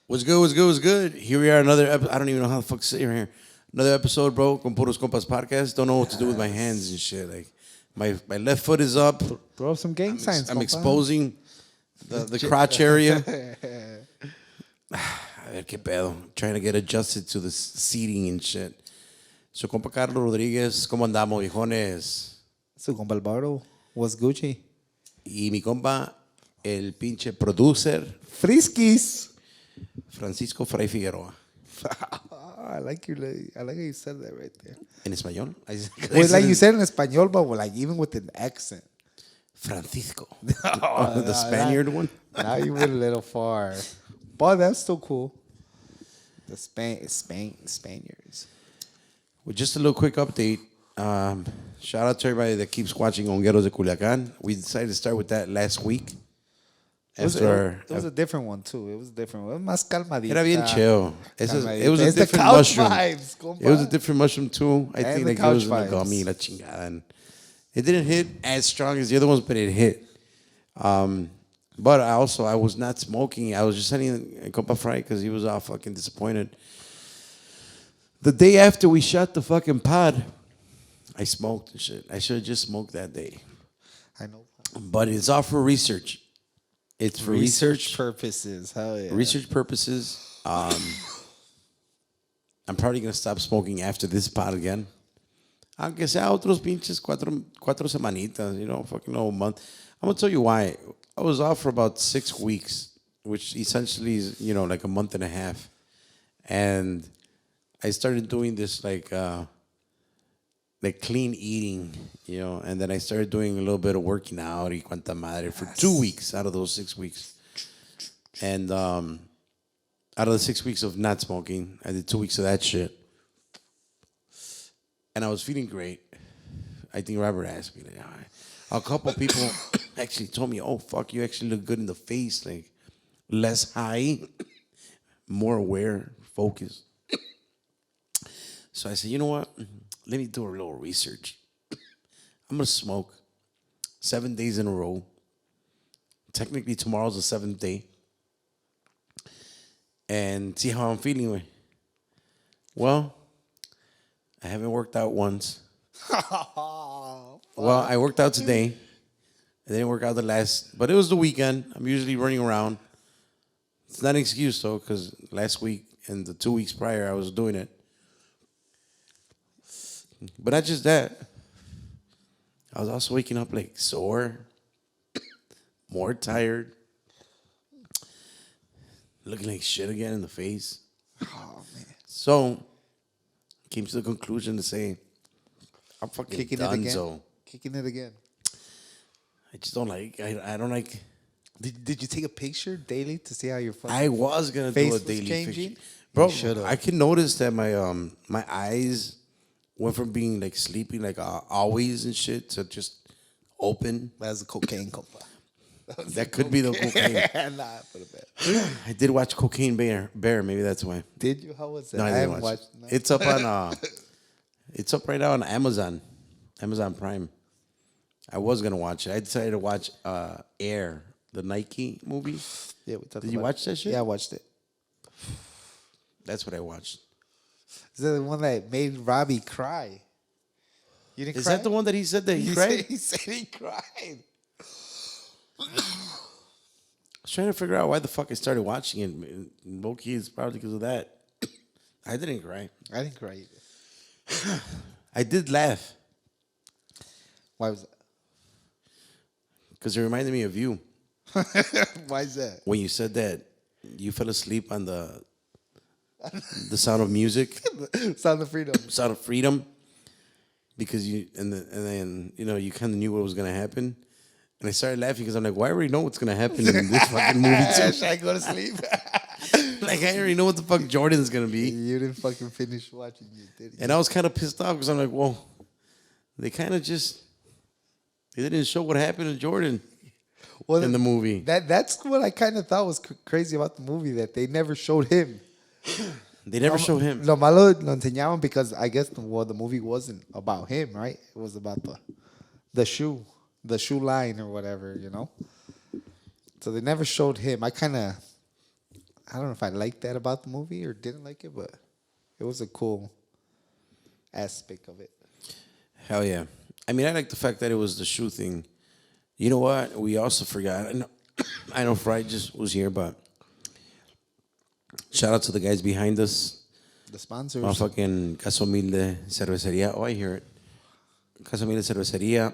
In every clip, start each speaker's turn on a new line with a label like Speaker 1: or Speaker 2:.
Speaker 1: What's good? What's good? What's good? Here we are, another episode. I don't even know how the fuck to sit here. Another episode, bro, con Puros Compas podcast. Don't know what to do with my hands and shit. Like, my left foot is up.
Speaker 2: Throw up some gang signs.
Speaker 1: I'm
Speaker 2: compa.
Speaker 1: exposing the crotch area. A ver qué pedo. Trying to get adjusted to the seating and shit. So, compa Carlos Rodríguez, ¿cómo andamos, viejones?
Speaker 2: Su compa Alvaro was Gucci.
Speaker 1: Y mi compa, el pinche producer,
Speaker 2: Friskies.
Speaker 1: Francisco Fray Figueroa.
Speaker 2: I like how you said that right there.
Speaker 1: ¿En español?
Speaker 2: Well, like you said in español, but like even with an accent.
Speaker 1: Francisco.
Speaker 2: Oh,
Speaker 1: The Spaniard one?
Speaker 2: Now you went a little far, but that's still cool. The Spaniards.
Speaker 1: Well, just a little quick update. Shout out to everybody that keeps watching Hongueros de Culiacán. We decided to start with that last week.
Speaker 2: It was a different one too. It was different. It was más calmadita.
Speaker 1: Era bien chill. It was a
Speaker 2: It's the
Speaker 1: different
Speaker 2: couch
Speaker 1: mushroom.
Speaker 2: Vibes, compa.
Speaker 1: It was a different mushroom too. I
Speaker 2: And
Speaker 1: think
Speaker 2: the
Speaker 1: like it
Speaker 2: couch
Speaker 1: was like
Speaker 2: vibes.
Speaker 1: gummy, la chingada. And it didn't hit as strong as the other ones, but it hit. But I was not smoking. I was just sending a compa Fry because he was all fucking disappointed. The day after we shot the fucking pod, I smoked and shit. I should have just smoked that day.
Speaker 2: I know.
Speaker 1: But it's all for research. It's for research
Speaker 2: purposes. Hell yeah.
Speaker 1: research purposes. I'm probably gonna stop smoking after this pot again. Aunque sea otros pinches cuatro semanitas, fucking a month. I'm gonna tell you why. I was off for about 6 weeks, which essentially is, like a month and a half. And I started doing this like clean eating, and then I started doing a little bit of working out y cuanta madre for 2 weeks out of those 6 weeks. And out of the 6 weeks of not smoking, I did 2 weeks of that shit. And I was feeling great. I think Robert asked me, like, a couple people actually told me, oh, fuck, you actually look good in the face, like less high, more aware, focused. So I said, you know what? Let me do a little research. I'm going to smoke 7 days in a row. Technically, tomorrow's the 7th day. And see how I'm feeling. Way. Well, I haven't worked out once. Well, I worked out today. I didn't work out but it was the weekend. I'm usually running around. It's not an excuse, though, because last week and the 2 weeks prior, I was doing it. But not just that. I was also waking up like sore, more tired, looking like shit again in the face.
Speaker 2: Oh man.
Speaker 1: So, came to the conclusion to say, I'm fucking
Speaker 2: Kicking
Speaker 1: done.
Speaker 2: it again.
Speaker 1: So
Speaker 2: Kicking it again.
Speaker 1: I just don't like. I don't like.
Speaker 2: Did you take a picture daily to see how your fucking
Speaker 1: I was gonna
Speaker 2: face
Speaker 1: do a
Speaker 2: was
Speaker 1: daily
Speaker 2: changing?
Speaker 1: picture, bro.
Speaker 2: You should've.
Speaker 1: I can notice that my eyes went from being like sleepy like always and shit to just open.
Speaker 2: That's a cocaine compa.
Speaker 1: That could be the cocaine.
Speaker 2: Nah, put it back.
Speaker 1: I did watch Cocaine Bear. Maybe that's why.
Speaker 2: Did you? How was it?
Speaker 1: No, I didn't watch.
Speaker 2: No.
Speaker 1: It's up on. It's up right now on Amazon Prime. I was gonna watch it. I decided to watch Air, the Nike movie.
Speaker 2: Yeah, we talked
Speaker 1: Did you
Speaker 2: about
Speaker 1: watch that shit?
Speaker 2: Yeah, I watched it.
Speaker 1: That's what I watched.
Speaker 2: Is that the one that made Robbie cry? You didn't
Speaker 1: Is
Speaker 2: cry?
Speaker 1: that the one that he said that he cried?
Speaker 2: He said he cried.
Speaker 1: I was trying to figure out why the fuck I started watching it. Low-key, it's probably because of that. I didn't cry.
Speaker 2: I didn't cry either.
Speaker 1: I did laugh
Speaker 2: Why was
Speaker 1: because it reminded me of you
Speaker 2: that? Why is that?
Speaker 1: when you said that you fell asleep on the Sound of Music,
Speaker 2: Sound of Freedom.
Speaker 1: Sound of Freedom, because then you kind of knew what was gonna happen, and I started laughing because I'm like, why already know what's gonna happen in this fucking movie too?
Speaker 2: Should I go to sleep?
Speaker 1: Like I already know what the fuck Jordan's gonna be.
Speaker 2: You didn't fucking finish watching it, did you?
Speaker 1: And I was kind of pissed off because I'm like, well, they kind of they didn't show what happened to Jordan in the movie.
Speaker 2: That's what I kind of thought was crazy about the movie, that they never showed him.
Speaker 1: They never show him.
Speaker 2: Lo malo lo enseñaban because I guess the movie wasn't about him, right? It was about the shoe line or whatever, So they never showed him. I kind of I don't know if I liked that about the movie or didn't like it, but it was a cool aspect of it.
Speaker 1: Hell yeah. I mean, I like the fact that it was the shoe thing. You know what? We also forgot. I know Fry just was here, but shout out to the guys behind us.
Speaker 2: The sponsors.
Speaker 1: Motherfucking Casa Humilde Cerveceria. Oh, I hear it. Casa Humilde Cerveceria.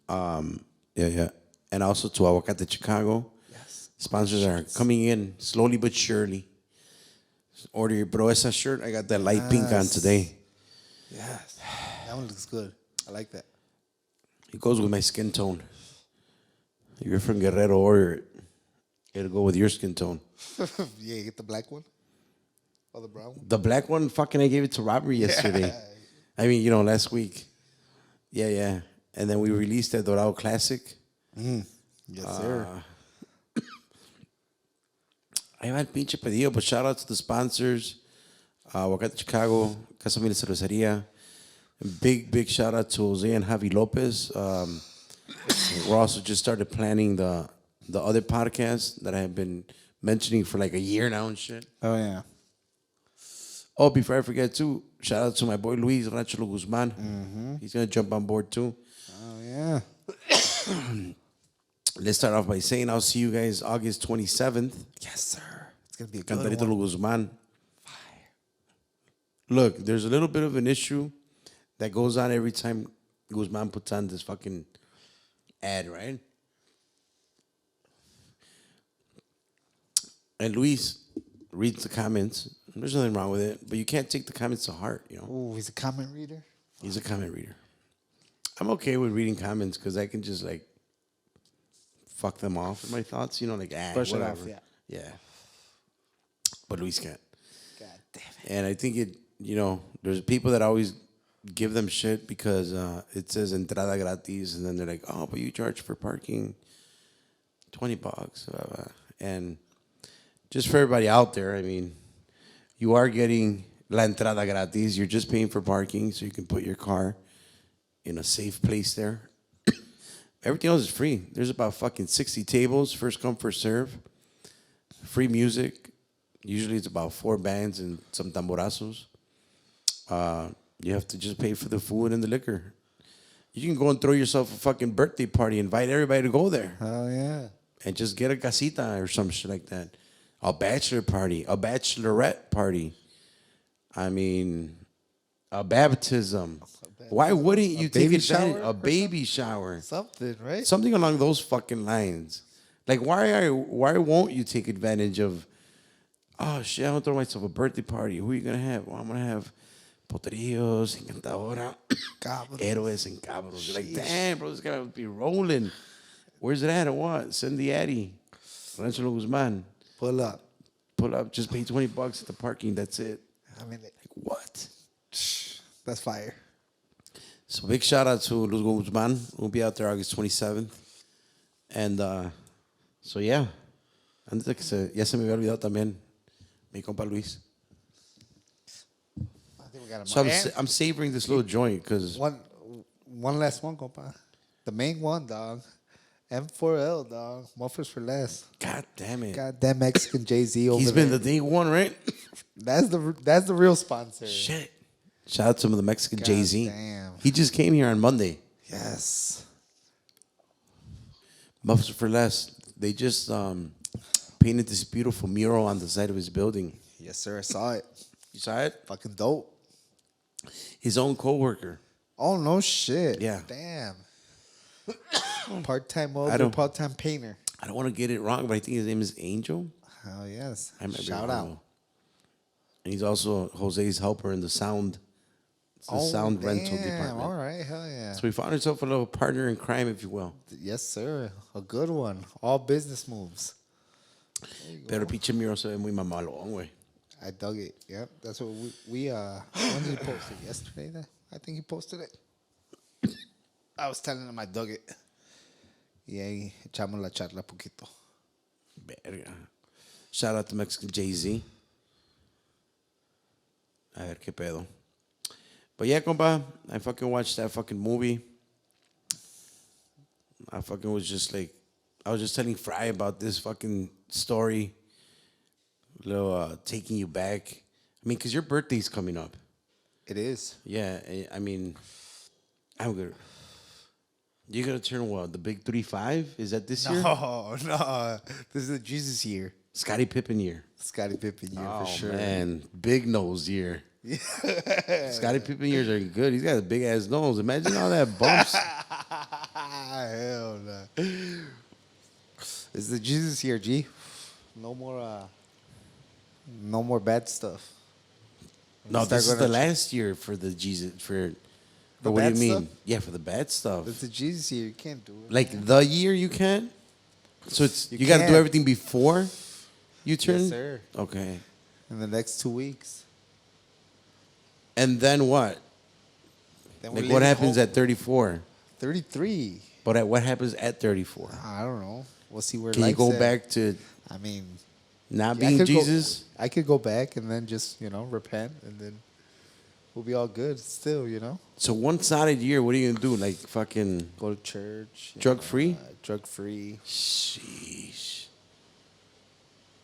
Speaker 1: Yeah, yeah. And also to Aguacate Chicago.
Speaker 2: Yes.
Speaker 1: Sponsors are coming in slowly but surely. Order your Proeza shirt. I got that light pink on today.
Speaker 2: Yes. That one looks good. I like that.
Speaker 1: It goes with my skin tone. If you're from Guerrero, order it. It'll go with your skin tone.
Speaker 2: Yeah, you get the black one or the brown one.
Speaker 1: The black one, fucking, I gave it to Robert yesterday. I mean, last week. Yeah, yeah. And then we released that Dorado Classic.
Speaker 2: Yes, sir.
Speaker 1: I had pinche pedido, but shout out to the sponsors. Aguacate Chicago, Casa Mil Cerveceria. Big shout out to Jose and Javi Lopez. We're also just started planning the other podcast that I have been mentioning for like a year now and shit.
Speaker 2: Oh yeah.
Speaker 1: Oh, before I forget too, shout out to my boy Luis Rancho Guzman. He's gonna jump on board too.
Speaker 2: Oh yeah.
Speaker 1: Let's start off by saying I'll see you guys August 27th.
Speaker 2: Yes, sir. It's gonna be a good
Speaker 1: Cantarito
Speaker 2: one.
Speaker 1: Guzman. Look, there's a little bit of an issue that goes on every time Guzman puts on this fucking ad, right? And Luis reads the comments. There's nothing wrong with it, but you can't take the comments to heart,
Speaker 2: Oh, he's a comment reader.
Speaker 1: He's a comment reader. I'm okay with reading comments because I can just like fuck them off with my thoughts, like
Speaker 2: Brush it
Speaker 1: whatever.
Speaker 2: off, yeah.
Speaker 1: Yeah. But Luis can't.
Speaker 2: God damn it.
Speaker 1: And I think there's people that always give them shit because it says entrada gratis, and then they're like, oh, but you charge for parking $20. Blah, blah. And just for everybody out there, I mean, you are getting la entrada gratis. You're just paying for parking so you can put your car in a safe place there. Everything else is free. There's about fucking 60 tables, first come, first serve. Free music. Usually it's about 4 bands and some tamborazos. You have to just pay for the food and the liquor. You can go and throw yourself a fucking birthday party, invite everybody to go there.
Speaker 2: Oh yeah.
Speaker 1: And just get a casita or some shit like that. A bachelor party, a bachelorette party. I mean, a baptism. Why wouldn't you take
Speaker 2: baby
Speaker 1: advantage?
Speaker 2: shower
Speaker 1: A baby shower.
Speaker 2: Something, right?
Speaker 1: Something along those fucking lines. Like, why won't you take advantage of, oh, shit, I'm going to throw myself a birthday party. Who are you going to have? Well, I'm going to have Poterillos, Encantadora,
Speaker 2: Cabros.
Speaker 1: Héroes, and Cabros. You're like, damn, bro, this guy would be rolling. Where's it at or what? Send the Addy. Rancho Guzman.
Speaker 2: Pull up.
Speaker 1: Pull up, just pay $20 at the parking. That's it.
Speaker 2: I mean,
Speaker 1: Like, what?
Speaker 2: that's fire.
Speaker 1: So big shout out to Luz Guzman. We'll be out there August 27th. And so yeah. Antes de que ya se me había olvidado también mi compa Luis.
Speaker 2: I think we got
Speaker 1: So I'm savoring this little joint because
Speaker 2: one last one, compa. The main one, dog. M4L, dog. Mufflers for less.
Speaker 1: God damn it.
Speaker 2: Goddamn Mexican Jay-Z over
Speaker 1: He's
Speaker 2: there.
Speaker 1: been the day one, right?
Speaker 2: That's the real sponsor.
Speaker 1: Shit. Shout out to the Mexican
Speaker 2: God
Speaker 1: Jay-Z.
Speaker 2: damn.
Speaker 1: He just came here on Monday.
Speaker 2: Yes.
Speaker 1: Muffs for Less. They just painted this beautiful mural on the side of his building.
Speaker 2: Yes, sir. I saw it.
Speaker 1: You saw it?
Speaker 2: Fucking dope.
Speaker 1: His own coworker.
Speaker 2: Oh, no shit.
Speaker 1: Yeah.
Speaker 2: Damn. Part-time
Speaker 1: I
Speaker 2: welder,
Speaker 1: don't-
Speaker 2: part-time painter.
Speaker 1: I don't want to get it wrong, but I think his name is Angel.
Speaker 2: Hell yes.
Speaker 1: I might be
Speaker 2: Shout
Speaker 1: wrong,
Speaker 2: out.
Speaker 1: though. And he's also Jose's helper in the sound. It's the sound rental department.
Speaker 2: All right. Hell yeah.
Speaker 1: So we found ourselves a little partner in crime, if you will.
Speaker 2: Yes, sir. A good one. All business moves.
Speaker 1: Pero pinche muro se ve muy mamalón, güey.
Speaker 2: I dug it. Yep. That's what we when did he post it? Yesterday? I think he posted it. I was telling him I dug it. Y ahí echamos la charla poquito.
Speaker 1: Verga. Shout out to Mexican Jay-Z. A ver qué pedo. But yeah, compa, I fucking watched that fucking movie. I fucking was just like, I was just telling Fry about this fucking story. A little taking you back. I mean, because your birthday's coming up.
Speaker 2: It is.
Speaker 1: Yeah, I mean, I'm gonna. You're gonna turn what? The big 35? Is that this year?
Speaker 2: No, no. This is the Jesus year.
Speaker 1: Scottie Pippen year.
Speaker 2: Scottie Pippen year
Speaker 1: Oh
Speaker 2: for sure.
Speaker 1: man, big nose year.
Speaker 2: Yeah.
Speaker 1: Scottie Pippen years are good. He's got a big ass nose. Imagine all that bumps.
Speaker 2: Hell no. It's the Jesus year, G. No more bad stuff.
Speaker 1: No,
Speaker 2: Start
Speaker 1: this is
Speaker 2: going
Speaker 1: the
Speaker 2: to
Speaker 1: last year for the Jesus for.
Speaker 2: The
Speaker 1: Or what do you
Speaker 2: bad
Speaker 1: mean?
Speaker 2: stuff?
Speaker 1: Yeah, for the bad stuff.
Speaker 2: It's the Jesus year. You can't do it.
Speaker 1: Like the year you can. So it's
Speaker 2: You
Speaker 1: you got to do
Speaker 2: can't.
Speaker 1: everything before you turn.
Speaker 2: Yes, sir.
Speaker 1: Okay,
Speaker 2: In the next 2 weeks.
Speaker 1: and then what?
Speaker 2: Then
Speaker 1: Like what happens at 34?
Speaker 2: 33?
Speaker 1: But what happens at 34?
Speaker 2: I don't know. We'll see where
Speaker 1: Can you
Speaker 2: life's
Speaker 1: go
Speaker 2: at.
Speaker 1: back to
Speaker 2: I mean,
Speaker 1: not
Speaker 2: yeah,
Speaker 1: being
Speaker 2: I
Speaker 1: Jesus?
Speaker 2: could go back and then just, repent and then we'll be all good still,
Speaker 1: So one solid year, what are you gonna do? Like fucking
Speaker 2: Go to church.
Speaker 1: drug free?
Speaker 2: Drug free.
Speaker 1: Sheesh.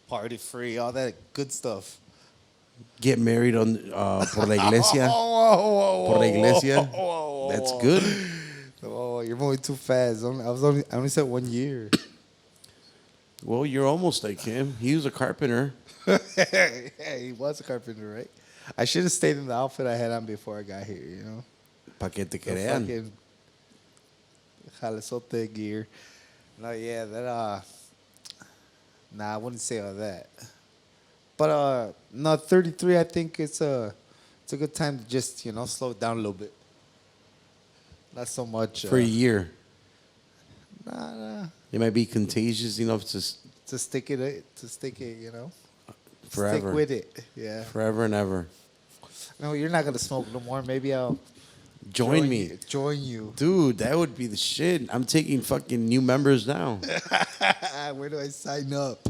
Speaker 2: Party free. All that good stuff.
Speaker 1: Get married on por la iglesia. Por la iglesia. That's good.
Speaker 2: Oh, you're moving too fast. I only said 1 year.
Speaker 1: Well, you're almost like him. He was a carpenter.
Speaker 2: Yeah, he was a carpenter, right? I should have stayed in the outfit I had on before I got here,
Speaker 1: Pa que te
Speaker 2: The
Speaker 1: crean.
Speaker 2: fucking jalesote gear. No, yeah, that nah, I wouldn't say all that. But no, 33. I think it's a good time to just slow it down a little bit. Not so much
Speaker 1: For a year.
Speaker 2: Nah.
Speaker 1: It might be contagious enough to
Speaker 2: To stick it,
Speaker 1: forever.
Speaker 2: Stick with it. Yeah.
Speaker 1: Forever and ever.
Speaker 2: No, you're not gonna smoke no more. Maybe I'll
Speaker 1: Join me.
Speaker 2: Join you.
Speaker 1: Dude, that would be the shit. I'm taking fucking new members now.
Speaker 2: Where do I sign up?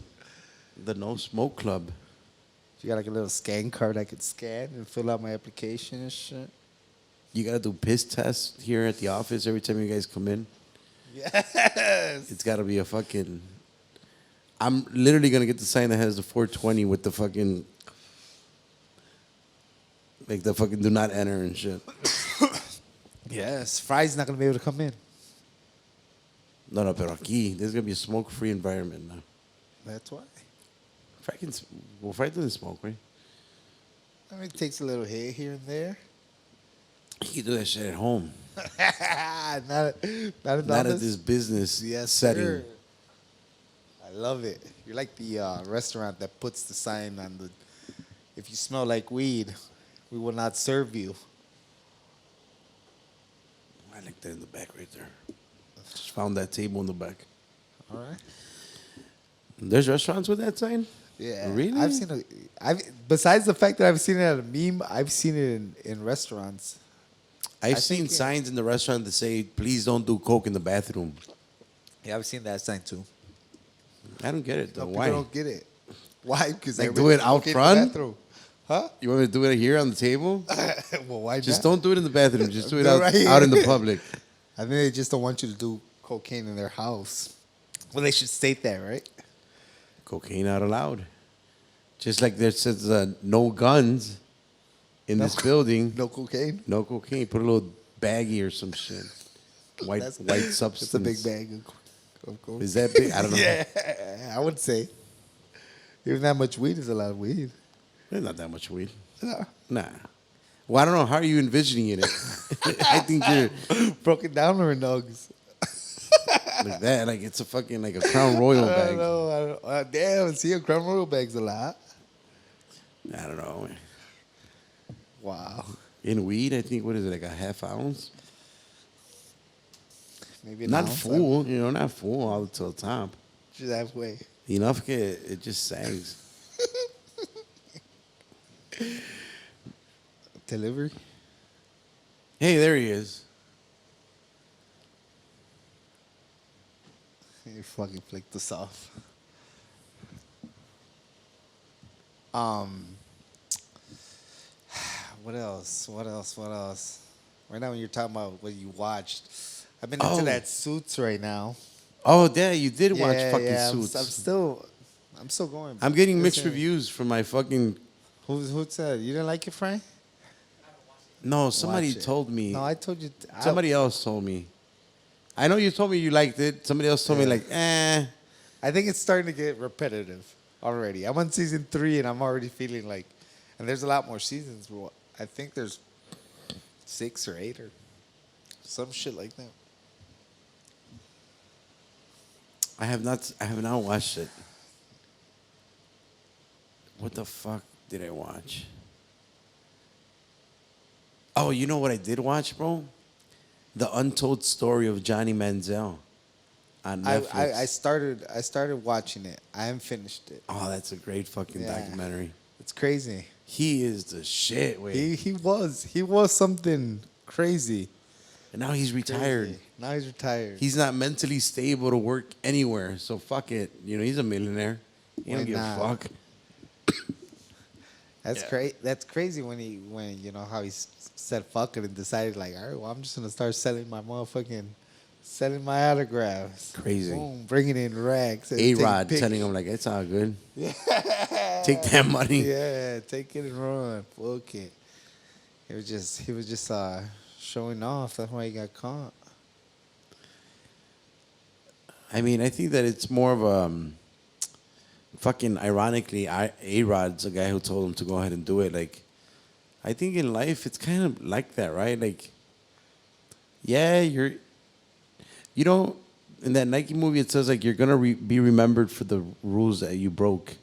Speaker 1: The No Smoke Club.
Speaker 2: You got like a little scan card I could scan and fill out my application and shit.
Speaker 1: You gotta do piss tests here at the office every time you guys come in.
Speaker 2: Yes.
Speaker 1: It's gotta be a fucking. I'm literally gonna get the sign that has the 420 with the fucking. Like the fucking do not enter and shit.
Speaker 2: Yes. Fry's not gonna be able to come in.
Speaker 1: No, pero aquí, there's gonna be a smoke free environment now.
Speaker 2: That's why.
Speaker 1: Fry doesn't smoke, right?
Speaker 2: I mean, it takes a little hit here and there.
Speaker 1: He can do that shit at home.
Speaker 2: not in the
Speaker 1: Not at
Speaker 2: office.
Speaker 1: this business
Speaker 2: Yes,
Speaker 1: setting.
Speaker 2: sir. I love it. You're like the restaurant that puts the sign on the. If you smell like weed, we will not serve you.
Speaker 1: I like that in the back right there. Just found that table in the back.
Speaker 2: All right.
Speaker 1: There's restaurants with that sign?
Speaker 2: Yeah.
Speaker 1: Really?
Speaker 2: I've seen besides the fact that I've seen it at a meme, I've seen it in restaurants.
Speaker 1: I've
Speaker 2: I
Speaker 1: seen
Speaker 2: think
Speaker 1: signs in the restaurant that say, please don't do coke in the bathroom.
Speaker 2: Yeah, I've seen that sign too.
Speaker 1: I don't get it though.
Speaker 2: No,
Speaker 1: Why?
Speaker 2: people don't get it. Why? Because
Speaker 1: Like, do it out front?
Speaker 2: Huh?
Speaker 1: You want me to do it here on the table?
Speaker 2: Well, why
Speaker 1: Just
Speaker 2: not?
Speaker 1: don't do it in the bathroom. Just do it
Speaker 2: Do it
Speaker 1: out,
Speaker 2: right here.
Speaker 1: out in the public.
Speaker 2: I think they just don't want you to do cocaine in their house. Well, they should state that, right?
Speaker 1: Cocaine not allowed. Just like there says no guns in this building.
Speaker 2: No cocaine.
Speaker 1: No cocaine. Put a little baggie or some shit. White substance.
Speaker 2: It's a big bag of coke.
Speaker 1: Is that big? I don't know.
Speaker 2: Yeah, I would say. Even that much weed is a lot of weed.
Speaker 1: There's not that much weed.
Speaker 2: No.
Speaker 1: Nah. Well, I don't know. How are you envisioning it? I think you're
Speaker 2: Broken down or nugs?
Speaker 1: like that. Like it's a fucking like a Crown Royal
Speaker 2: I
Speaker 1: bag.
Speaker 2: don't know. Damn, see, a Crown Royal bag's a lot.
Speaker 1: I don't know.
Speaker 2: Wow.
Speaker 1: In weed, I think what is it like a half ounce?
Speaker 2: Maybe an
Speaker 1: Not
Speaker 2: ounce.
Speaker 1: full, not full all to the top.
Speaker 2: Just halfway.
Speaker 1: Enough que it just sags.
Speaker 2: Delivery?
Speaker 1: Hey, there he is.
Speaker 2: You fucking flicked us off. What else? Right now, when you're talking about what you watched, I've been into
Speaker 1: Oh.
Speaker 2: that Suits right now.
Speaker 1: Oh, yeah, you did watch fucking
Speaker 2: yeah,
Speaker 1: Suits.
Speaker 2: I'm still I'm still going.
Speaker 1: I'm getting mixed
Speaker 2: Listen,
Speaker 1: reviews from my fucking.
Speaker 2: Who said you didn't like it, Frank?
Speaker 1: No, somebody
Speaker 2: Watch it.
Speaker 1: told me.
Speaker 2: No, I told you.
Speaker 1: Somebody else told me. I know you told me you liked it. Somebody else told me
Speaker 2: Yeah.
Speaker 1: like, eh.
Speaker 2: I think it's starting to get repetitive already. I'm on season 3 and I'm already feeling like, and there's a lot more seasons. But I think there's 6 or 8 or some shit like that.
Speaker 1: I have not. I have not watched it. What the fuck did I watch? Oh, you know what I did watch, bro? The Untold Story of Johnny Manziel on Netflix.
Speaker 2: I started watching it. I haven't finished it.
Speaker 1: Oh, that's a great fucking
Speaker 2: Yeah.
Speaker 1: documentary.
Speaker 2: It's crazy.
Speaker 1: He is the shit, way.
Speaker 2: He was something crazy.
Speaker 1: And now he's retired.
Speaker 2: Crazy. Now he's retired.
Speaker 1: He's not mentally stable to work anywhere. So fuck it. You know, he's a millionaire. He
Speaker 2: Why
Speaker 1: don't give
Speaker 2: not?
Speaker 1: a fuck.
Speaker 2: That's
Speaker 1: Yeah.
Speaker 2: That's crazy when you know how he said fuck it and decided like, all right, well, I'm just gonna start selling my autographs.
Speaker 1: Crazy.
Speaker 2: Boom, bringing in rags. and
Speaker 1: A-Rod
Speaker 2: taking
Speaker 1: telling him like, it's all good. Take that money.
Speaker 2: Yeah, take it and run. Fuck it. He was just showing off. That's why he got caught.
Speaker 1: I mean, I think that it's more of a fucking ironically, A-Rod's the guy who told him to go ahead and do it. Like, I think in life it's kind of like that, right? Like, yeah, you know, in that Nike movie it says like you're gonna be remembered for the rules that you broke,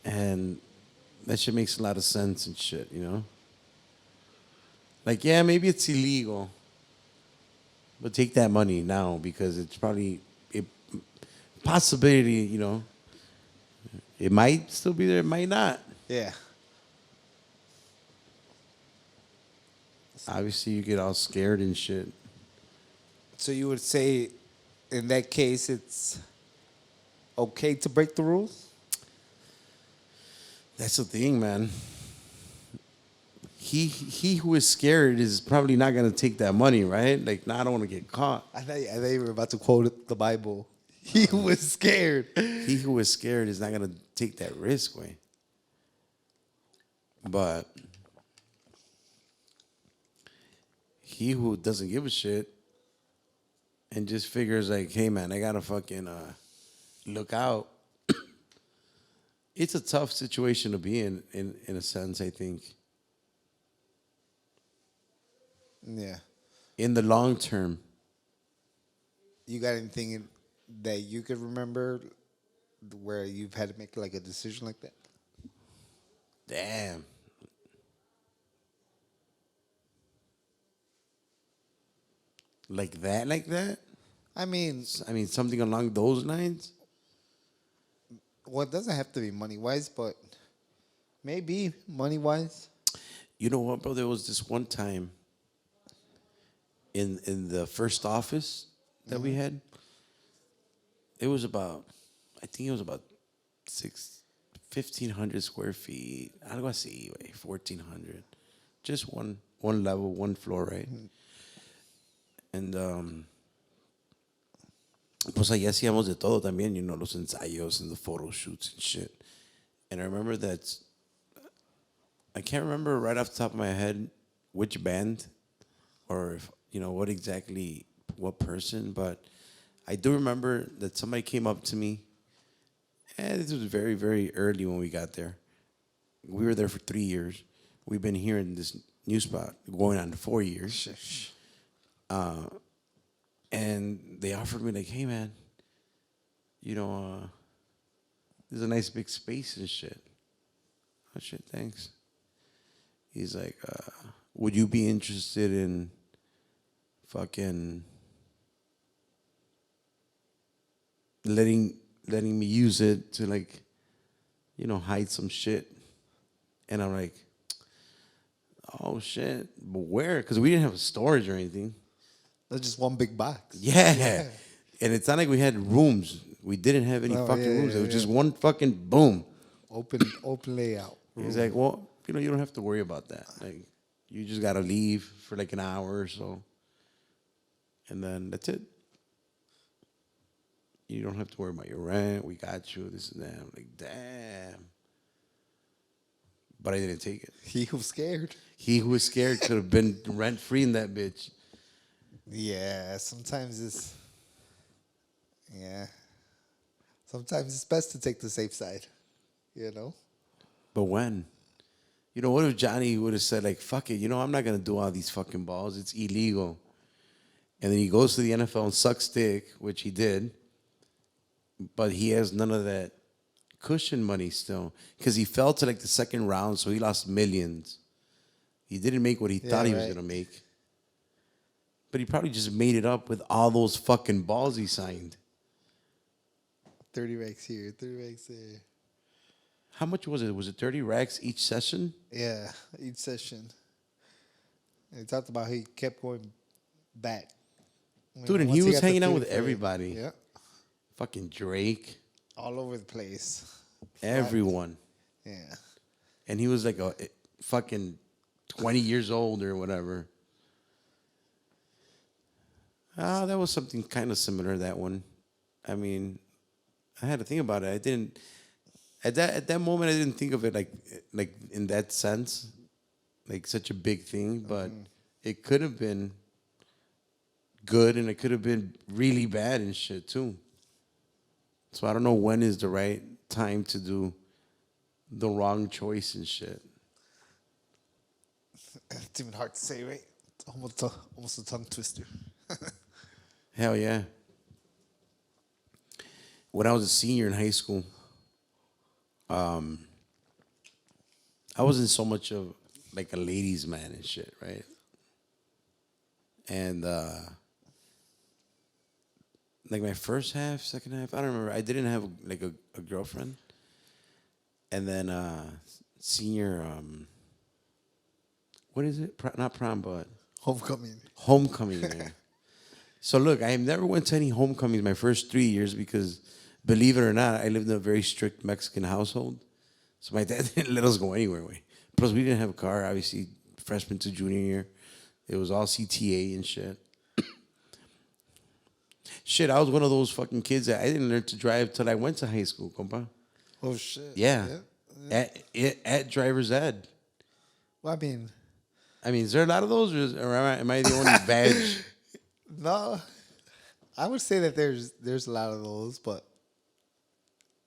Speaker 1: and that shit makes a lot of sense and shit, you know. Like, yeah, maybe it's illegal, but take that money now because it's probably a possibility, you know. It might still be there, it might not.
Speaker 2: Yeah.
Speaker 1: Obviously, you get all scared and shit.
Speaker 2: So you would say, in that case, it's okay to break the rules?
Speaker 1: That's the thing, man. He who is scared is probably not gonna take that money, right? Like, nah, I don't want to get caught.
Speaker 2: I thought you were about to quote the Bible. He was scared.
Speaker 1: He who is scared is not gonna take that risk, way. But he who doesn't give a shit and just figures like, hey man, I gotta fucking look out. It's a tough situation to be in a sense, I think.
Speaker 2: Yeah.
Speaker 1: In the long term.
Speaker 2: You got anything that you could remember where you've had to make like a decision like that?
Speaker 1: Damn. Like that, like that?
Speaker 2: I mean,
Speaker 1: Something along those lines?
Speaker 2: well, it doesn't have to be money wise, but maybe money wise.
Speaker 1: You know what, bro? There was this one time in the first office that we had. It was about, I think it was about 1,500 square feet. Algo así, 1,400. Just one level, one floor, right? And pues ahí hacíamos de todo también, you know, los ensayos and the photo shoots and shit. And I remember that, I can't remember right off the top of my head which band or, if, you know, what person, but I do remember that somebody came up to me, and this was very, very early when we got there. We were there for 3 years. We've been here in this new spot going on 4 years. And they offered me like, hey man, you know, there's a nice big space and shit. Oh shit, thanks. He's like, would you be interested in fucking letting me use it to, like, you know, hide some shit? And I'm like, oh shit, but where? Because we didn't have a storage or anything.
Speaker 2: That's just one big box.
Speaker 1: Yeah. And it's not like we had rooms. We didn't have any
Speaker 2: No,
Speaker 1: fucking
Speaker 2: yeah,
Speaker 1: rooms.
Speaker 2: yeah,
Speaker 1: It was
Speaker 2: yeah.
Speaker 1: just one fucking boom.
Speaker 2: Open layout.
Speaker 1: He's like, well, you know, you don't have to worry about that. Like, you just gotta leave for like an hour or so, and then that's it. You don't have to worry about your rent. We got you. This and that. I'm like, damn. But I didn't take it.
Speaker 2: He was scared.
Speaker 1: He who was scared could have been rent free in that bitch.
Speaker 2: Yeah, sometimes it's yeah. Sometimes it's best to take the safe side, you know?
Speaker 1: But when? You know, what if Johnny would have said, like, fuck it, I'm not going to do all these fucking balls. It's illegal. And then he goes to the NFL and sucks dick, which he did. But he has none of that cushion money still. Because he fell to, like, the second round, so he lost millions. He didn't make what he thought he was going to make. But he probably just made it up with all those fucking balls he signed.
Speaker 2: 30 racks here, 30 racks there.
Speaker 1: How much was it? Was it 30 racks each session?
Speaker 2: Yeah, each session. And he talked about he kept going back.
Speaker 1: Dude, and
Speaker 2: once
Speaker 1: he was
Speaker 2: got the
Speaker 1: hanging out
Speaker 2: 30
Speaker 1: with
Speaker 2: for it.
Speaker 1: everybody.
Speaker 2: Yeah.
Speaker 1: Fucking Drake.
Speaker 2: All over the place.
Speaker 1: Everyone.
Speaker 2: Yeah.
Speaker 1: And he was like a fucking 20 years old or whatever. That was something kind of similar, that one. I mean, I had to think about it. I didn't... At that moment, I didn't think of it like in that sense, like such a big thing. But it could have been good, and it could have been really bad and shit too. So I don't know when is the right time to do the wrong choice and shit.
Speaker 2: It's even hard to say, right? It's almost a tongue twister.
Speaker 1: Hell yeah. When I was a senior in high school, I wasn't so much of like a ladies' man and shit, right? And like my first half, second half, I don't remember. I didn't have like a girlfriend. And then senior, what is it? Not prom, but
Speaker 2: Homecoming.
Speaker 1: homecoming year. So look, I never went to any homecomings my first 3 years because, believe it or not, I lived in a very strict Mexican household. So my dad didn't let us go anywhere. Plus, we didn't have a car, obviously, freshman to junior year. It was all CTA and shit. Shit, I was one of those fucking kids that I didn't learn to drive till I went to high school, compa.
Speaker 2: Oh, shit.
Speaker 1: Yeah. At driver's ed.
Speaker 2: Well, I mean,
Speaker 1: is there a lot of those, or am I the only badge?
Speaker 2: no. I would say that there's a lot of those, but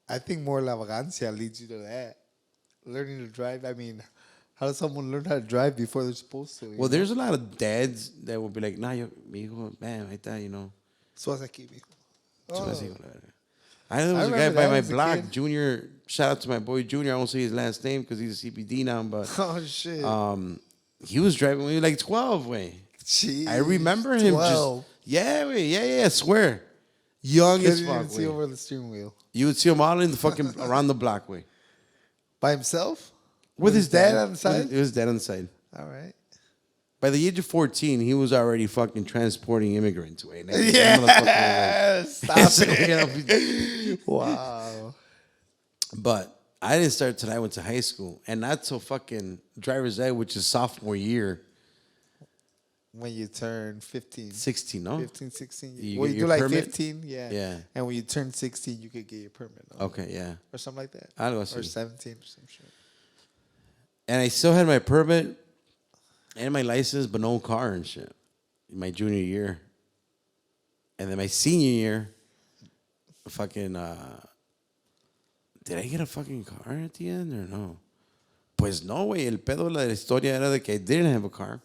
Speaker 2: I think more la vagancia leads you to that. Learning to drive. I mean, how does someone learn how to drive before they're supposed to?
Speaker 1: Well, there's a lot of dads that will be like, nah, mi hijo, man, ahí está,
Speaker 2: Suaz aquí, mijo.
Speaker 1: So
Speaker 2: Oh.
Speaker 1: I know there was a guy
Speaker 2: remember
Speaker 1: by
Speaker 2: that
Speaker 1: my
Speaker 2: as a
Speaker 1: block,
Speaker 2: kid.
Speaker 1: Junior. Shout out to my boy Junior. I won't say his last name because he's a CPD now, but
Speaker 2: Oh, shit.
Speaker 1: he was driving when he was like 12, way.
Speaker 2: Jeez.
Speaker 1: I remember him
Speaker 2: 12.
Speaker 1: just, yeah, way, yeah, I swear. Young
Speaker 2: Couldn't
Speaker 1: as
Speaker 2: even
Speaker 1: fuck,
Speaker 2: see
Speaker 1: way.
Speaker 2: over the steering wheel.
Speaker 1: You would see him all in the fucking, around the block, way.
Speaker 2: By himself?
Speaker 1: With his dad
Speaker 2: on the side?
Speaker 1: With his dad on the side.
Speaker 2: All right.
Speaker 1: By the age of 14, he was already fucking transporting immigrants, way. Like,
Speaker 2: Yeah. Stop
Speaker 1: So,
Speaker 2: it. Wow.
Speaker 1: But I didn't start till I went to high school, and not till fucking driver's ed, which is sophomore year,
Speaker 2: When you turn 15.
Speaker 1: 16, no?
Speaker 2: 15, 16.
Speaker 1: You
Speaker 2: Well,
Speaker 1: get
Speaker 2: you
Speaker 1: your
Speaker 2: do like
Speaker 1: permit?
Speaker 2: 15, yeah.
Speaker 1: Yeah.
Speaker 2: And when you turn 16, you could get your permit. No?
Speaker 1: Okay, yeah.
Speaker 2: Or something like that.
Speaker 1: Algo
Speaker 2: Or
Speaker 1: así.
Speaker 2: 17 or some shit.
Speaker 1: And I still had my permit and my license, but no car and shit. In my junior year. And then my senior year, fucking, did I get a fucking car at the end or no? Pues no, güey. El pedo de la historia era de que I didn't have a car.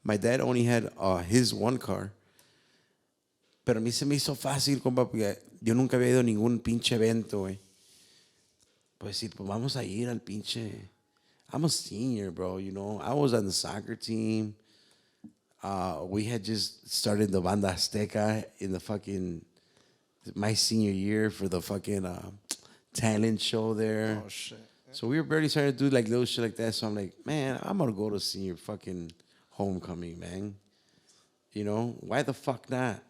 Speaker 1: My dad only had his one car. Pero a mí se me hizo fácil, compa, porque yo nunca había ido a ningún pinche evento, güey. Pues sí, pues vamos a ir al pinche... I'm a senior, bro, I was on the soccer team. We had just started the Banda Azteca in the fucking... my senior year for the fucking talent show there.
Speaker 2: Oh, shit.
Speaker 1: So we were barely starting to do like little shit like that. So I'm like, man, I'm going to go to senior fucking homecoming, man. Why the fuck not?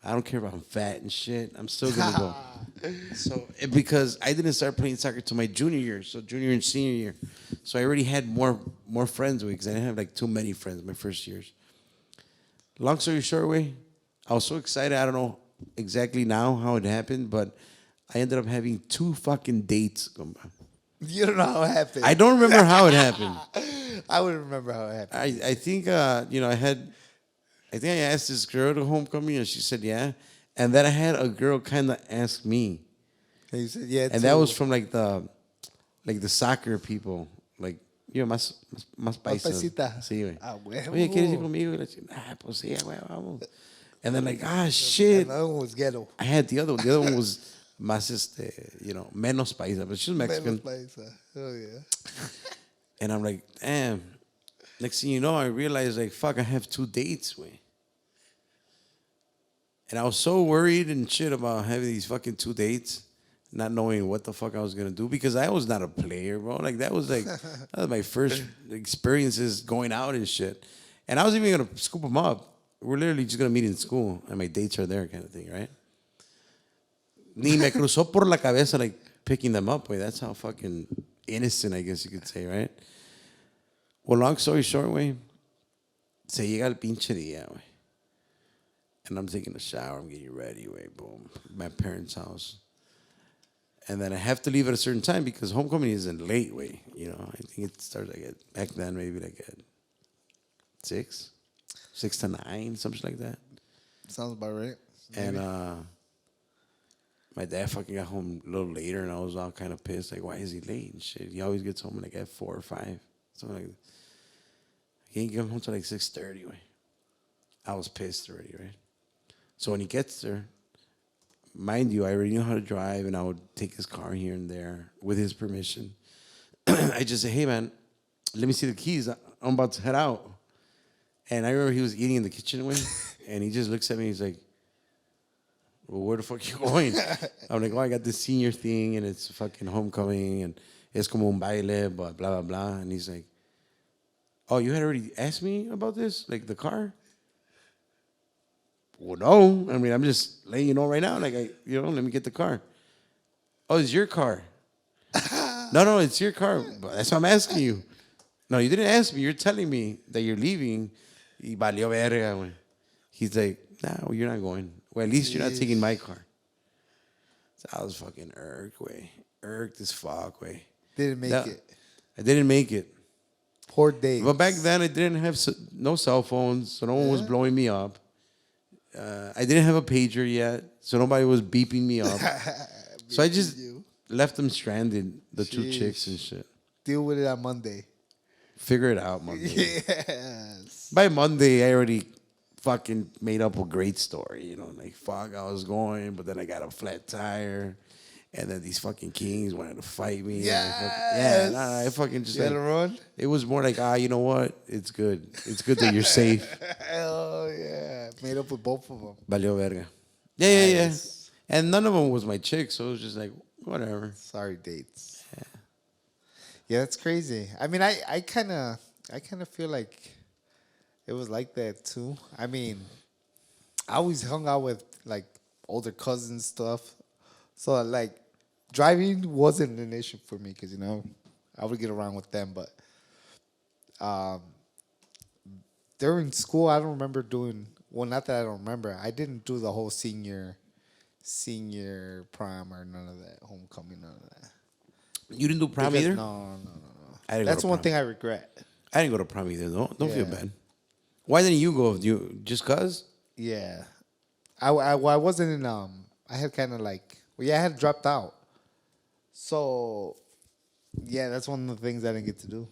Speaker 1: I don't care if I'm fat and shit. I'm still going to go. So, because I didn't start playing soccer till my junior year. So junior and senior year. So I already had more friends with because I didn't have like too many friends my first years. Long story short, way, I was so excited. I don't know exactly now how it happened, but I ended up having 2 fucking dates. Compa.
Speaker 2: You don't know how it happened.
Speaker 1: I don't remember how it happened.
Speaker 2: I wouldn't remember how it happened.
Speaker 1: I think I think I asked this girl to homecoming and she said yeah, and then I had a girl kind of ask me,
Speaker 2: And you said, yeah,
Speaker 1: and that was from like the soccer people, like más paisas.
Speaker 2: paisita.
Speaker 1: Sí, güey.
Speaker 2: Ah, huevo.
Speaker 1: Oye, ¿quieres ir conmigo? Y la chica, pues sí, güey, vamos. And then like, shit.
Speaker 2: Another one was ghetto.
Speaker 1: I had the other one. The other one was más menos paisa, but she was Mexican.
Speaker 2: Oh, yeah.
Speaker 1: And I'm like, damn. Next thing you know, I realized like, fuck, I have 2 dates, way. And I was so worried and shit about having these fucking 2 dates, not knowing what the fuck I was gonna do because I was not a player, bro. Like that was my first experiences going out and shit. And I was even gonna scoop them up. We're literally just gonna meet in school, and my dates are there, kind of thing, right? Ni me cruzó por la cabeza like picking them up, way. That's how fucking innocent, I guess you could say, right? Well, long story short, way, se llega el pinche día, way. And I'm taking a shower, I'm getting ready, way, boom, my parents' house. And then I have to leave at a certain time because homecoming isn't late, way. You know, I think it starts back then, maybe like at 6 to 9, something like that.
Speaker 2: Sounds about right.
Speaker 1: And my dad fucking got home a little later, and I was all kind of pissed. Like, why is he late and shit? He always gets home like at 4 or 5, something like that. He ain't get home till like 6:30. Way. I was pissed already, right? So when he gets there, mind you, I already knew how to drive, and I would take his car here and there with his permission. I just say, hey man, let me see the keys. I'm about to head out. And I remember he was eating in the kitchen with, and he just looks at me. He's like, well, where the fuck you going? I'm like, oh, I got this senior thing, and it's fucking homecoming, and es como un baile, blah, blah, blah. And he's like, oh, you had already asked me about this? Like the car? Well, no. I mean, I'm just letting you know right now. Like, let me get the car. Oh, it's your car. No, it's your car. That's what I'm asking you. No, you didn't ask me. You're telling me that you're leaving. Y valió verga, güey. He's like, nah, well, you're not going. Well, at least you're not taking my car. So I was fucking irked, way. Irked as fuck, way.
Speaker 2: Didn't make it.
Speaker 1: I didn't make it.
Speaker 2: Poor days.
Speaker 1: But back then, I didn't have no cell phones, so no one was blowing me up. I didn't have a pager yet, so nobody was beeping me up. So I just left them stranded, the 2 chicks and shit.
Speaker 2: Deal with it on Monday.
Speaker 1: Figure it out Monday.
Speaker 2: Yes.
Speaker 1: By Monday, I already fucking made up a great story. You know, like, fuck, I was going, but then I got a flat tire. And then these fucking kings wanted to fight me.
Speaker 2: Yes.
Speaker 1: I fucking just
Speaker 2: You had to run?
Speaker 1: It was more like, you know what? It's good. It's good that you're safe.
Speaker 2: Oh, yeah. Made up with both of them.
Speaker 1: Valió verga. Yeah. And none of them was my chick, so it was just like, whatever.
Speaker 2: Sorry, dates. Yeah, that's crazy. I mean, I kind of feel like it was like that too. I mean, I always hung out with like older cousins stuff, so like driving wasn't an issue for me because I would get around with them. But during school, I don't remember doing. Well, not that I don't remember. I didn't do the whole senior prom or none of that, homecoming, none of that.
Speaker 1: You didn't do prom either?
Speaker 2: No.
Speaker 1: I didn't
Speaker 2: That's
Speaker 1: go to
Speaker 2: one
Speaker 1: prom.
Speaker 2: thing I regret.
Speaker 1: I didn't go to prom either. Don't feel
Speaker 2: Yeah.
Speaker 1: bad. Why didn't you go? Just cause?
Speaker 2: Yeah, I wasn't in. I had kind of like. Well, yeah, I had dropped out. So, yeah, that's one of the things I didn't get to do.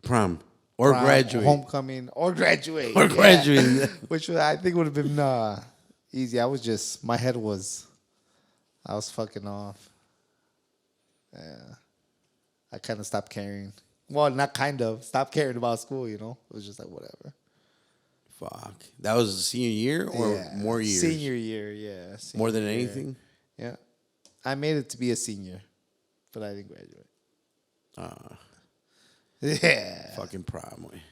Speaker 1: Prom or
Speaker 2: Prom,
Speaker 1: graduate.
Speaker 2: homecoming, or graduate,
Speaker 1: Or graduate.
Speaker 2: which I think would have been easy. I was fucking off. Yeah, I kind of stopped caring. Well, not kind of. Stopped caring about school, It was just like, whatever.
Speaker 1: Fuck. That was senior year or more years?
Speaker 2: Senior year, yeah.
Speaker 1: More than
Speaker 2: year.
Speaker 1: anything?
Speaker 2: Yeah. I made it to be a senior, but I didn't graduate. Yeah.
Speaker 1: Fucking prom. Way.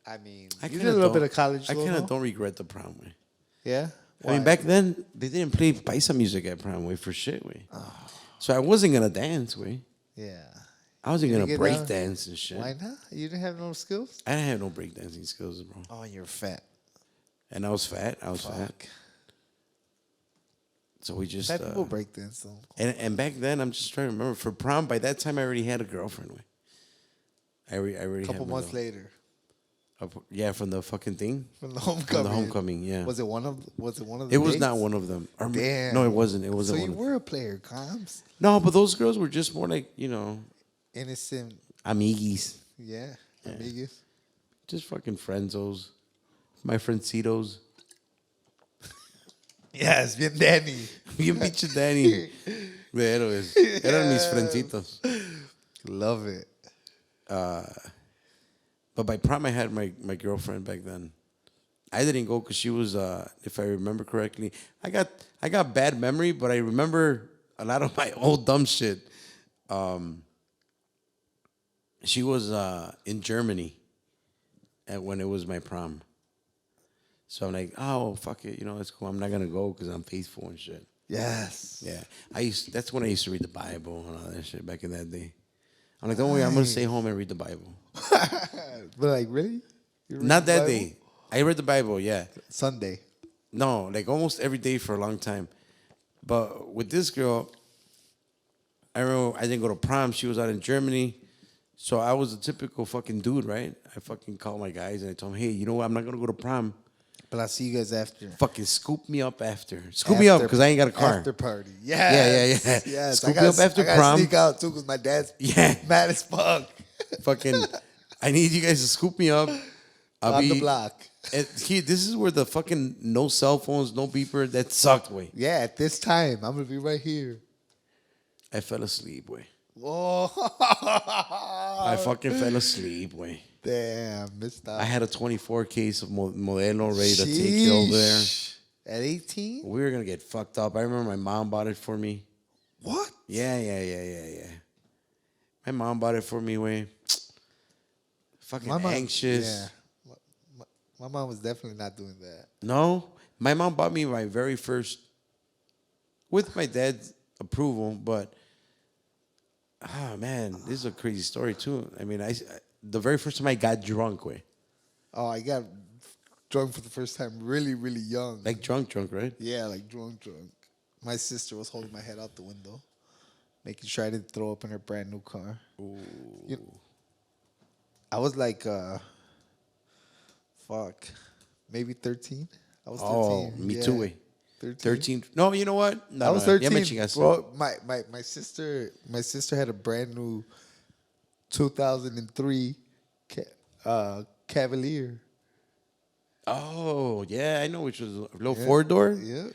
Speaker 2: I mean,
Speaker 1: I
Speaker 2: you
Speaker 1: kinda
Speaker 2: did a little bit
Speaker 1: don't-
Speaker 2: of college.
Speaker 1: I
Speaker 2: though,
Speaker 1: kind of
Speaker 2: no?
Speaker 1: don't regret the prom. Way.
Speaker 2: Yeah?
Speaker 1: I mean, back then, they didn't play paisa music at prom. Way for shit. Way. So I wasn't going to dance. Way.
Speaker 2: Yeah.
Speaker 1: I wasn't
Speaker 2: You
Speaker 1: going to
Speaker 2: didn't
Speaker 1: break
Speaker 2: get down?
Speaker 1: dance and shit.
Speaker 2: Why not? You didn't have no skills?
Speaker 1: I didn't have no breakdancing skills, bro.
Speaker 2: Oh, you're fat.
Speaker 1: And I was fat. I was fat.
Speaker 2: Fuck.
Speaker 1: So we just.
Speaker 2: Fat people break then, so.
Speaker 1: And back then, I'm just trying to remember. For prom, by that time, I already had a girlfriend. I already
Speaker 2: A
Speaker 1: had
Speaker 2: couple
Speaker 1: my
Speaker 2: months
Speaker 1: girl.
Speaker 2: later.
Speaker 1: Yeah, from the fucking thing.
Speaker 2: From the homecoming.
Speaker 1: From the homecoming, yeah.
Speaker 2: Was it one of the
Speaker 1: It was
Speaker 2: dates?
Speaker 1: not one of them.
Speaker 2: Damn.
Speaker 1: No, it wasn't. It wasn't
Speaker 2: So
Speaker 1: one
Speaker 2: you
Speaker 1: of
Speaker 2: were a player, Combs.
Speaker 1: No, but those girls were just more like,
Speaker 2: Innocent.
Speaker 1: amiguis.
Speaker 2: Yeah. Amigues.
Speaker 1: Just fucking friendzos. My friendcitos.
Speaker 2: Yes, bien Danny.
Speaker 1: Bien pinche Danny. De héroes. Eran mis friendcitos.
Speaker 2: Love it.
Speaker 1: But by prom, I had my girlfriend back then. I didn't go because she was, if I remember correctly, I got bad memory, but I remember a lot of my old dumb shit. She was in Germany when it was my prom. So I'm like, oh, fuck it. It's cool. I'm not going to go because I'm faithful and shit.
Speaker 2: Yes.
Speaker 1: Yeah. That's when I used to read the Bible and all that shit back in that day. I'm like, don't worry, I'm going to stay home and read the Bible.
Speaker 2: But like, really? You read
Speaker 1: Not
Speaker 2: the
Speaker 1: that
Speaker 2: Bible?
Speaker 1: day. I read the Bible, yeah.
Speaker 2: Sunday.
Speaker 1: No, like almost every day for a long time. But with this girl, I remember I didn't go to prom. She was out in Germany. So I was a typical fucking dude, right? I fucking called my guys and I told them, hey, you know what? I'm not going to go to prom.
Speaker 2: But I'll see you guys after.
Speaker 1: Fucking scoop me up after. Scoop me up because I ain't got a car.
Speaker 2: After party.
Speaker 1: Yeah.
Speaker 2: Yes.
Speaker 1: Scoop me up after
Speaker 2: I gotta
Speaker 1: prom.
Speaker 2: sneak out too because my dad's
Speaker 1: Yeah.
Speaker 2: mad as fuck.
Speaker 1: Fucking, I need you guys to scoop me up.
Speaker 2: On the block.
Speaker 1: This is where the fucking no cell phones, no beeper, that sucked, way.
Speaker 2: Yeah, at this time, I'm gonna be right here.
Speaker 1: I fell asleep, way.
Speaker 2: Whoa.
Speaker 1: I fucking fell asleep, way.
Speaker 2: Damn, missed out.
Speaker 1: I had a 24 case of Modelo ready to take you over there.
Speaker 2: Sheesh. At 18?
Speaker 1: We were going to get fucked up. I remember my mom bought it for me.
Speaker 2: What?
Speaker 1: Yeah. My mom bought it for me, way. Fucking
Speaker 2: My mom,
Speaker 1: anxious.
Speaker 2: Yeah. My mom was definitely not doing that.
Speaker 1: No, my mom bought me my very first, with my dad's approval, but, man, this is a crazy story, too. I mean, the very first time I got drunk, way.
Speaker 2: Oh, I got drunk for the first time really, really young.
Speaker 1: Like drunk, right?
Speaker 2: Yeah, like drunk. My sister was holding my head out the window, making sure I didn't throw up in her brand new car.
Speaker 1: Ooh.
Speaker 2: I was like, maybe 13. I was 13.
Speaker 1: Oh, me too, way. 13. No, you know what? No,
Speaker 2: I was 13.
Speaker 1: Ya me chingaste.
Speaker 2: Bro, my sister had a brand new 2003 Cavalier.
Speaker 1: Oh, yeah, I know which was a little four-door.
Speaker 2: Yeah.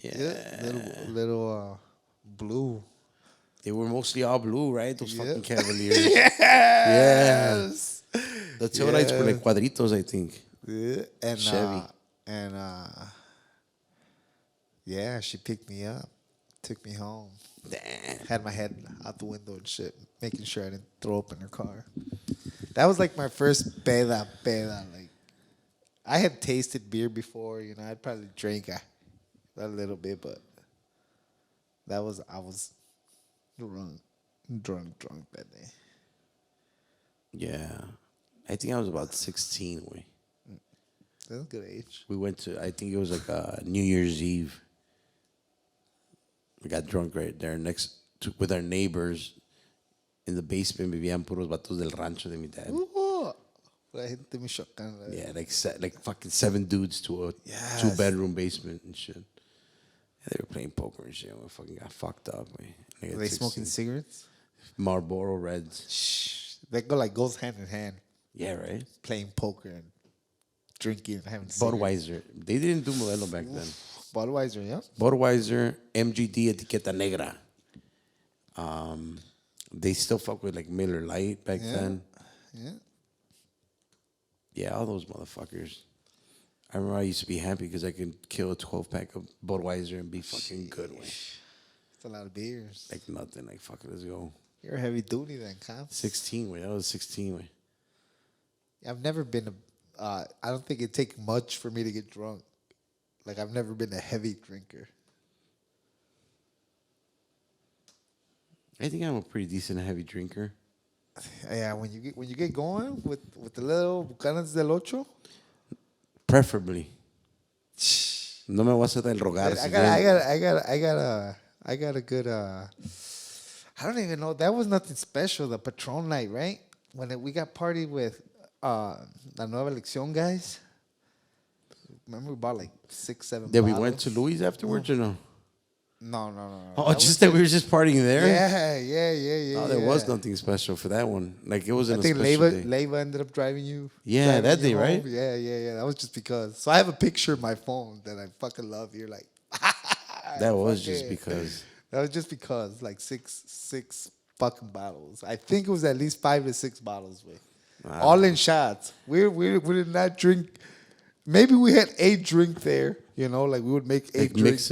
Speaker 1: Yeah.
Speaker 2: Little blue.
Speaker 1: They were mostly all blue, right? Those
Speaker 2: Yeah.
Speaker 1: fucking Cavaliers.
Speaker 2: Yes.
Speaker 1: The taillights were like cuadritos, I think.
Speaker 2: Yeah. And
Speaker 1: Chevy.
Speaker 2: Yeah, she picked me up, took me home.
Speaker 1: Damn.
Speaker 2: Had my head out the window and shit, making sure I didn't throw up in her car. That was like my first peda. Like, I had tasted beer before, I'd probably drank a little bit, but I was drunk that day.
Speaker 1: Yeah. I think I was about 16.
Speaker 2: That's a good age.
Speaker 1: We went to, I think it was like New Year's Eve. We got drunk right there with our neighbors in the basement. Vivían puros vatos del rancho de mi dad.
Speaker 2: La gente Michoacán.
Speaker 1: Yeah, like fucking 7 dudes to a
Speaker 2: Yes.
Speaker 1: 2-bedroom basement and shit. Yeah, they were playing poker and shit. We fucking got fucked up. Man.
Speaker 2: Were they smoking cigarettes?
Speaker 1: Marlboro Reds.
Speaker 2: Shh. That goes hand in hand.
Speaker 1: Yeah, right?
Speaker 2: Playing poker and drinking and having
Speaker 1: Budweiser. They didn't do Modelo back then.
Speaker 2: Budweiser, yeah.
Speaker 1: Budweiser, MGD, Etiqueta Negra. They still fuck with like Miller Lite back then.
Speaker 2: Yeah.
Speaker 1: Yeah, all those motherfuckers. I remember I used to be happy because I could kill a 12-pack of Budweiser and be fucking good.
Speaker 2: It's a lot of beers.
Speaker 1: Like nothing. Like, fuck it, let's go.
Speaker 2: You're heavy duty then, Cam.
Speaker 1: 16, way. That was 16, way.
Speaker 2: I've never been I don't think it'd take much for me to get drunk. Like, I've never been a heavy drinker.
Speaker 1: I think I'm a pretty decent heavy drinker.
Speaker 2: Yeah, when you get going with the little Bucanas del Ocho.
Speaker 1: Preferably. No me voy a hacer el rogar.
Speaker 2: I got a good. I don't even know. That was nothing special. The Patron night, right? We got party with La Nueva Elección guys. Remember we bought like 6, 7
Speaker 1: Then we
Speaker 2: bottles.
Speaker 1: went to Louis afterwards or no?
Speaker 2: No.
Speaker 1: Oh, just that we were just partying there?
Speaker 2: Yeah.
Speaker 1: Oh, there was nothing special for that one. Like, it
Speaker 2: I
Speaker 1: wasn't a
Speaker 2: think
Speaker 1: special day.
Speaker 2: Leva ended up driving you.
Speaker 1: Yeah, that day,
Speaker 2: home.
Speaker 1: right?
Speaker 2: Yeah. That was just because. So I have a picture of my phone that I fucking love. You're like,
Speaker 1: That was just because.
Speaker 2: That was just because, like six fucking bottles. I think it was at least 5 to 6 bottles, with all in shots. We did not drink. Maybe we had 8 drink there. You know, like we would make 8 drinks,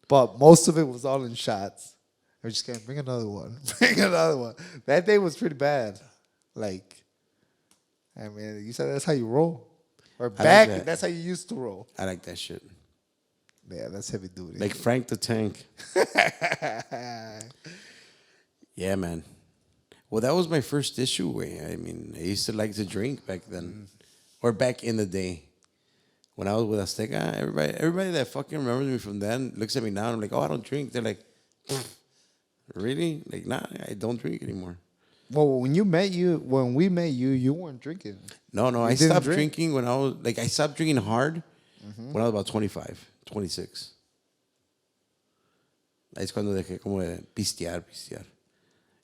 Speaker 2: but most of it was all in shots. We're just gonna bring another one. Bring another one. That day was pretty bad. Like, I mean, you said that's how you roll, or back.
Speaker 1: Like that.
Speaker 2: That's how you used to roll.
Speaker 1: I like that shit.
Speaker 2: Yeah, that's heavy duty.
Speaker 1: Like Frank the Tank. Yeah, man. Well, that was my first issue way. I mean, I used to like to drink back then, or back in the day. When I was with Azteca, everybody that fucking remembers me from then looks at me now and I'm like, oh, I don't drink. They're like, really? Like, nah, I don't drink anymore.
Speaker 2: Well, when we met you, you weren't drinking.
Speaker 1: No, I stopped drinking when I stopped drinking hard when I was about 25, 26. Ahí es cuando dejé como de pistear.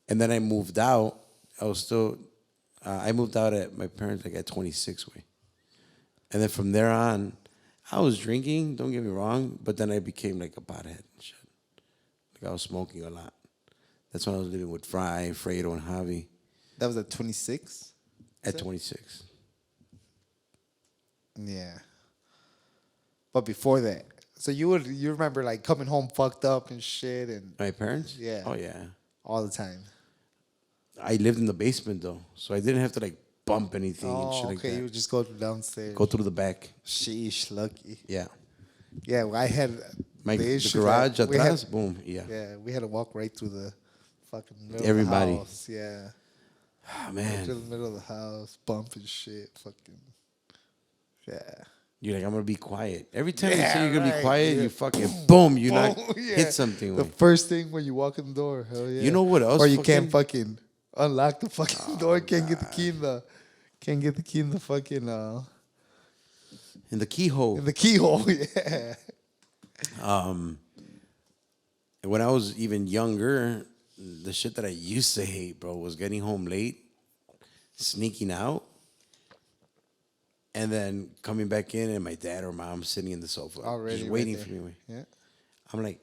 Speaker 1: And then I moved out. I moved out at my parents like at 26, way. And then from there on, I was drinking, don't get me wrong, but then I became like a pothead and shit. Like I was smoking a lot. That's when I was living with Fry, Fredo, and Javi.
Speaker 2: That was at 26?
Speaker 1: At 26.
Speaker 2: Yeah. But before that, so you remember like coming home fucked up and shit and
Speaker 1: My parents?
Speaker 2: Yeah.
Speaker 1: Oh, yeah.
Speaker 2: all the time.
Speaker 1: I lived in the basement, though, so I didn't have to like bump anything and shit like
Speaker 2: okay.
Speaker 1: that.
Speaker 2: You would just go downstairs.
Speaker 1: Go through the back.
Speaker 2: Sheesh, lucky.
Speaker 1: Yeah.
Speaker 2: Yeah, well, I had
Speaker 1: The
Speaker 2: issue
Speaker 1: garage
Speaker 2: that we
Speaker 1: atrás,
Speaker 2: had-
Speaker 1: boom, yeah.
Speaker 2: Yeah, we had to walk right through the fucking middle
Speaker 1: Everybody.
Speaker 2: of the house. Yeah.
Speaker 1: Oh,
Speaker 2: Right
Speaker 1: man.
Speaker 2: through the middle of the house, bumping shit, fucking. Yeah.
Speaker 1: You're like, I'm going to be quiet. Every time you
Speaker 2: Yeah,
Speaker 1: say you're going to be
Speaker 2: right,
Speaker 1: quiet,
Speaker 2: yeah.
Speaker 1: you fucking, boom, you knock,
Speaker 2: Yeah.
Speaker 1: hit something.
Speaker 2: The
Speaker 1: Way.
Speaker 2: first thing when you walk in the door, hell yeah.
Speaker 1: You know what else?
Speaker 2: Or you can't fucking unlock the fucking door. Can't get the key in the fucking
Speaker 1: In the keyhole.
Speaker 2: in the keyhole. Yeah.
Speaker 1: When I was even younger, the shit that I used to hate, bro, was getting home late, sneaking out, and then coming back in and my dad or mom sitting in the sofa,
Speaker 2: Already
Speaker 1: just
Speaker 2: right
Speaker 1: waiting
Speaker 2: there.
Speaker 1: for me.
Speaker 2: Yeah.
Speaker 1: I'm like,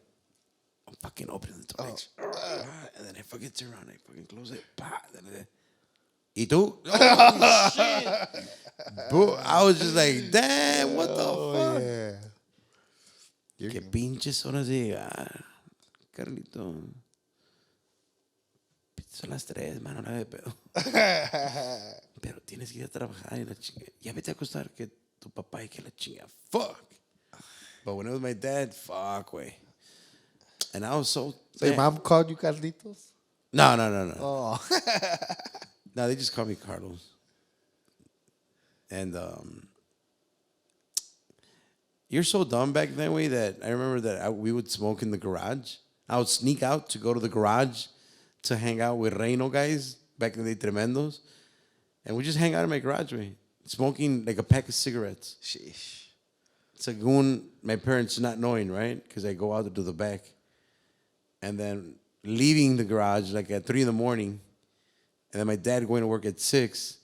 Speaker 1: I'm fucking opening the door.
Speaker 2: Oh.
Speaker 1: And then I fucking turn around, I fucking close it. ¿Y tú? Oh, shit. Bro, I was just like, damn, what the fuck?
Speaker 2: Yeah.
Speaker 1: Qué pinches horas de llegar, Carlito. Son las 3, mano, nada de pedo. Pero tienes que ir a trabajar y la chinga. Ya vete a acostar que tu papá y que la chinga. Fuck. But when it was my dad, fuck, way. And I was so.
Speaker 2: So your mom called you Carlitos?
Speaker 1: No.
Speaker 2: Oh.
Speaker 1: No, they just call me Carlos. And you're so dumb back that way that I remember that we would smoke in the garage. I would sneak out to go to the garage to hang out with Reino guys back in the day, Tremendos. And we just hang out in my garage, way, smoking like a pack of cigarettes.
Speaker 2: Sheesh.
Speaker 1: Según my parents not knowing, right? Because I go out to the back. And then leaving the garage like at 3 a.m. And then my dad going to work at 6.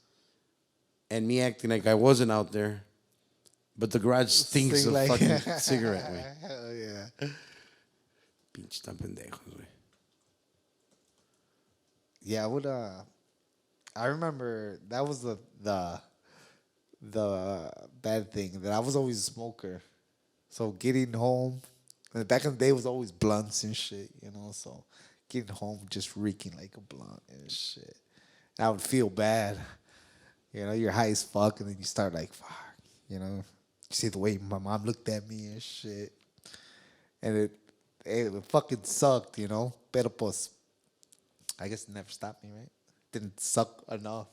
Speaker 1: And me acting like I wasn't out there. But the garage stinks of fucking cigarette, way.
Speaker 2: Hell yeah.
Speaker 1: Pinche tan pendejos, way.
Speaker 2: Yeah, I would. I remember that was the bad thing, that I was always a smoker. So getting home, and back in the day it was always blunts and shit, you know. So getting home just reeking like a blunt and shit. And I would feel bad, you know. You're high as fuck, and then you start like, fuck, you know. You see the way my mom looked at me and shit, and it fucking sucked, you know. Pero pues, I guess it never stopped me, right? Didn't suck enough.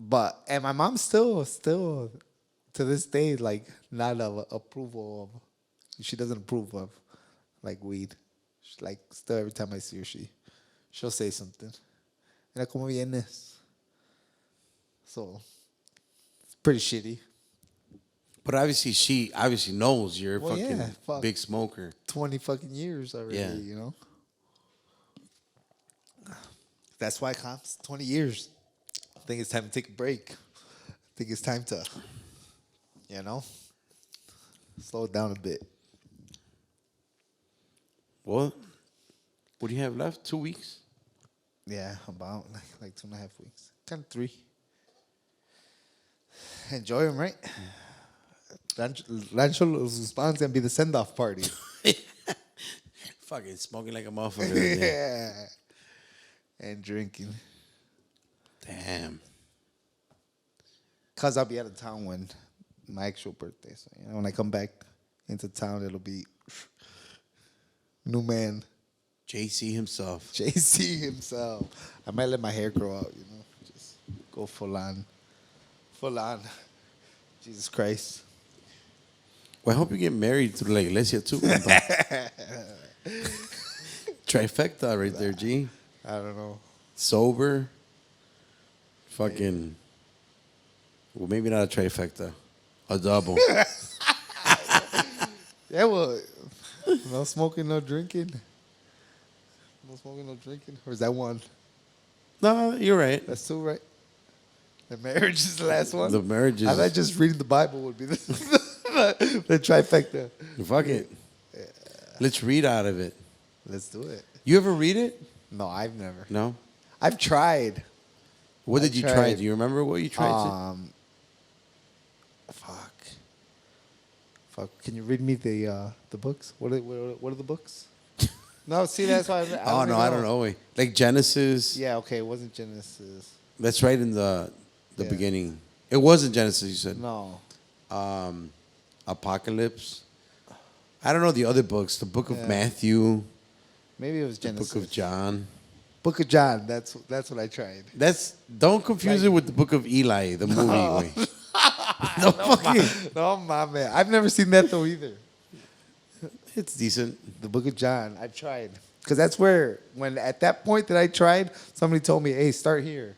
Speaker 2: But and my mom still to this day, like, not of approval of. She doesn't approve of, like, weed. She's like, still every time I see her, she'll say something. Mira cómo vienes. So, it's pretty shitty.
Speaker 1: But obviously, she obviously knows you're a
Speaker 2: Well,
Speaker 1: fucking
Speaker 2: yeah, fuck.
Speaker 1: big smoker.
Speaker 2: 20 fucking years already,
Speaker 1: Yeah.
Speaker 2: you know? That's why, comps, 20 years. I think it's time to take a break. I think it's time to, you know, slow it down a bit.
Speaker 1: What? What do you have left? 2 weeks?
Speaker 2: Yeah, about like 2.5 weeks. Kind of 3. Enjoy them, right? Rancho Los Hispanos gonna be the send-off party.
Speaker 1: Fucking smoking like a motherfucker.
Speaker 2: Yeah. And drinking.
Speaker 1: Damn.
Speaker 2: Because I'll be out of town when my actual birthday. So, you know, when I come back into town, it'll be new man.
Speaker 1: JC himself.
Speaker 2: JC himself. I might let my hair grow out, you know. Just go full on. Full on. Jesus Christ.
Speaker 1: Well, I hope you get married through La Iglesia too. Compa. Trifecta right there, G.
Speaker 2: I don't know.
Speaker 1: Sober. Fucking. Well, maybe not a trifecta. A double.
Speaker 2: Yeah, well, no smoking, no drinking. No smoking, no drinking. Or is that one?
Speaker 1: No, you're right.
Speaker 2: That's 2, right? The marriage is the last one?
Speaker 1: The marriage is.
Speaker 2: I thought just reading the Bible would be the trifecta.
Speaker 1: Fuck it. Let's read out of it.
Speaker 2: Let's do it.
Speaker 1: You ever read it?
Speaker 2: No, I've never.
Speaker 1: No?
Speaker 2: I've tried.
Speaker 1: What did
Speaker 2: I
Speaker 1: you try?
Speaker 2: tried.
Speaker 1: Do you remember what you tried?
Speaker 2: Fuck. Can you read me the books? What are the books? No, see, that's why.
Speaker 1: I don't know. Wait. Like Genesis.
Speaker 2: Yeah, okay, it wasn't Genesis.
Speaker 1: That's right in the
Speaker 2: Yeah.
Speaker 1: beginning. It wasn't Genesis, you said.
Speaker 2: No.
Speaker 1: Apocalypse. I don't know the other books. The book of
Speaker 2: Yeah.
Speaker 1: Matthew.
Speaker 2: Maybe it was
Speaker 1: The
Speaker 2: Genesis.
Speaker 1: book of John.
Speaker 2: Book of John. That's what I tried.
Speaker 1: Don't confuse it with the book of Eli, the movie. Wait. No, fucking.
Speaker 2: No, my man. I've never seen that though either.
Speaker 1: It's decent.
Speaker 2: The Book of John. I've tried. Because that's where, when at that point that I tried, somebody told me, hey, start here.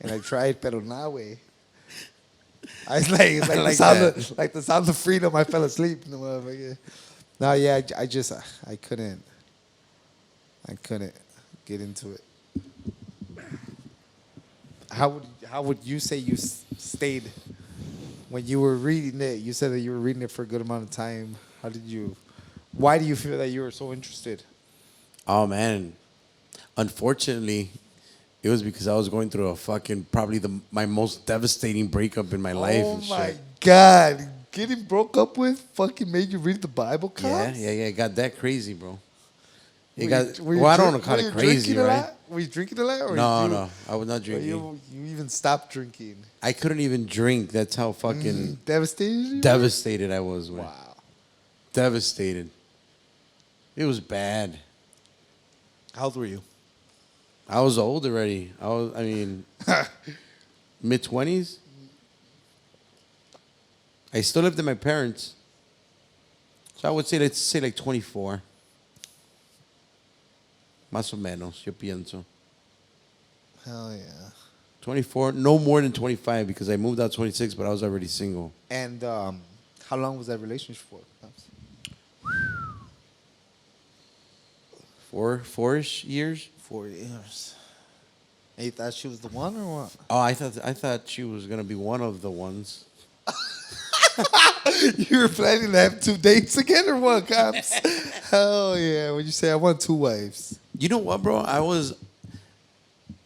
Speaker 2: And I tried, pero na, way. I was like, it's like,
Speaker 1: like
Speaker 2: the sound of freedom. I fell asleep. No, yeah, I couldn't get into it. How would you say you stayed when you were reading it? You said that you were reading it for a good amount of time. Why do you feel that you were so interested?
Speaker 1: Oh, man. Unfortunately, it was because I was going through a fucking, probably my most devastating breakup in my life.
Speaker 2: Oh
Speaker 1: and
Speaker 2: my
Speaker 1: shit.
Speaker 2: God. Getting broke up with fucking made you read the Bible, Cops?
Speaker 1: Yeah. It got that crazy, bro.
Speaker 2: Were you
Speaker 1: I don't want to call it crazy,
Speaker 2: drinking a
Speaker 1: right?
Speaker 2: lot? Were you drinking a lot? Or
Speaker 1: No, I was not
Speaker 2: or
Speaker 1: drinking.
Speaker 2: you even stopped drinking?
Speaker 1: I couldn't even drink. That's how fucking
Speaker 2: Devastated you were?
Speaker 1: devastated I was. Man.
Speaker 2: Wow.
Speaker 1: Devastated. It was bad.
Speaker 2: How old were you?
Speaker 1: I was old already. Mid-20s. I still lived with my parents. So I would say, let's say like 24. Más o menos, yo pienso.
Speaker 2: Hell yeah.
Speaker 1: 24, no more than 25 because I moved out 26, but I was already single.
Speaker 2: And how long was that relationship for?
Speaker 1: Four-ish years.
Speaker 2: 4 years. And you thought she was the one or what?
Speaker 1: Oh, I thought she was gonna be one of the ones.
Speaker 2: You were planning to have 2 dates again or what, Cops? Hell yeah. When you say I want 2 wives.
Speaker 1: You know what, bro?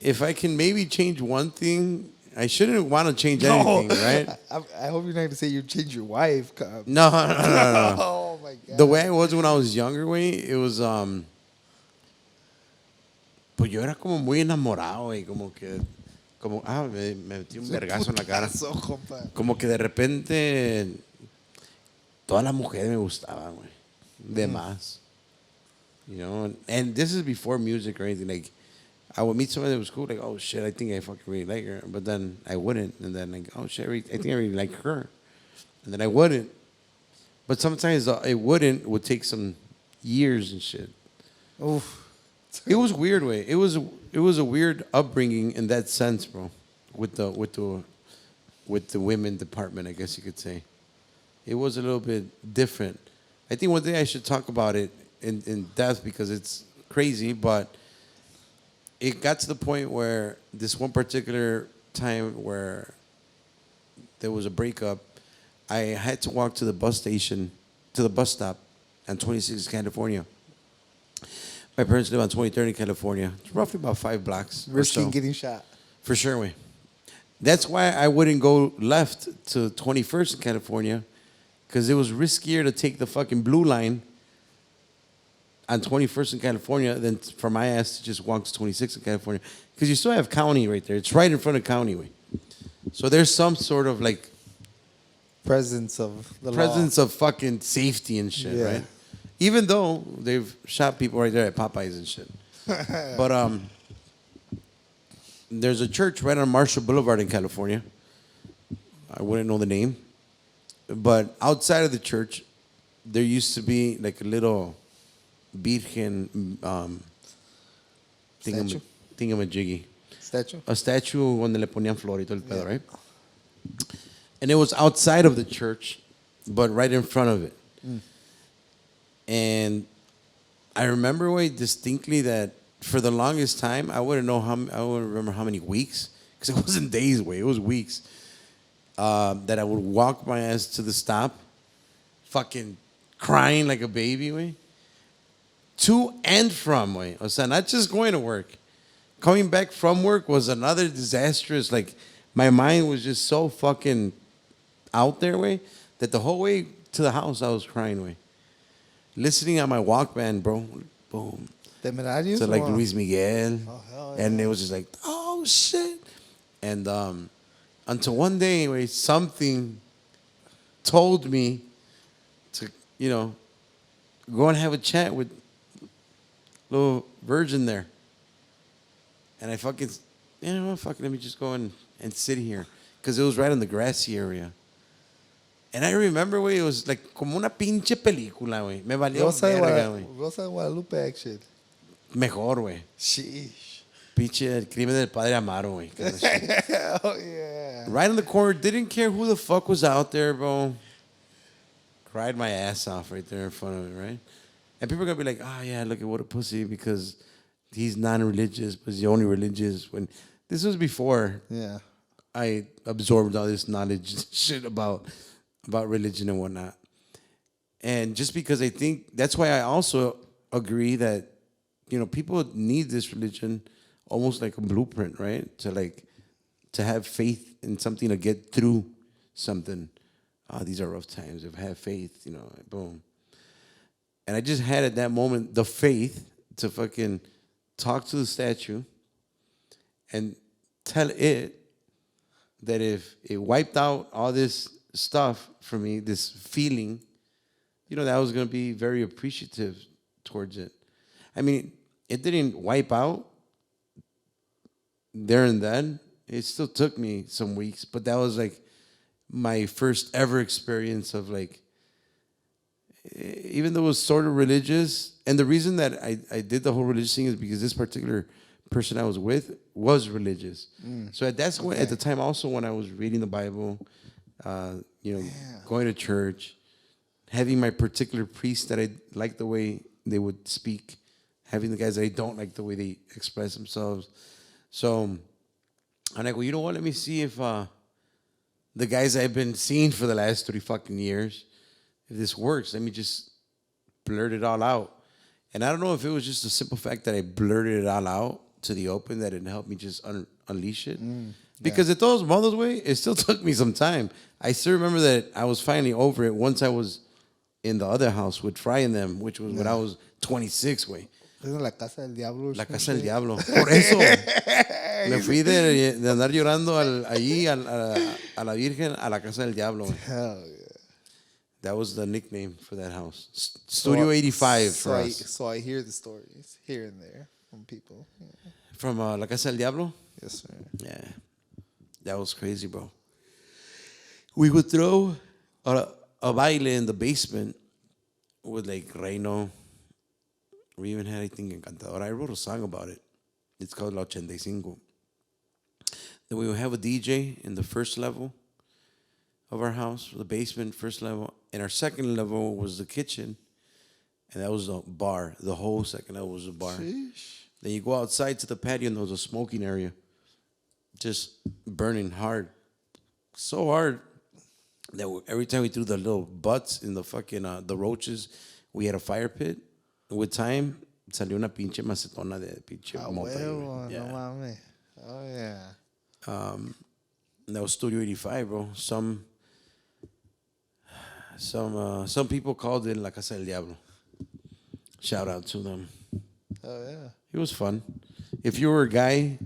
Speaker 1: If I can maybe change one thing, I shouldn't want to change anything, right?
Speaker 2: I hope you're not going to say you change your wife, Cops.
Speaker 1: No.
Speaker 2: Oh, my God.
Speaker 1: The way I was when I was younger, it was, pues yo era como muy enamorado, güey, me metí un vergazo en la cara.
Speaker 2: Putazo, compa.
Speaker 1: Como que de repente todas las mujeres me gustaban, güey. De más. You know, and this is before music or anything. Like, I would meet somebody that was cool, like, oh shit, I think I fucking really like her. But then I wouldn't. And then, like, oh shit, I think I really like her. And then I wouldn't. But sometimes it would take some years and shit.
Speaker 2: Oof.
Speaker 1: It was weird way. It was a weird upbringing in that sense, bro. With the women department, I guess you could say. It was a little bit different. I think one day I should talk about it in depth because it's crazy, but it got to the point where this one particular time where there was a breakup, I had to walk to the bus station, to the bus stop on 26th California. My parents live on 23rd in California. It's roughly about 5 blocks. or
Speaker 2: Risking
Speaker 1: so.
Speaker 2: getting shot.
Speaker 1: For sure, way. That's why I wouldn't go left to 21st in California, because it was riskier to take the fucking blue line on 21st in California than for my ass to just walk to 26th in California, because you still have county right there. It's right in front of county way. So there's some sort of like
Speaker 2: Presence of the
Speaker 1: presence of fucking safety and shit,
Speaker 2: Yeah.
Speaker 1: right? Even though they've shot people right there at Popeyes and shit. But there's a church right on Marshall Boulevard in California. I wouldn't know the name. But outside of the church, there used to be like a little Virgen
Speaker 2: Statue?
Speaker 1: thingamajiggy.
Speaker 2: statue.
Speaker 1: A statue donde le ponían flor y todo el pedo, right? And it was outside of the church, but right in front of it. And I remember way distinctly that for the longest time, I wouldn't remember how many weeks, because it wasn't days way, it was weeks, that I would walk my ass to the stop, fucking crying like a baby way, to and from way. O sea, not just going to work. Coming back from work was another disastrous, like, my mind was just so fucking out there way that the whole way to the house I was crying way. Listening on my Walkman, bro, boom.
Speaker 2: Temerarios.
Speaker 1: So like
Speaker 2: or-
Speaker 1: Luis Miguel.
Speaker 2: Oh, hell
Speaker 1: And
Speaker 2: yeah.
Speaker 1: it was just like, oh shit. And until one day, anyway, something told me to, go and have a chat with little virgin there. And I fucking, let me just go and sit here. Because it was right in the grassy area. And I remember, güey, it was like como una pinche película, güey. Me valió verga, güey.
Speaker 2: Rosa de Guadalupe action.
Speaker 1: Mejor, güey.
Speaker 2: Sheesh.
Speaker 1: Pinche el crimen del padre Amaro, güey. Kind of shit.
Speaker 2: Oh, yeah.
Speaker 1: Right in the corner, didn't care who the fuck was out there, bro. Cried my ass off right there in front of it, right? And people are going to be like, oh, yeah, look at what a pussy, because he's non-religious, but he's only religious. When this was before
Speaker 2: Yeah.
Speaker 1: I absorbed all this knowledge shit about religion and whatnot. And just because I think, that's why I also agree that, people need this religion almost like a blueprint, right? To have faith in something, to get through something. These are rough times. If I have faith, boom. And I just had at that moment the faith to fucking talk to the statue and tell it that if it wiped out all this stuff for me, this feeling, that I was going to be very appreciative towards it. I mean, it didn't wipe out there and then. It still took me some weeks, but that was like my first ever experience of like, even though it was sort of religious, and the reason that I did the whole religious thing is because this particular person I was with was religious. So at the time also when I was reading the Bible, going to church, having my particular priest that I liked the way they would speak, having the guys that I don't like the way they express themselves. So I'm like, well, you know what? Let me see if the guys I've been seeing for the last 3 fucking years, if this works. Let me just blurt it all out. And I don't know if it was just the simple fact that I blurted it all out to the open that it helped me just unleash it. Because at those mothers way, it still took me some time. I still remember that I was finally over it once I was in the other house with Fry and them, which was when I was 26 way.
Speaker 2: La casa del diablo.
Speaker 1: La casa del diablo. Por eso me fui de andar llorando allí a la Virgen a la casa del diablo.
Speaker 2: Hell yeah.
Speaker 1: That was the nickname for that house. Studio 85 for us.
Speaker 2: So I hear the stories here and there from people. Yeah.
Speaker 1: From La Casa del Diablo.
Speaker 2: Yes, sir.
Speaker 1: Yeah, that was crazy, bro. We would throw a baile in the basement with like Reino. We even had, I think, Encantador. I wrote a song about it. It's called La 85. Then we would have a DJ in the first level of our house, the basement, first level. And our second level was the kitchen. And that was a bar. The whole second level was a bar.
Speaker 2: Sheesh.
Speaker 1: Then you go outside to the patio and there was a smoking area. Just burning hard. So hard that every time we threw the little butts in the fucking, the roaches, we had a fire pit. With time, salió una pinche macetona de pinche
Speaker 2: Ah,
Speaker 1: mota.
Speaker 2: huevo,
Speaker 1: Yeah.
Speaker 2: no mames. Oh, yeah.
Speaker 1: And that was Studio 85, bro. Some people called it La Casa del Diablo. Shout out to them.
Speaker 2: Oh, yeah.
Speaker 1: It was fun. If you were a guy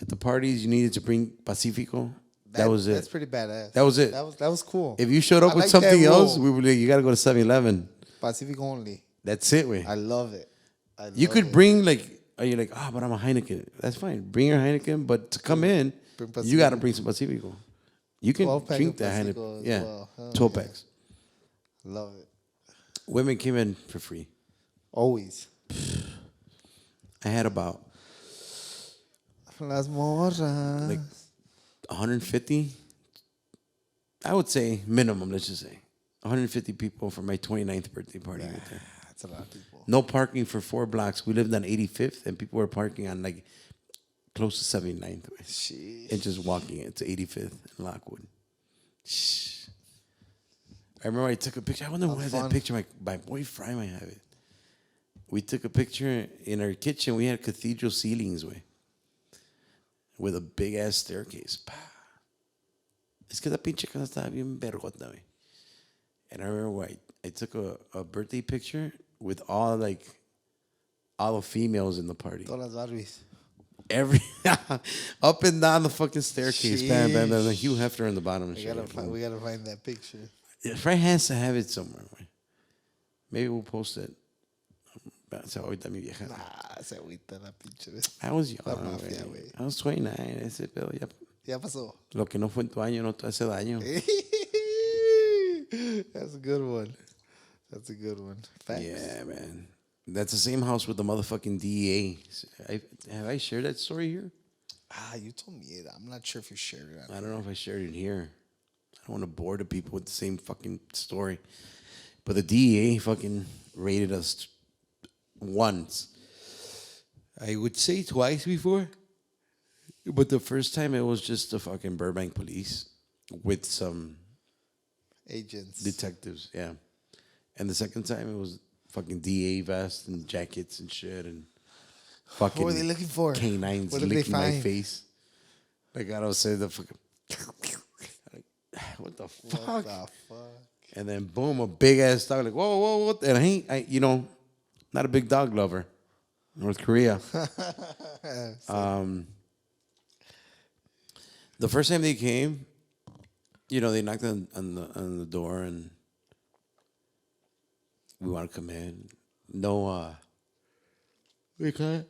Speaker 1: at the parties, you needed to bring Pacifico. That was it.
Speaker 2: That's pretty badass.
Speaker 1: That was it.
Speaker 2: That was cool.
Speaker 1: If you showed up
Speaker 2: I
Speaker 1: with
Speaker 2: like
Speaker 1: something
Speaker 2: that
Speaker 1: else,
Speaker 2: rule.
Speaker 1: we would like, you got to go to 7-Eleven.
Speaker 2: Pacific only.
Speaker 1: That's it, way.
Speaker 2: I love it.
Speaker 1: You could bring like, are you like, but I'm a Heineken. That's fine. Bring your Heineken, but to come in,
Speaker 2: Bring
Speaker 1: you got to bring some Pacifico. You can
Speaker 2: 12-pack
Speaker 1: drink
Speaker 2: of
Speaker 1: that
Speaker 2: Pacifico
Speaker 1: Heineken.
Speaker 2: as
Speaker 1: Yeah,
Speaker 2: well. Hell
Speaker 1: 12
Speaker 2: yeah.
Speaker 1: packs.
Speaker 2: Love it.
Speaker 1: Women came in for free.
Speaker 2: Always.
Speaker 1: I had about
Speaker 2: Las morras.
Speaker 1: like 150. I would say minimum, let's just say 150 people for my 29th birthday party right there.
Speaker 2: That's a lot of people.
Speaker 1: No parking for 4 blocks. We lived on 85th, and people were parking on like close to 79th.
Speaker 2: Sheesh.
Speaker 1: And just walking it to 85th in Lockwood. Shh. I remember I took a picture. I wonder who had that
Speaker 2: fun.
Speaker 1: picture. My boy Fry might have it. We took a picture in our kitchen. We had cathedral ceilings, way, with a big ass staircase. Pa. Es que la pinche casa estaba bien vergota, güey. And I remember I took a birthday picture with all the females in the party.
Speaker 2: Todas las Barbies.
Speaker 1: Every up and down the fucking staircase. Bam, bam, bam.
Speaker 2: Sheesh.
Speaker 1: Hugh Hefner in the bottom. And
Speaker 2: We
Speaker 1: shit.
Speaker 2: gotta find that picture.
Speaker 1: Fred has to have it somewhere, güey. Maybe we'll post it. Se ahorita mi vieja.
Speaker 2: Nah, se agüita la pinche.
Speaker 1: I was young,
Speaker 2: La mafia,
Speaker 1: güey.
Speaker 2: güey.
Speaker 1: I was 29. Ese pedo ya.
Speaker 2: Ya pasó.
Speaker 1: Lo que no fue en tu año no te hace daño.
Speaker 2: That's a good one. That's a good one. Facts.
Speaker 1: Yeah, man. That's the same house with the motherfucking DEA. Have I shared that story here?
Speaker 2: You told me it. I'm not sure if you shared it.
Speaker 1: I don't know if I shared it here. I don't want to bore the people with the same fucking story. But the DEA fucking raided us once. I would say twice before. But the first time it was just the fucking Burbank police with some
Speaker 2: Agents.
Speaker 1: detectives, yeah. And the second time it was fucking DA vests and jackets and shit and fucking
Speaker 2: What were they looking for?
Speaker 1: canines
Speaker 2: What did they
Speaker 1: licking my
Speaker 2: find?
Speaker 1: face. Like I don't say the fucking like, what the fuck?
Speaker 2: What the fuck?
Speaker 1: And then boom, a big ass dog, like, whoa, whoa, what? And I not a big dog lover. North Korea. The first time they came, they knocked on the door and we want to come in. No, we can't.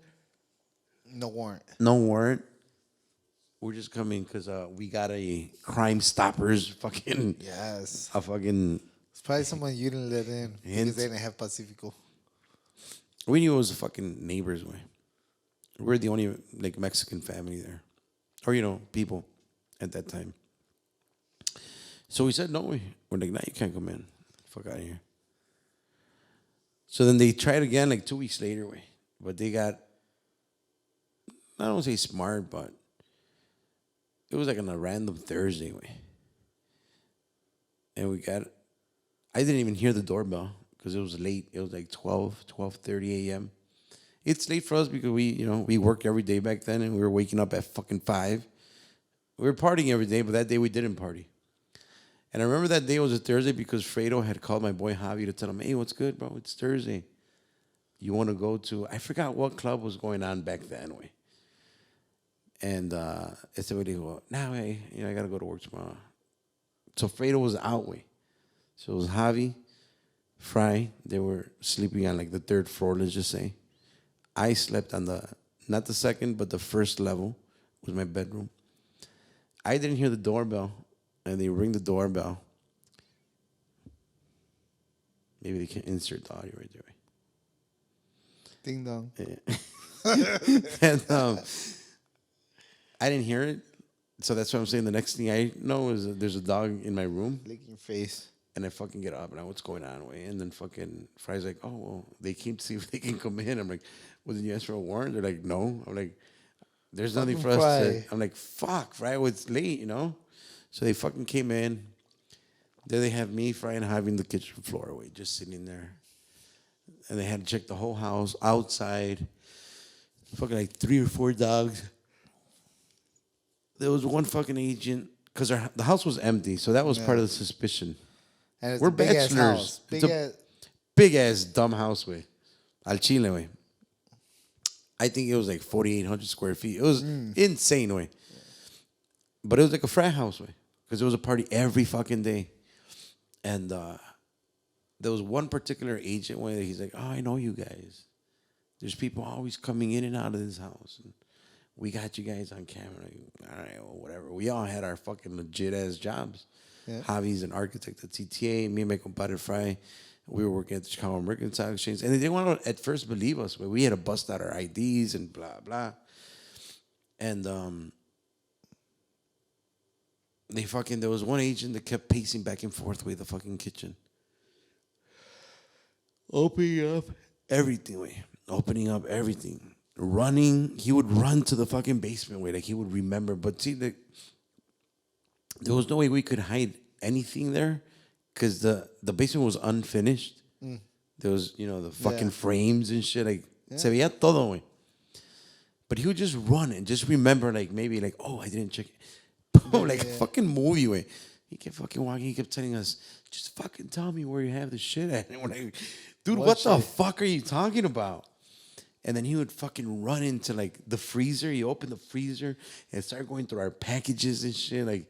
Speaker 2: No warrant.
Speaker 1: No warrant. We're just coming because we got a Crime Stoppers fucking
Speaker 2: Yes.
Speaker 1: a fucking.
Speaker 2: It's probably someone you didn't let in
Speaker 1: Hint.
Speaker 2: because they didn't have Pacifico.
Speaker 1: We knew it was the fucking neighbors way. We're the only like Mexican family there, or people at that time. So we said no. We're like, nah, you can't come in. Fuck out of here. So then they tried again like 2 weeks later, way, but they got. I don't want to say smart, but it was like on a random Thursday, way. And I didn't even hear the doorbell because it was late. It was like 12:30 a.m. It's late for us because we worked every day back then and we were waking up at fucking 5. We were partying every day, but that day we didn't party. And I remember that day was a Thursday because Fredo had called my boy Javi to tell him, hey, what's good, bro? It's Thursday. You want to go to, I forgot what club was going on back then, way. And somebody go, nah, hey, I got to go to work tomorrow. So Fredo was out, way. So it was Javi, Fry. They were sleeping on like the 3rd floor, let's just say. I slept on the not the second, but the first level was my bedroom. I didn't hear the doorbell, and they ring the doorbell. Maybe they can insert the audio right there.
Speaker 2: Ding dong.
Speaker 1: And I didn't hear it, so that's what I'm saying. The next thing I know is that there's a dog in my room,
Speaker 2: Licking your face.
Speaker 1: and I fucking get up and I, what's going on, way? And then fucking Fry's like, oh well, they came to see if they can come in. I'm like, well, did you ask for a warrant? They're like, no. I'm like, there's nothing for us to.
Speaker 2: Fry.
Speaker 1: I'm like, fuck, Fry, well, it's late, you know. So they fucking came in. There they have me, Fry, and having the kitchen floor away, just sitting there. And they had to check the whole house outside. Fucking like 3 or 4 dogs. There was one fucking agent because the house was empty, so that was part of the suspicion.
Speaker 2: And it's
Speaker 1: We're
Speaker 2: a big ass
Speaker 1: bachelors.
Speaker 2: house.
Speaker 1: It's a big ass dumb house, way. Al Chile, way. I think it was like 4,800 square feet. It was insane, way. But it was like a frat house, way, because there was a party every fucking day. And there was one particular agent where he's like, oh, I know you guys. There's people always coming in and out of this house. And we got you guys on camera. All right, well, whatever. We all had our fucking legit ass jobs. Yeah. Javi's an architect at CTA. Me and my compadre Fry, we were working at the Chicago Mercantile Exchange. And they didn't want to at first believe us. But we had to bust out our IDs and blah, blah. And there was one agent that kept pacing back and forth with the fucking kitchen. Opening up everything. Running, he would run to the fucking basement way, like he would remember. But see, there was no way we could hide anything there because the basement was unfinished. There was, the fucking frames and shit. Like, se veía todo, way. But he would just run and just remember, like, maybe, like, oh, I didn't check it. Like a fucking movie, way. He kept fucking walking. He kept telling us, just fucking tell me where you have the shit at. And we're like, dude, what the fuck are you talking about? And then he would fucking run into like the freezer. He opened the freezer and started going through our packages and shit. Like,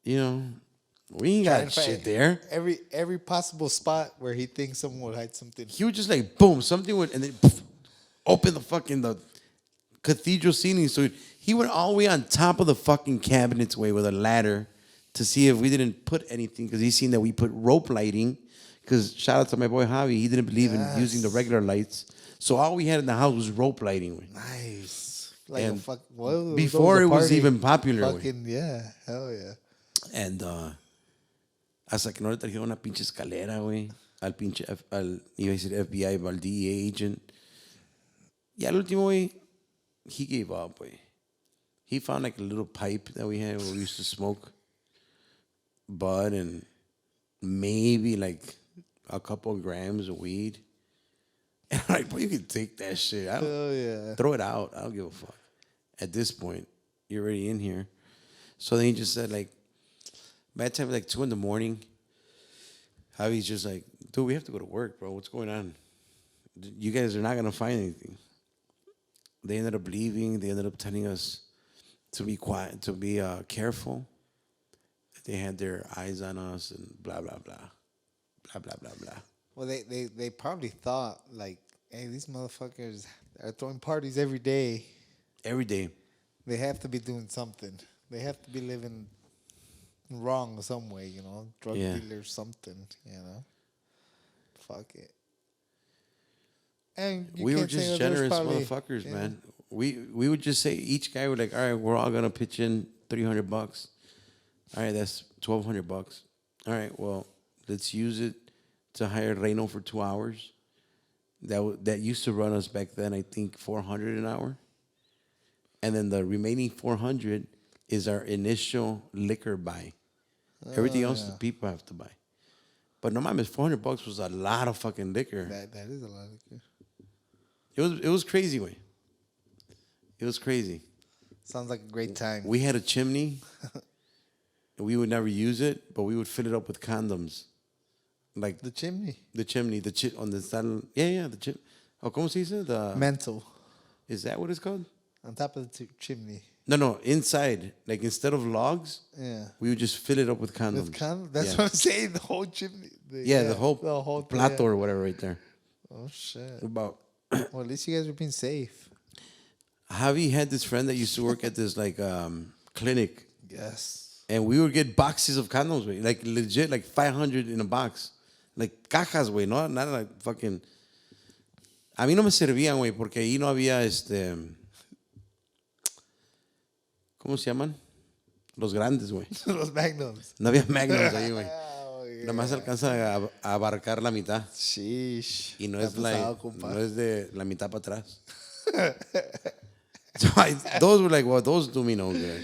Speaker 1: we ain't got shit there.
Speaker 2: Every possible spot where he thinks someone would hide something.
Speaker 1: He would just like boom, something would, and then open the cathedral ceiling. So he went all the way on top of the fucking cabinets way with a ladder to see if we didn't put anything because he seen that we put rope lighting. Because shout out to my boy Javi, he didn't believe in using the regular lights. So all we had in the house was rope lighting.
Speaker 2: Nice. Like
Speaker 1: and
Speaker 2: a fuck. Well,
Speaker 1: before it was even popular.
Speaker 2: Fucking, yeah. Hell yeah.
Speaker 1: And hasta que no le trajeron una pinche escalera, güey. Al pinche, iba a decir FBI, al DEA agent. Y al último, güey, he gave up, güey. He found like a little pipe that we had where we used to smoke bud and maybe like a couple of grams of weed. And I'm like, bro, you can take that shit. Throw it out. I don't give a fuck. At this point, you're already in here. So then he just said, like, by the time like 2 a.m, Javi's just like, dude, we have to go to work, bro. What's going on? You guys are not going to find anything. They ended up leaving. They ended up telling us to be quiet, to be careful. They had their eyes on us and blah, blah, blah. Blah, blah, blah, blah.
Speaker 2: Well, they probably thought, like, hey, these motherfuckers are throwing parties every day.
Speaker 1: Every day.
Speaker 2: They have to be doing something. They have to be living wrong some way, drug dealer, something, Fuck it. And
Speaker 1: we were just generous motherfuckers, man. We would just say each guy would like, all right, we're all gonna pitch in $300. All right, that's $1,200. All right, well, let's use it to hire Reno for 2 hours. That used to run us back then, I think, $400 an hour. And then the remaining $400 is our initial liquor buy. Everything else the people have to buy. But no mames, $400 was a lot of fucking liquor.
Speaker 2: That is a lot of liquor.
Speaker 1: It was crazy, way. It was crazy.
Speaker 2: Sounds like a great time.
Speaker 1: We had a chimney. We would never use it, but we would fill it up with condoms. Like
Speaker 2: the chimney.
Speaker 1: The chimney, on the side. Yeah, the chimney. Oh, ¿cómo se dice? The
Speaker 2: mantle.
Speaker 1: Is that what it's called?
Speaker 2: On top of the chimney.
Speaker 1: No, inside. Like instead of logs, we would just fill it up with condoms.
Speaker 2: With condoms? That's what I'm saying. The whole chimney.
Speaker 1: The whole plato or whatever right there.
Speaker 2: Oh shit.
Speaker 1: About.
Speaker 2: Well, at least you guys were being safe.
Speaker 1: Javi had this friend that used to work at this like clinic,
Speaker 2: Yes.
Speaker 1: and we would get boxes of condoms, way, like legit, like 500 in a box, like cajas, way, no, not like fucking. A mí no me servían, güey, porque ahí no había ¿cómo se llaman? Los grandes, güey.
Speaker 2: Los Magnums.
Speaker 1: No había magnums ahí, güey.
Speaker 2: Oh, yeah.
Speaker 1: Nada más alcanza a abarcar la mitad.
Speaker 2: Sheesh.
Speaker 1: Y no
Speaker 2: Está
Speaker 1: es, like,
Speaker 2: pesado, compa.
Speaker 1: no es de la mitad para atrás. So those were like, well, those do me no good.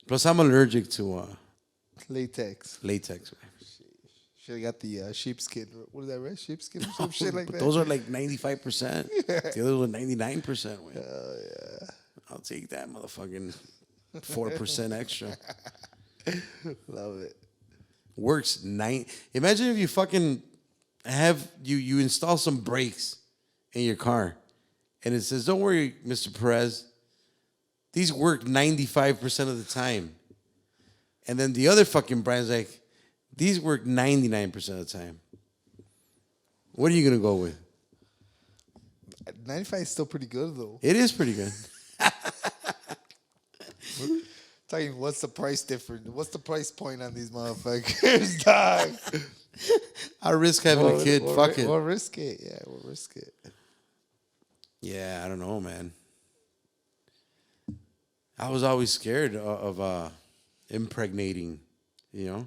Speaker 1: Plus, I'm allergic to
Speaker 2: Latex.
Speaker 1: latex. Güey.
Speaker 2: Should have got the sheepskin. What is that, right? Sheepskin or some shit like
Speaker 1: But
Speaker 2: that?
Speaker 1: those are like 95%. The others were 99%. Güey.
Speaker 2: Oh, yeah.
Speaker 1: I'll take that motherfucking 4% extra.
Speaker 2: Love it.
Speaker 1: Works Imagine if you fucking have you install some brakes in your car, and it says, "Don't worry, Mr. Perez, these work 95% of the time." And then the other fucking brand's like, "These work 99% of the time." What are you gonna go with?
Speaker 2: 95 is still pretty good, though.
Speaker 1: It is pretty good.
Speaker 2: Talking, what's the price difference? What's the price point on these motherfuckers, dog?
Speaker 1: I risk having a kid. Fuck it.
Speaker 2: We'll risk it. Yeah, we'll risk it.
Speaker 1: Yeah, I don't know, man. I was always scared of impregnating, you know?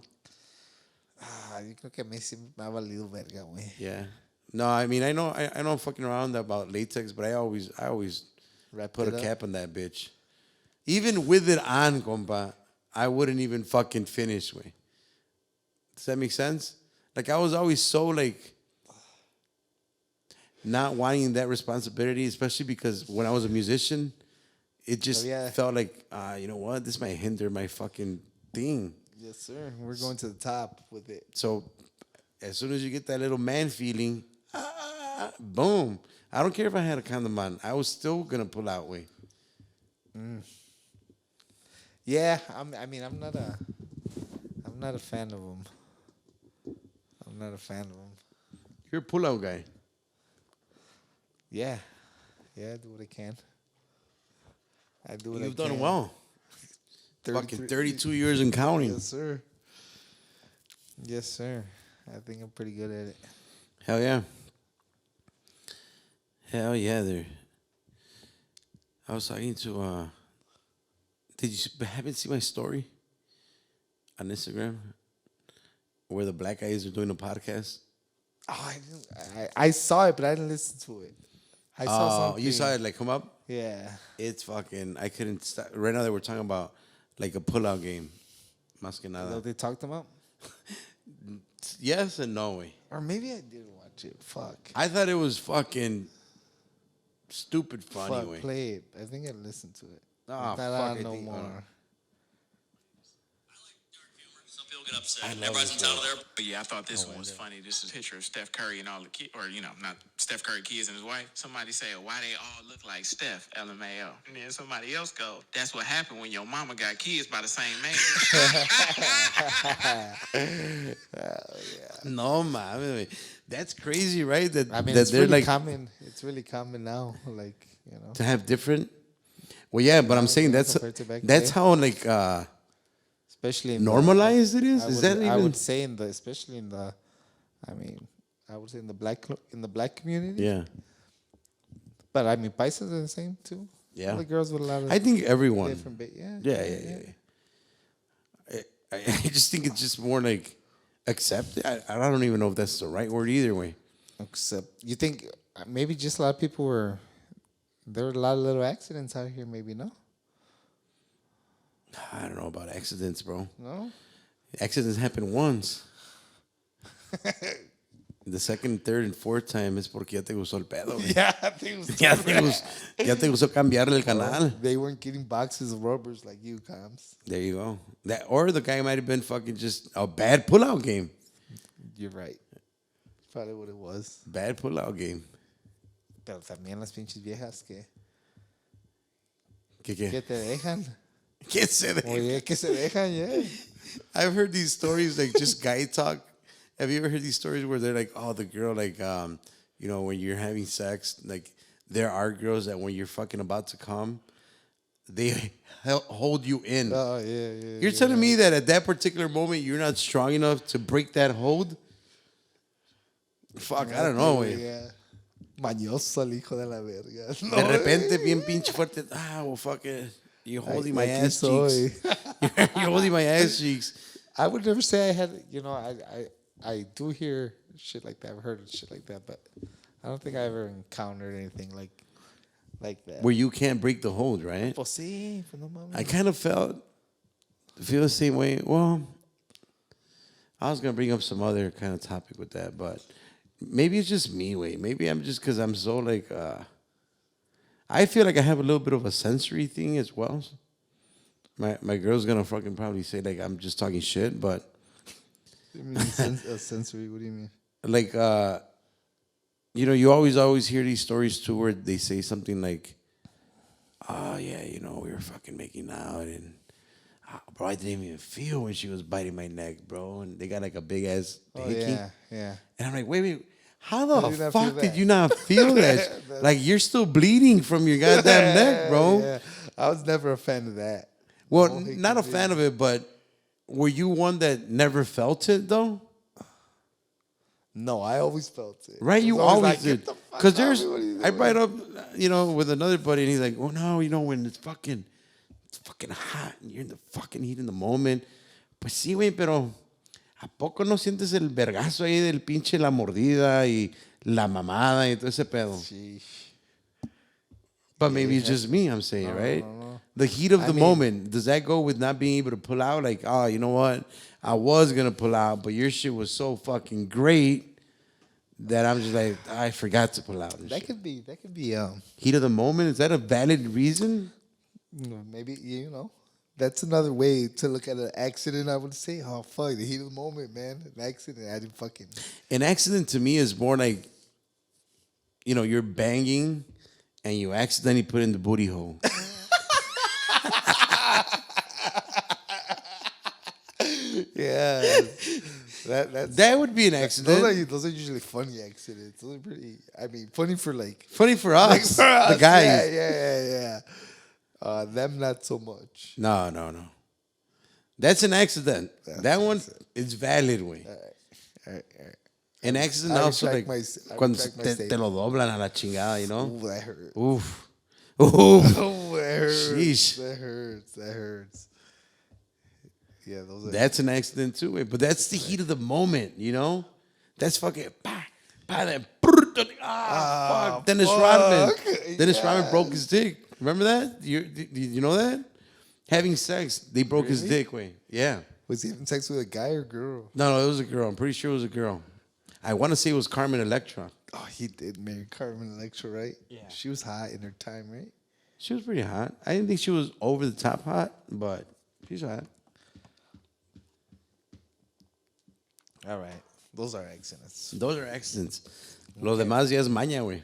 Speaker 2: Yo creo que a mí sí me ha valido verga, güey.
Speaker 1: Yeah. No, I mean, I know I'm fucking around about latex, but I always put a cap on that bitch. Even with it on, compa, I wouldn't even fucking finish, way. Does that make sense? Like, I was always so, like, not wanting that responsibility, especially because when I was a musician, it just felt like, you know what? This might hinder my fucking thing.
Speaker 2: Yes, sir. We're going to the top with it.
Speaker 1: So, as soon as you get that little man feeling, boom. I don't care if I had a condom on. I was still going to pull out, way.
Speaker 2: Yeah, I'm not a fan of them. I'm not a fan of them.
Speaker 1: You're a pull-out guy.
Speaker 2: Yeah, I do what I can. I do what I
Speaker 1: You've
Speaker 2: can.
Speaker 1: done well. Fucking 32 years and counting.
Speaker 2: Yes, sir. Yes, sir. I think I'm pretty good at it.
Speaker 1: Hell yeah. Hell yeah, there. I was talking to, did you happen to see my story on Instagram where the black guys are doing a podcast?
Speaker 2: Oh, I saw it, but I didn't listen to it. I saw something.
Speaker 1: You saw it like come up?
Speaker 2: Yeah.
Speaker 1: It's fucking, I couldn't stop. Right now they were talking about like a pull-out game. Más que nada.
Speaker 2: What they talked about?
Speaker 1: Yes and no way.
Speaker 2: Or maybe I didn't watch it. Fuck.
Speaker 1: I thought it was fucking stupid funny
Speaker 2: Fuck,
Speaker 1: way.
Speaker 2: play it. I think I listened to it.
Speaker 1: Oh,
Speaker 2: Not
Speaker 1: fuck,
Speaker 2: on
Speaker 1: I
Speaker 2: no
Speaker 1: think-
Speaker 2: more.
Speaker 3: Some people get upset.
Speaker 1: I love
Speaker 3: Everybody's
Speaker 1: this
Speaker 3: entitled
Speaker 1: guy.
Speaker 3: to their. But yeah, I thought this one was funny. This is a picture of Steph Curry and all the kids, or not Steph Curry kids and his wife. Somebody say, "Why they all look like Steph?" LMAO. And then somebody else go, "That's what happened when your mama got kids by the same man."
Speaker 1: No, man. That's crazy, right? That,
Speaker 2: I mean,
Speaker 1: that
Speaker 2: it's
Speaker 1: they're
Speaker 2: really
Speaker 1: like
Speaker 2: common. It's really common now. Like, you know.
Speaker 1: to have different. Well, yeah, but I'm saying that's
Speaker 2: compared to back
Speaker 1: that's
Speaker 2: then.
Speaker 1: how like
Speaker 2: Especially in
Speaker 1: normalized it is.
Speaker 2: I
Speaker 1: Is
Speaker 2: would,
Speaker 1: that even?
Speaker 2: I would say especially in the, I would say in the black community.
Speaker 1: Yeah,
Speaker 2: But I mean, Paisas are the same too.
Speaker 1: Yeah.
Speaker 2: All the girls with a lot of
Speaker 1: I think everyone.
Speaker 2: different. Yeah.
Speaker 1: Yeah. I just think it's just more like accepted. I don't even know if that's the right word either way.
Speaker 2: Except you think maybe just a lot of people were. There were a lot of little accidents out here. Maybe no.
Speaker 1: I don't know about accidents, bro.
Speaker 2: No.
Speaker 1: Accidents happen once. The second, third, and fourth time es porque ya te gustó el pedo. Güey.
Speaker 2: Yeah, I think it was
Speaker 1: Ya te gustó cambiarle el canal.
Speaker 2: They weren't getting boxes of rubbers like you, Coms.
Speaker 1: There you go. That or the guy might have been fucking just a bad pullout game.
Speaker 2: You're right. Probably what it was.
Speaker 1: Bad pullout game.
Speaker 2: Pero también las pinches viejas que
Speaker 1: ¿Qué?
Speaker 2: te dejan.
Speaker 1: ¿Qué se de-
Speaker 2: Oye, que se dejan, yeah.
Speaker 1: I've heard these stories like just guy talk. Have you ever heard these stories where they're like, oh, the girl like when you're having sex, like there are girls that when you're fucking about to come, they hold you in.
Speaker 2: Oh yeah.
Speaker 1: You're telling me that at that particular moment you're not strong enough to break that hold? Fuck, I don't know, güey.
Speaker 2: Yeah. Mañoso el hijo de la verga.
Speaker 1: De repente, bien pinche fuerte. Well, fuck it. You're holding my ass cheeks. You're holding my ass cheeks.
Speaker 2: I would never say I had. I do hear shit like that. I've heard shit like that, but I don't think I ever encountered anything like that.
Speaker 1: Where you can't break the hold, right?
Speaker 2: Pues sí, pues no mames.
Speaker 1: I kind of feel the same way. Well, I was gonna bring up some other kind of topic with that, but maybe it's just me. Maybe I'm just because I'm so like. I feel like I have a little bit of a sensory thing as well. My girl's gonna fucking probably say like I'm just talking shit, but.
Speaker 2: You mean a sensory? What do you mean?
Speaker 1: Like you always hear these stories too where they say something like, oh yeah, we were fucking making out and bro, I didn't even feel when she was biting my neck, bro, and they got like a big ass hickey.
Speaker 2: Yeah.
Speaker 1: And I'm like, wait, how
Speaker 2: How did you
Speaker 1: the
Speaker 2: not feel
Speaker 1: fuck did
Speaker 2: that?
Speaker 1: you not feel that? Like you're still bleeding from your goddamn neck, bro.
Speaker 2: Yeah. I was never a fan of that.
Speaker 1: Well,
Speaker 2: No hickey
Speaker 1: not a
Speaker 2: thing.
Speaker 1: fan of it, but were you one that never felt it though?
Speaker 2: No, I always felt it.
Speaker 1: Right,
Speaker 2: I
Speaker 1: you
Speaker 2: was
Speaker 1: always
Speaker 2: like,
Speaker 1: did.
Speaker 2: "Get the fuck
Speaker 1: Because
Speaker 2: off
Speaker 1: there's,
Speaker 2: me, what are you
Speaker 1: I
Speaker 2: doing?"
Speaker 1: brought up, with another buddy, and he's like, "Oh no, when it's fucking hot, and you're in the fucking heat in the moment." Pues sí, güey, pero ¿a poco no sientes el vergazo ahí del pinche la mordida y la mamada y todo ese pedo?
Speaker 2: Sheesh.
Speaker 1: But maybe it's just me, I'm saying, right?
Speaker 2: no.
Speaker 1: The heat of the moment, does that go with not being able to pull out? Like, oh, you know what? I was going to pull out, but your shit was so fucking great that I'm just like, I forgot to pull out. And
Speaker 2: That
Speaker 1: shit.
Speaker 2: could be
Speaker 1: Heat of the moment, is that a valid reason?
Speaker 2: maybe that's another way to look at an accident. I would say, oh fuck, the heat of the moment, man. An accident. I didn't fucking.
Speaker 1: An accident to me is more like, you're banging and you accidentally put in the booty hole.
Speaker 2: Yeah, that's
Speaker 1: That would be an accident.
Speaker 2: those are usually funny accidents. Those are pretty. I mean, funny for like
Speaker 1: Funny for us,
Speaker 2: for us,
Speaker 1: the guys.
Speaker 2: Yeah. Them not so much.
Speaker 1: No. That's an accident. That one is valid, güey.
Speaker 2: All right.
Speaker 1: An accident
Speaker 2: I
Speaker 1: also
Speaker 2: retract
Speaker 1: like
Speaker 2: my- I
Speaker 1: cuando
Speaker 2: retract my
Speaker 1: te
Speaker 2: statement.
Speaker 1: lo doblan a la chingada,
Speaker 2: Ooh, that hurt.
Speaker 1: Oof.
Speaker 2: Oh, that hurts.
Speaker 1: Sheesh.
Speaker 2: That hurts. Yeah, those are.
Speaker 1: That's an accident too, güey. But that's the heat of the moment, That's fucking that. Fuck. Dennis Rodman. Dennis Rodman broke his dick. Remember that? You know that? Having sex, they broke his dick, güey. Yeah.
Speaker 2: Was he having sex with a guy or girl?
Speaker 1: No, it was a girl. I'm pretty sure it was a girl. I want to say it was Carmen Electra.
Speaker 2: Oh, he did marry Carmen Electra, right? Yeah. She was hot in her time, right?
Speaker 1: She was pretty hot. I didn't think she was over the top hot, but she's hot.
Speaker 2: All right. Those are accidents.
Speaker 1: Those are accidents. Lo demás ya es maña, güey.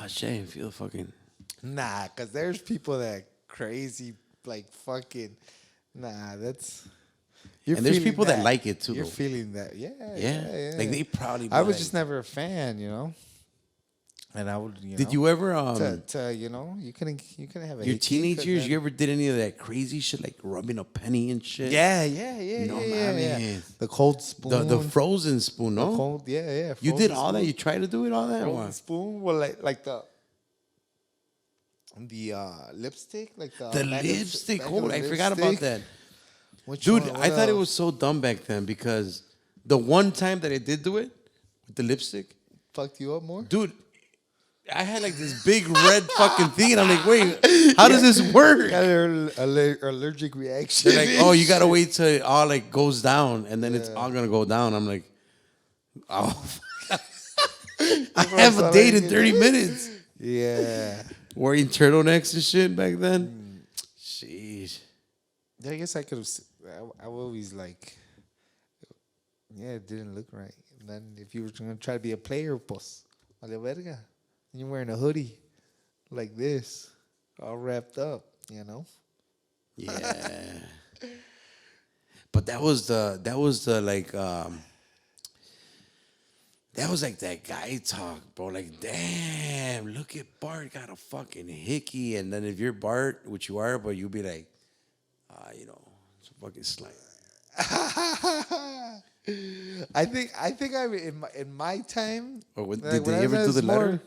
Speaker 1: Shame. Feel fucking.
Speaker 2: Nah, because there's people that crazy, like fucking. Nah, that's.
Speaker 1: And there's people that like it too,
Speaker 2: You're
Speaker 1: though.
Speaker 2: feeling that. Yeah.
Speaker 1: Like they probably.
Speaker 2: I was
Speaker 1: like-
Speaker 2: just never a fan, And I would,
Speaker 1: Did you ever
Speaker 2: you couldn't have a
Speaker 1: your
Speaker 2: hickey,
Speaker 1: teenage
Speaker 2: 'cause
Speaker 1: years?
Speaker 2: then-
Speaker 1: You ever did any of that crazy shit like rubbing a penny and shit?
Speaker 2: Yeah.
Speaker 1: No
Speaker 2: yeah.
Speaker 1: mames.
Speaker 2: The cold spoon.
Speaker 1: The frozen spoon,
Speaker 2: the
Speaker 1: no?
Speaker 2: cold, yeah.
Speaker 1: You did
Speaker 2: frozen
Speaker 1: all that.
Speaker 2: spoon.
Speaker 1: You tried to do it all that.
Speaker 2: Frozen
Speaker 1: What?
Speaker 2: spoon, well, like the lipstick, like the
Speaker 1: The
Speaker 2: bag of-
Speaker 1: lipstick.
Speaker 2: bag
Speaker 1: Oh,
Speaker 2: of
Speaker 1: I forgot about
Speaker 2: lipstick.
Speaker 1: that.
Speaker 2: Which
Speaker 1: Dude,
Speaker 2: one?
Speaker 1: I
Speaker 2: What
Speaker 1: thought it
Speaker 2: else?
Speaker 1: was so dumb back then because the one time that I did do it with the lipstick,
Speaker 2: Fucked you up more.
Speaker 1: dude, I had like this big red fucking thing, and I'm like, wait, how does this work?
Speaker 2: Got an allergic reaction.
Speaker 1: They're like, oh, you gotta wait till it all like goes down, and then it's all gonna go down. I'm like, oh, I have a date in 30 minutes.
Speaker 2: Yeah.
Speaker 1: Wearing turtlenecks and shit back then. Sheesh.
Speaker 2: I guess I could have. I always like. Yeah, it didn't look right. And then if you were gonna try to be a player, pues, vale verga. And you're wearing a hoodie, like this, all wrapped up.
Speaker 1: Yeah. But that was the That was like that guy talk, bro. Like, damn, look at Bart got a fucking hickey. And then if you're Bart, which you are, but you'll be like, it's a fucking slang.
Speaker 2: I in my time.
Speaker 1: Or
Speaker 2: like,
Speaker 1: did they ever do the letter?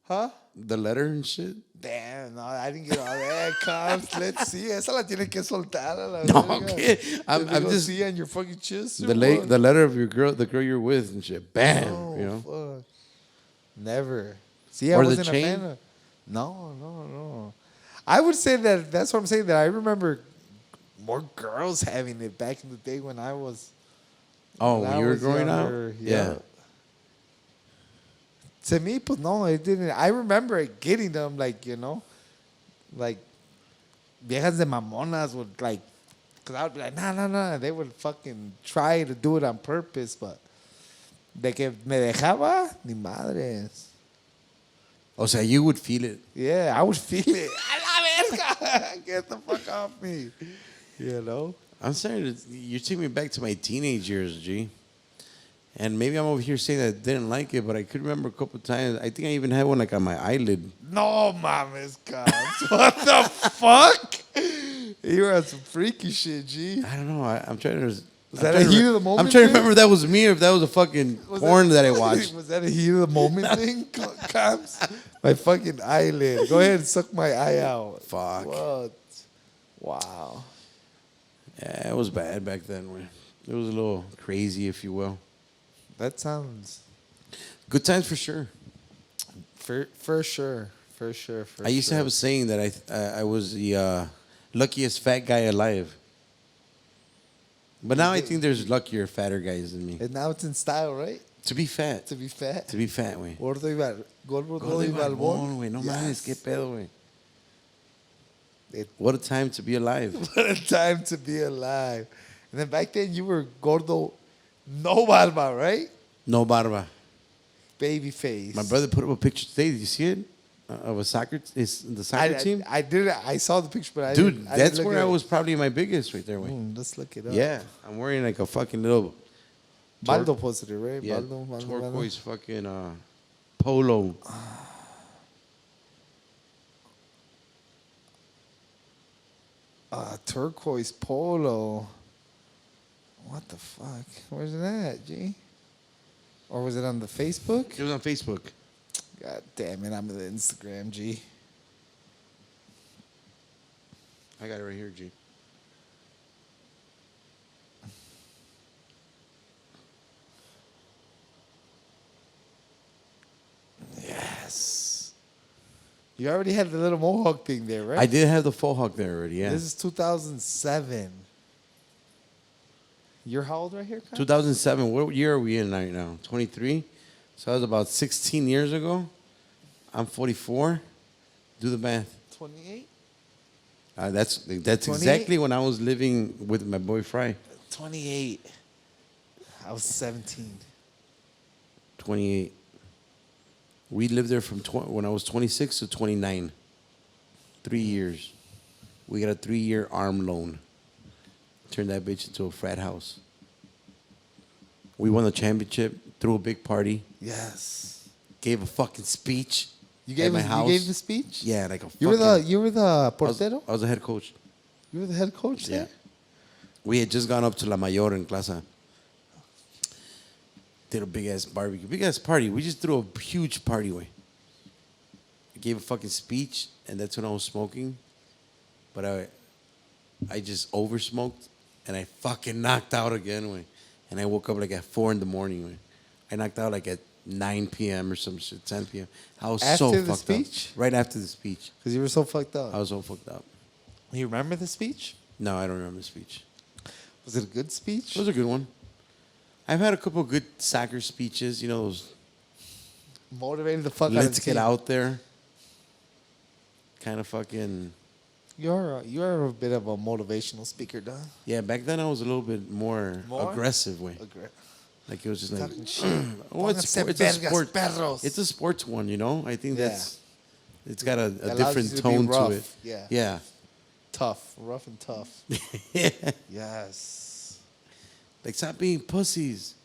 Speaker 2: Huh?
Speaker 1: The letter and shit?
Speaker 2: Damn, no, I didn't get all that. Comes, let's see. Esa la tiene que soltar a la
Speaker 1: No,
Speaker 2: verga.
Speaker 1: okay. I'm
Speaker 2: They go
Speaker 1: just
Speaker 2: see on your fucking chest. or
Speaker 1: the
Speaker 2: what?
Speaker 1: the letter of your girl, the girl you're with and shit. Bam,
Speaker 2: Oh, fuck. Never. See, I
Speaker 1: Or the
Speaker 2: wasn't a
Speaker 1: chain?
Speaker 2: fan of. No. I would say that's what I'm saying. That I remember more girls having it back in the day when I was.
Speaker 1: Oh, when
Speaker 2: I
Speaker 1: you were
Speaker 2: was
Speaker 1: growing
Speaker 2: younger,
Speaker 1: up? Yeah.
Speaker 2: To me, but no, it didn't. I remember getting them like viejas de mamonas would like, cause I would be like, nah. They would fucking try to do it on purpose, but de que me dejaba, ni madres.
Speaker 1: O sea, you would feel it.
Speaker 2: Yeah, I would feel it. A la verga, get the fuck off me. You know.
Speaker 1: I'm sorry, you're taking me back to my teenage years, G. And maybe I'm over here saying that I didn't like it, but I could remember a couple times. I think I even had one like on my eyelid.
Speaker 2: No mames, cuz. What the fuck? You were on some freaky shit, G.
Speaker 1: I don't know. I'm trying to. Was
Speaker 2: that a heat of the moment
Speaker 1: I'm trying to
Speaker 2: thing?
Speaker 1: remember if that was me or if that was a fucking porn that I watched.
Speaker 2: Was that a heat of the moment thing, cops? My fucking eyelid. Go ahead and suck my eye out.
Speaker 1: Fuck.
Speaker 2: What? Wow.
Speaker 1: Yeah, it was bad back then. It was a little crazy, if you will.
Speaker 2: That sounds
Speaker 1: Good times for sure.
Speaker 2: for sure.
Speaker 1: I used to have a saying that I was the luckiest fat guy alive. But now I think there's luckier, fatter guys than me.
Speaker 2: And now it's in style, right?
Speaker 1: To be fat.
Speaker 2: To be fat.
Speaker 1: To be fat, güey.
Speaker 2: Gordo y
Speaker 1: Gordo y
Speaker 2: balbón.
Speaker 1: balbón, güey. No mames, qué pedo, güey. What a time to be alive.
Speaker 2: What a time to be alive. And then back then you were gordo, no barba, right?
Speaker 1: No barba.
Speaker 2: Baby face.
Speaker 1: My brother put up a picture today. Did you see it? Of the soccer team?
Speaker 2: I did. I saw the picture, but
Speaker 1: Dude,
Speaker 2: I
Speaker 1: that's
Speaker 2: didn't look
Speaker 1: where
Speaker 2: at
Speaker 1: I
Speaker 2: it.
Speaker 1: was probably my biggest right there, güey.
Speaker 2: Let's look it up.
Speaker 1: Yeah, I'm wearing like a fucking little
Speaker 2: Baldo posted it, right?
Speaker 1: yeah,
Speaker 2: Baldo.
Speaker 1: turquoise fucking polo.
Speaker 2: Turquoise polo. What the fuck? Where's it at, G? Or was it on the Facebook?
Speaker 1: It was on Facebook.
Speaker 2: God damn it, I'm on the Instagram, G.
Speaker 1: I got it right here, G.
Speaker 2: Yes. You already had the little mohawk thing there, right?
Speaker 1: I did have the faux hawk there already, yeah.
Speaker 2: This is 2007. You're how old right here, Kyle?
Speaker 1: 2007. What year are we in right now? 23? So that was about 16 years ago. I'm 44. Do the math.
Speaker 2: 28?
Speaker 1: That's
Speaker 2: 28?
Speaker 1: exactly when I was living with my boy Fry.
Speaker 2: 28. I was 17.
Speaker 1: 28. We lived there from when I was 26 to 29. 3 years. We got a 3-year arm loan. Turned that bitch into a frat house. We won the championship, threw a big party,
Speaker 2: Yes.
Speaker 1: gave a fucking speech.
Speaker 2: You
Speaker 1: at my house.
Speaker 2: You gave the speech?
Speaker 1: Yeah, like a
Speaker 2: You were the portero?
Speaker 1: I was the head coach.
Speaker 2: You were the head coach there?
Speaker 1: Yeah. We had just gone up to La Mayor in Plaza. Did a big ass barbecue, big ass party. We just threw a huge party away. I gave a fucking speech, and that's when I was smoking. But I just over smoked, and I fucking knocked out again, way. And I woke up like at 4 in the morning, way. I knocked out like at 9 p.m. or some shit, 10 p.m. I was
Speaker 2: After
Speaker 1: so
Speaker 2: the
Speaker 1: fucked
Speaker 2: speech?
Speaker 1: up. Right after the speech.
Speaker 2: Because you were so fucked up.
Speaker 1: I was so fucked up.
Speaker 2: You remember the speech?
Speaker 1: No, I don't remember the speech.
Speaker 2: Was it a good speech?
Speaker 1: It was a good one. I've had a couple of good soccer speeches, you know, those
Speaker 2: Motivated the fuck out of
Speaker 1: let's
Speaker 2: the
Speaker 1: get
Speaker 2: team.
Speaker 1: out there. Kind of fucking...
Speaker 2: You're a bit of a motivational speaker, dog.
Speaker 1: Yeah, back then I was a little bit more? Aggressive way. Like it was just like,
Speaker 2: Talking shit.
Speaker 1: oh, it's a
Speaker 2: Pónganse
Speaker 1: sport.
Speaker 2: perros.
Speaker 1: It's a sports one, you know. I think
Speaker 2: Yeah.
Speaker 1: it's got a
Speaker 2: Allows
Speaker 1: different
Speaker 2: you to be
Speaker 1: tone to
Speaker 2: rough.
Speaker 1: it.
Speaker 2: Yeah.
Speaker 1: Yeah.
Speaker 2: Tough. Rough and tough.
Speaker 1: Yeah.
Speaker 2: Yes.
Speaker 1: Like stop being pussies.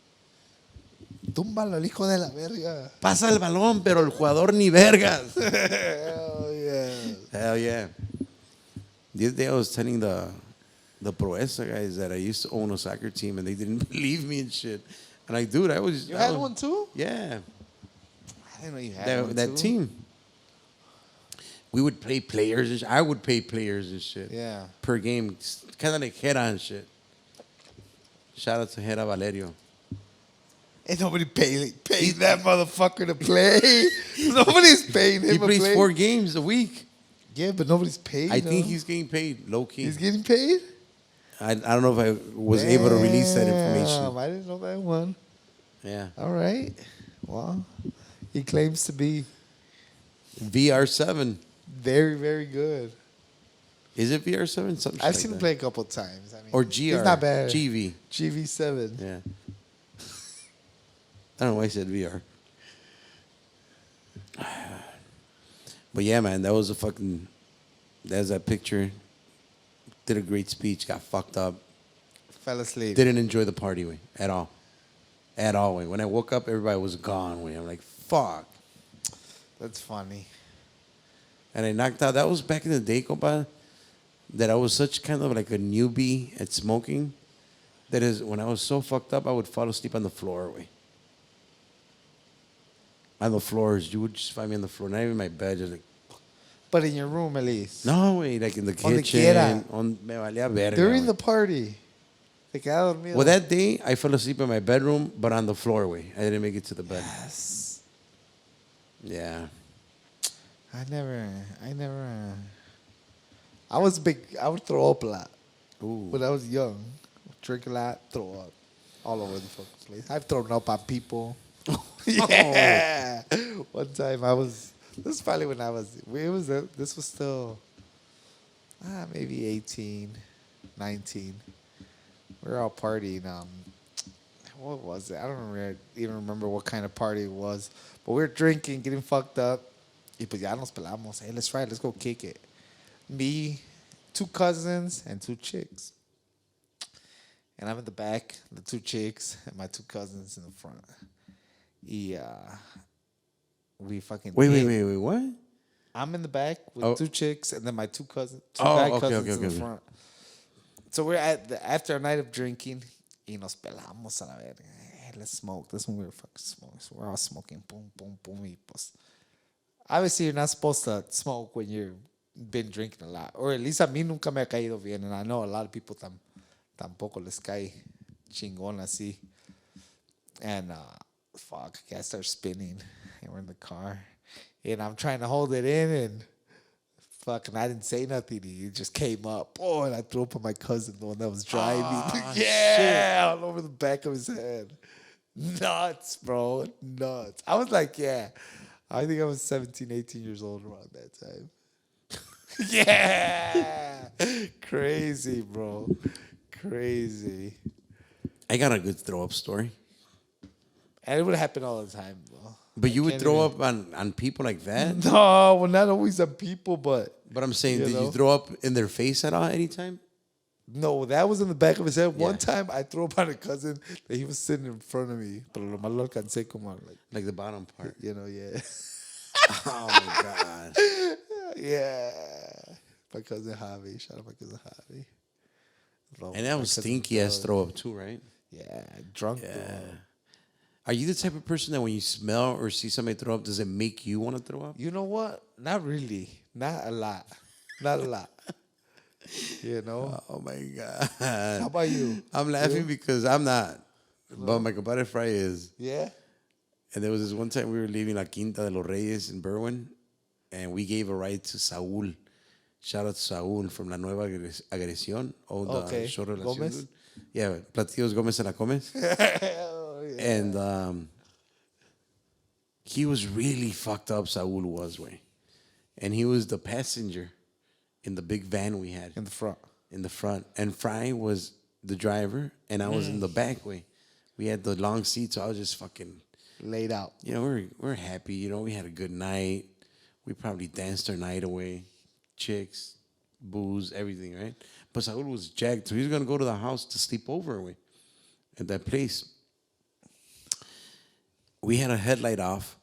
Speaker 2: Túmbalo, el hijo de la verga.
Speaker 1: Pasa el balón, pero el jugador ni vergas.
Speaker 2: Hell yeah.
Speaker 1: Hell yeah. The other day I was telling the Proesa guys that I used to own a soccer team and they didn't believe me and shit. And like, dude, I was.
Speaker 2: You had one too?
Speaker 1: Yeah.
Speaker 2: I didn't know you had one
Speaker 1: That
Speaker 2: too.
Speaker 1: team. We would pay players and shit. I would pay players and shit.
Speaker 2: Yeah.
Speaker 1: Per game. Kind of like Hera and shit. Shout out to Hera Valerio.
Speaker 2: Ain't nobody paid that motherfucker to play. Nobody's paying him
Speaker 1: He
Speaker 2: to
Speaker 1: plays
Speaker 2: play.
Speaker 1: 4 games a week.
Speaker 2: Yeah, but nobody's paid.
Speaker 1: I think
Speaker 2: huh?
Speaker 1: he's getting paid, low key.
Speaker 2: He's getting paid?
Speaker 1: I don't know if I was able to release that information.
Speaker 2: Damn, I didn't know that one.
Speaker 1: Yeah.
Speaker 2: All right. Well, he claims to be
Speaker 1: VR7.
Speaker 2: very, very good.
Speaker 1: Is it VR7? Something
Speaker 2: I've
Speaker 1: like
Speaker 2: seen him
Speaker 1: that.
Speaker 2: play a couple times. I mean,
Speaker 1: Or GR.
Speaker 2: He's not bad.
Speaker 1: GV.
Speaker 2: GV7.
Speaker 1: Yeah. I don't know why I said VR. But yeah, man, that was a fucking. There's that picture. Did a great speech. Got fucked up.
Speaker 2: Fell asleep.
Speaker 1: Didn't enjoy the party way at all. At all way. When I woke up, everybody was gone way. I'm like, fuck.
Speaker 2: That's funny.
Speaker 1: And I knocked out. That was back in the day, compa. That I was such kind of like a newbie at smoking. That is, when I was so fucked up, I would fall asleep on the floor way. On the floors, you would just find me on the floor, not even my bed, just like.
Speaker 2: But in your room, at least.
Speaker 1: No, way, like in the
Speaker 2: On the
Speaker 1: kitchen.
Speaker 2: quiera.
Speaker 1: Me valía verga,
Speaker 2: During
Speaker 1: güey.
Speaker 2: the party. Te quedaba dormido.
Speaker 1: Well, that day, I fell asleep in my bedroom, but on the floor way. I didn't make it to the bed.
Speaker 2: Yes.
Speaker 1: Yeah.
Speaker 2: I never. I was big. I would throw up a lot.
Speaker 1: Ooh.
Speaker 2: When I was young. Drink a lot, throw up. All over the fucking place. I've thrown up on people. Yeah. One time I was. This is probably when I was. This was still. Maybe 18, 19. We were all partying. What was it? I don't even remember what kind of party it was. But we were drinking, getting fucked up. Y pues ya nos pelamos. Hey, let's try it. Let's go kick it. Me, 2 cousins, and 2 chicks. And I'm in the back, the 2 chicks, and my 2 cousins in the front. Y we fucking
Speaker 1: Wait, what?
Speaker 2: I'm in the back with
Speaker 1: Oh.
Speaker 2: 2 chicks, and then my 2 cousins, 2
Speaker 1: Oh,
Speaker 2: guy
Speaker 1: okay,
Speaker 2: cousins
Speaker 1: okay,
Speaker 2: in the
Speaker 1: okay.
Speaker 2: front. So we're after a night of drinking, y nos pelamos a la verga. Hey, let's smoke. That's when we were fucking smoking. So we're all smoking, boom, boom, boom, y pues. Obviously, you're not supposed to smoke when you've been drinking a lot. Or at least a mí nunca me ha caído bien. And I know a lot of people tampoco les cae chingón así. And fuck, I start spinning. And we're in the car. And I'm trying to hold it in and fucking I didn't say nothing. It just came up. Oh, and I threw up on my cousin, the one that was driving. Yeah, all over the back of his head. Nuts, bro. Nuts. I was like, yeah. I think I was 17, 18 years old around that time. Yeah. Crazy, bro. Crazy.
Speaker 1: I got a good throw up story.
Speaker 2: And it would happen all the time, bro.
Speaker 1: But you would
Speaker 2: can't
Speaker 1: throw
Speaker 2: even-
Speaker 1: up on people like that?
Speaker 2: No, well, not always on people, but
Speaker 1: But I'm saying,
Speaker 2: You
Speaker 1: did
Speaker 2: know?
Speaker 1: you throw up in their face at all anytime?
Speaker 2: no, that was in the back of his head. One
Speaker 1: Yeah.
Speaker 2: time I threw up on a cousin that he was sitting in front of me. Pero lo malo alcancé como like,
Speaker 1: Like the bottom part.
Speaker 2: yeah.
Speaker 1: Oh my God.
Speaker 2: Yeah. My cousin Javi. Shout out my cousin Javi. Love
Speaker 1: And that
Speaker 2: my
Speaker 1: was
Speaker 2: cousin
Speaker 1: stinky ass
Speaker 2: Doug.
Speaker 1: throw up too, right?
Speaker 2: Yeah, drunk.
Speaker 1: Yeah.
Speaker 2: Bro.
Speaker 1: Are you the type of person that when you smell or see somebody throw up, does it make you want to throw up?
Speaker 2: You know what? Not really. Not a lot. Not a lot. You know?
Speaker 1: Oh my God.
Speaker 2: How about you?
Speaker 1: I'm laughing because I'm not. But my compadre Fry is.
Speaker 2: Yeah?
Speaker 1: And there was this one time we were leaving La Quinta de los Reyes in Berwyn, and we gave a ride to Saúl. Shout out to Saúl from La Nueva Agresión. Owned
Speaker 2: Okay.
Speaker 1: Show Relación,
Speaker 2: Gomez?
Speaker 1: dude. Yeah, Platillos Gomez en la Comes.
Speaker 2: Oh, yeah.
Speaker 1: And he was really fucked up, Saúl was, way. And he was the passenger in the big van we had.
Speaker 2: In the front.
Speaker 1: In the front. And Fry was the driver, and I was in the back way. We had the long seat, so I was just fucking...
Speaker 2: Laid out.
Speaker 1: You know, we're happy. You know, we had a good night. We probably danced our night away. Chicks, booze, everything, right? But Saul was jacked, so he was going to go to the house to sleep over away at that place. we had a headlight off.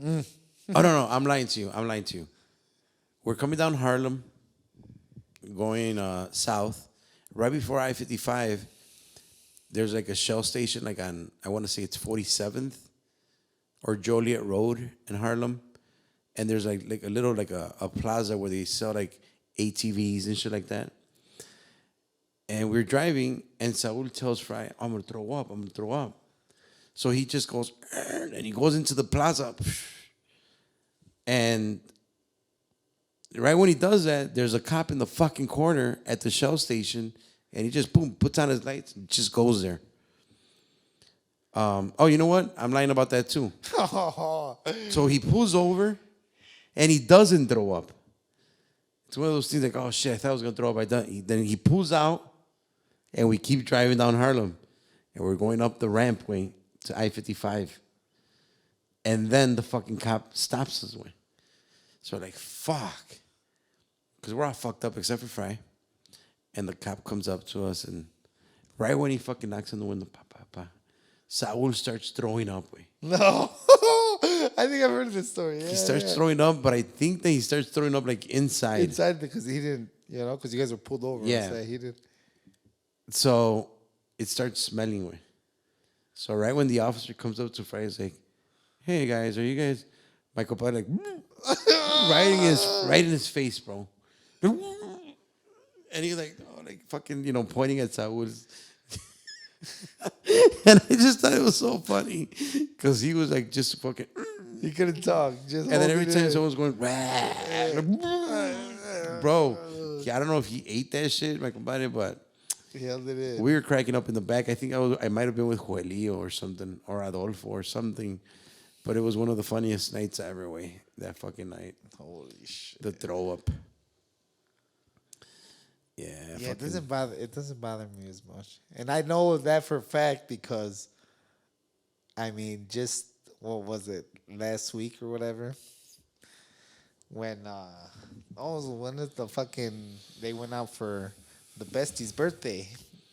Speaker 1: Oh no, I'm lying to you. We're coming down Harlem, going south. Right before I-55, there's like a Shell station, like on, I want to say it's 47th or Joliet Road in Harlem, and there's like a little like a plaza where they sell like ATVs and shit like that. And we're driving, and Saul tells Fry, I'm gonna throw up. So he just goes, and he goes into the plaza. And right when he does that, there's a cop in the fucking corner at the Shell station, and he just, boom, puts on his lights and just goes there. Oh, you know what? I'm lying about that too. So he pulls over, and he doesn't throw up. It's one of those things like, oh shit, I thought I was gonna throw up. Then he pulls out, and we keep driving down Harlem, and we're going up the rampway to I-55, and then the fucking cop stops us. So we're like, fuck, because we're all fucked up except for Fry, and the cop comes up to us, and right when he fucking knocks on the window, Saul starts throwing up.
Speaker 2: No. I think I've heard this story. Yeah,
Speaker 1: He starts throwing up, but I think that he starts throwing up like inside.
Speaker 2: inside because he didn't, because you guys were pulled over.
Speaker 1: Yeah.
Speaker 2: So he did.
Speaker 1: So it starts smelling. So right when the officer comes up to Fry, he's like, hey guys, are you guys? My compadre like, right in his face, bro. And he's like, oh, like fucking, pointing at Saul. And I just thought it was so funny because he was like just fucking.
Speaker 2: He couldn't talk. Just
Speaker 1: And then every time
Speaker 2: in.
Speaker 1: someone was going, bro, I don't know if he ate that shit, my compadre, but
Speaker 2: He held it in.
Speaker 1: we were cracking up in the back. I think I might have been with Joelillo or something, or Adolfo or something. But it was one of the funniest nights ever, that fucking night.
Speaker 2: Holy shit.
Speaker 1: The throw up. Yeah.
Speaker 2: Yeah, it doesn't bother me as much. And I know that for a fact because just what was it, last week or whatever? When when is the fucking they went out for the bestie's birthday,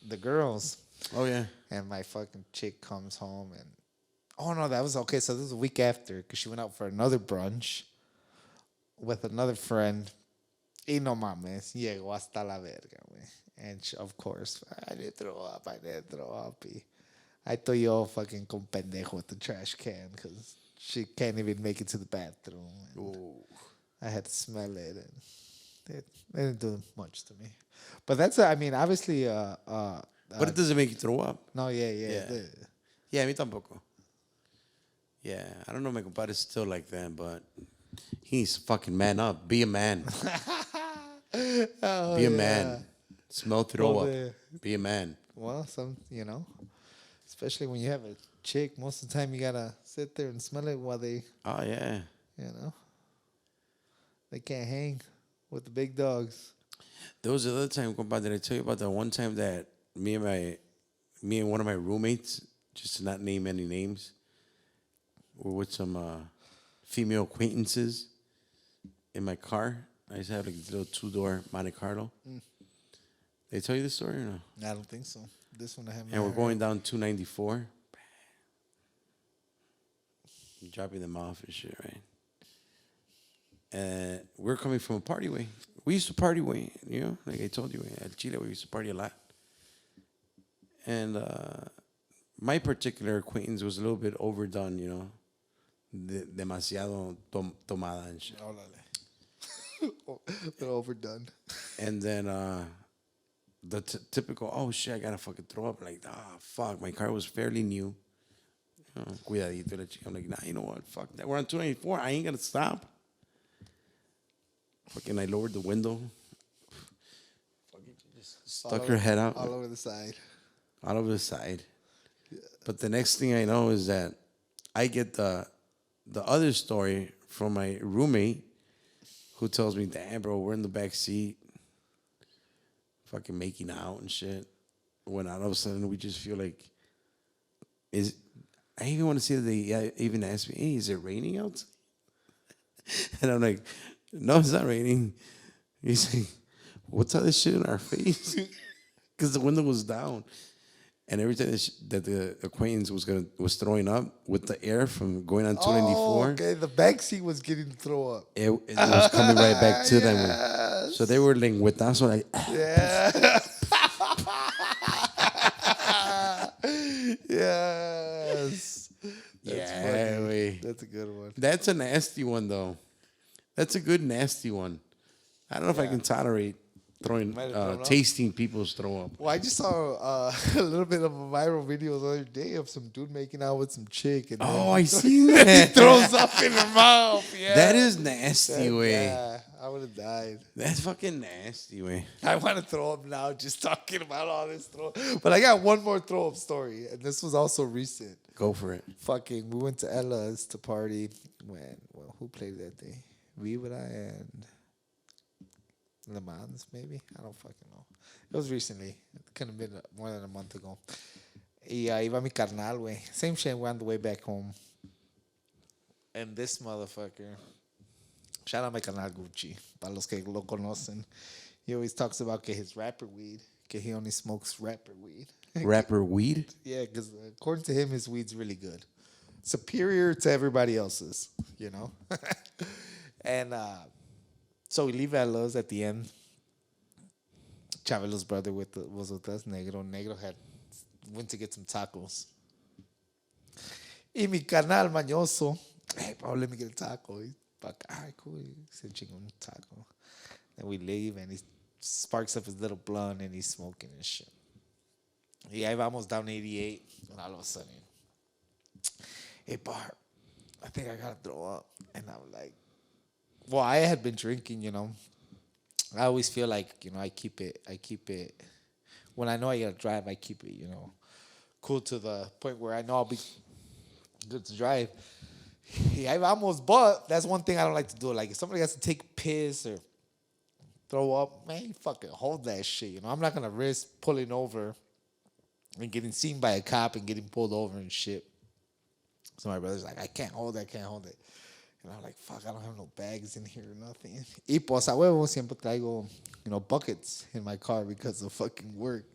Speaker 2: the girls.
Speaker 1: Oh yeah.
Speaker 2: And my fucking chick comes home and oh no, that was okay. So this was a week after because she went out for another brunch with another friend. Y no mames, llegó hasta la verga, güey. And of course, I did throw up. Y I thought you all fucking con pendejo with the trash can because she can't even make it to the bathroom. I had to smell it, and it didn't do much to me. But that's, obviously.
Speaker 1: But it doesn't make you throw up.
Speaker 2: No, yeah.
Speaker 1: Yeah, me tampoco. Yeah, I don't know if my compadre's still like that, but he needs to fucking man up. Be a man. Be a man. Smell throw up. Be a man.
Speaker 2: Well, especially when you have a chick, most of the time you gotta sit there and smell it while they,
Speaker 1: Oh, yeah.
Speaker 2: they can't hang with the big dogs.
Speaker 1: There was another time, compadre, did I tell you about the one time that me and one of my roommates, just to not name any names, were with some female acquaintances in my car. I used to have like a little 2-door Monte Carlo. Did I tell you this story or no?
Speaker 2: I don't think so. This one I haven't.
Speaker 1: And we're going down 294. Dropping them off and shit, right? And we're coming from a party way. We used to party way, like I told you, at Chile we used to party a lot. And my particular acquaintance was a little bit overdone, demasiado tomada and shit.
Speaker 2: They're overdone.
Speaker 1: And then the typical, oh shit, I gotta fucking throw up. Like, fuck, my car was fairly new. Cuidadito, la chica. I'm like, nah, you know what? Fuck that. We're on 294. I ain't gonna stop. Fucking, I lowered the window. Fucking just stuck her head out.
Speaker 2: All over the side.
Speaker 1: All over the side. Yeah. But the next thing I know is that I get the other story from my roommate who tells me, damn, bro, we're in the back seat fucking making out and shit. When all of a sudden we just feel like, I even want to see that they even asked me, hey, is it raining outside? And I'm like, no, it's not raining. He's like, what's all this shit in our face? Because the window was down. And every time that the acquaintance was throwing up with the air from going on 294,
Speaker 2: okay. The back seat was getting to throw up.
Speaker 1: it was coming right back to them.
Speaker 2: Yes.
Speaker 1: So they were lengüetazo, like,
Speaker 2: Yeah. Yes. That's
Speaker 1: yeah,
Speaker 2: funny.
Speaker 1: way.
Speaker 2: That's a good one.
Speaker 1: That's a nasty one, though. That's a good nasty one. I don't know if I can tolerate throwing,
Speaker 2: Might have thrown up.
Speaker 1: tasting people's throw up.
Speaker 2: Well, I just saw a little bit of a viral video the other day of some dude making out with some chick. And
Speaker 1: Oh, I seen that.
Speaker 2: throws up in her mouth. Yeah.
Speaker 1: That is nasty, way.
Speaker 2: Yeah, I would have died.
Speaker 1: That's fucking nasty, way.
Speaker 2: I want to throw up now just talking about all this throw. But I got one more throw up story, and this was also recent.
Speaker 1: Go for it.
Speaker 2: Fucking, we went to Ella's to party who played that day? Vibra and Le Mans, maybe? I don't fucking know. It was recently. It couldn't have been more than a month ago. Y iba mi carnal, güey. Same shit, we're on the way back home. And this motherfucker, shout out my carnal Gucci, para los que lo conocen. He always talks about que his rapper weed, que he only smokes rapper weed.
Speaker 1: Rapper weed?
Speaker 2: Yeah, because according to him, his weed's really good. Superior to everybody else's, you know? And so we leave Ella's at the end. Chavelo's brother was with us, Negro. Negro went to get some tacos. Y mi canal mañoso, hey, bro, let me get a taco. He's like, all right, cool. He said, chingon taco. And we leave, and he sparks up his little blunt, and he's smoking and shit. Y ahí vamos down 88, and all of a sudden, hey, Bart, I think I gotta throw up. And I'm like, well, I had been drinking, you know. I always feel like, you know, I keep it, when I know I gotta drive, I keep it, you know, cool to the point where I know I'll be good to drive. Yeah, vamos, but that's one thing I don't like to do. Like, if somebody has to take piss or throw up, man, you fucking hold that shit, you know. I'm not gonna risk pulling over and getting seen by a cop and getting pulled over and shit. So my brother's like, I can't hold it. And I'm like, fuck, I don't have no bags in here or nothing. Y pues a huevo siempre traigo, you know, buckets in my car because of fucking work.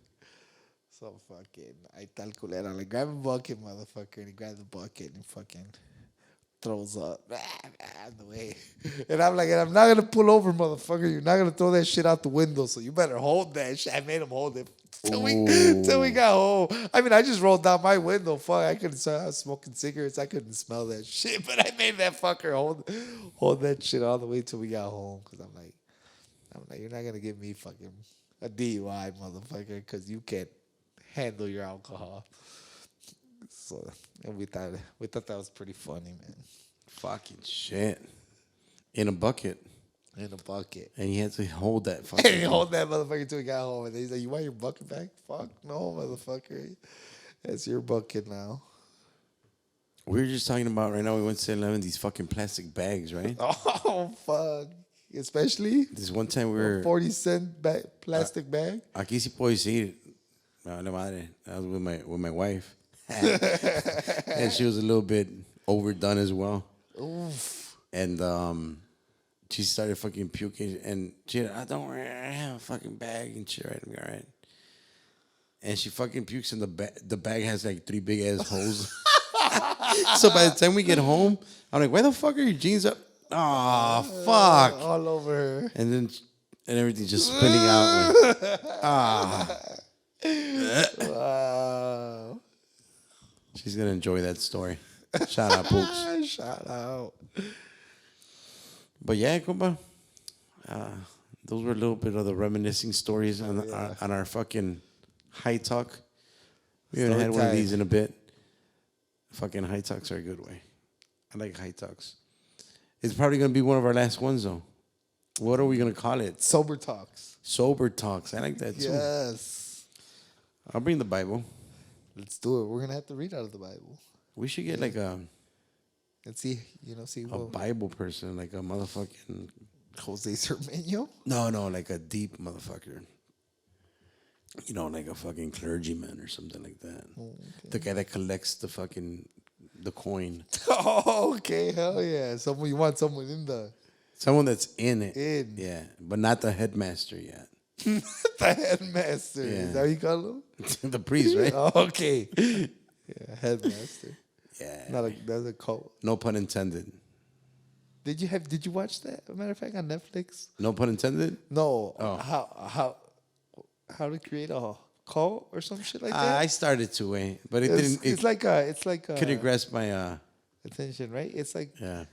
Speaker 2: So fucking, I tal culera, like, grab a bucket, motherfucker. And he grabs the bucket and fucking throws up. In the way. And I'm like, I'm not going to pull over, motherfucker. You're not going to throw that shit out the window, so you better hold that shit. I made him hold it. Till we got home. I mean, I just rolled down my window. Fuck, I couldn't. I was smoking cigarettes. I couldn't smell that shit. But I made that fucker hold that shit all the way till we got home. Cause I'm like, you're not gonna give me fucking a DUI, motherfucker, because you can't handle your alcohol. So, and we thought that was pretty funny, man.
Speaker 1: Fucking shit. In a bucket.
Speaker 2: In a bucket.
Speaker 1: And he had to hold that
Speaker 2: And
Speaker 1: fucking
Speaker 2: he hold that motherfucker till we got home. And then he's like, you want your bucket back? Fuck no, motherfucker. That's your bucket now.
Speaker 1: We were just talking about right now, we went to 7-Eleven, these fucking plastic bags, right?
Speaker 2: Oh, fuck. Especially
Speaker 1: This one time we were...
Speaker 2: 40-cent plastic bag.
Speaker 1: Aquí sí puedo decir, la madre, I was with my wife. And she was a little bit overdone as well.
Speaker 2: Oof.
Speaker 1: And she started fucking puking, and she said, don't worry, I have a fucking bag and shit, right? I'm all right. And she fucking pukes, and the bag has like 3 big ass holes. So by the time we get home, I'm like, why the fuck are your jeans up? Oh, fuck.
Speaker 2: All over her.
Speaker 1: And everything's just spilling out.
Speaker 2: Wow.
Speaker 1: She's going to enjoy that story. Shout out, Pooks.
Speaker 2: Shout out.
Speaker 1: But yeah, compa, those were a little bit of the reminiscing stories on our fucking high talk. We haven't had one of these in a bit. Fucking high talks are a good way. I like high talks. It's probably going to be one of our last ones, though. What are we going to call it?
Speaker 2: Sober talks.
Speaker 1: Sober talks. I like that, too.
Speaker 2: Yes.
Speaker 1: I'll bring the Bible.
Speaker 2: Let's do it. We're going to have to read out of the Bible.
Speaker 1: We should get like a
Speaker 2: See what
Speaker 1: Bible person, like a motherfucking...
Speaker 2: Jose Cermeño?
Speaker 1: No, like a deep motherfucker. You know, like a fucking clergyman or something like that. Oh, okay. The guy that collects the coin.
Speaker 2: Oh, okay. Hell yeah. You want someone in the...
Speaker 1: Someone that's in it.
Speaker 2: In.
Speaker 1: Yeah, but not the headmaster yet.
Speaker 2: The headmaster.
Speaker 1: Yeah.
Speaker 2: Is that what you call him?
Speaker 1: The priest, right?
Speaker 2: Oh, okay. Yeah, headmaster.
Speaker 1: Yeah.
Speaker 2: That's a cult.
Speaker 1: No pun intended.
Speaker 2: Did you watch that? As a matter of fact, on Netflix.
Speaker 1: No pun intended?
Speaker 2: No.
Speaker 1: Oh.
Speaker 2: How to create a cult or some shit like that?
Speaker 1: I started to, but it
Speaker 2: It's,
Speaker 1: didn't.
Speaker 2: it's like a
Speaker 1: couldn't grasp my.
Speaker 2: attention, right? It's like
Speaker 1: Yeah.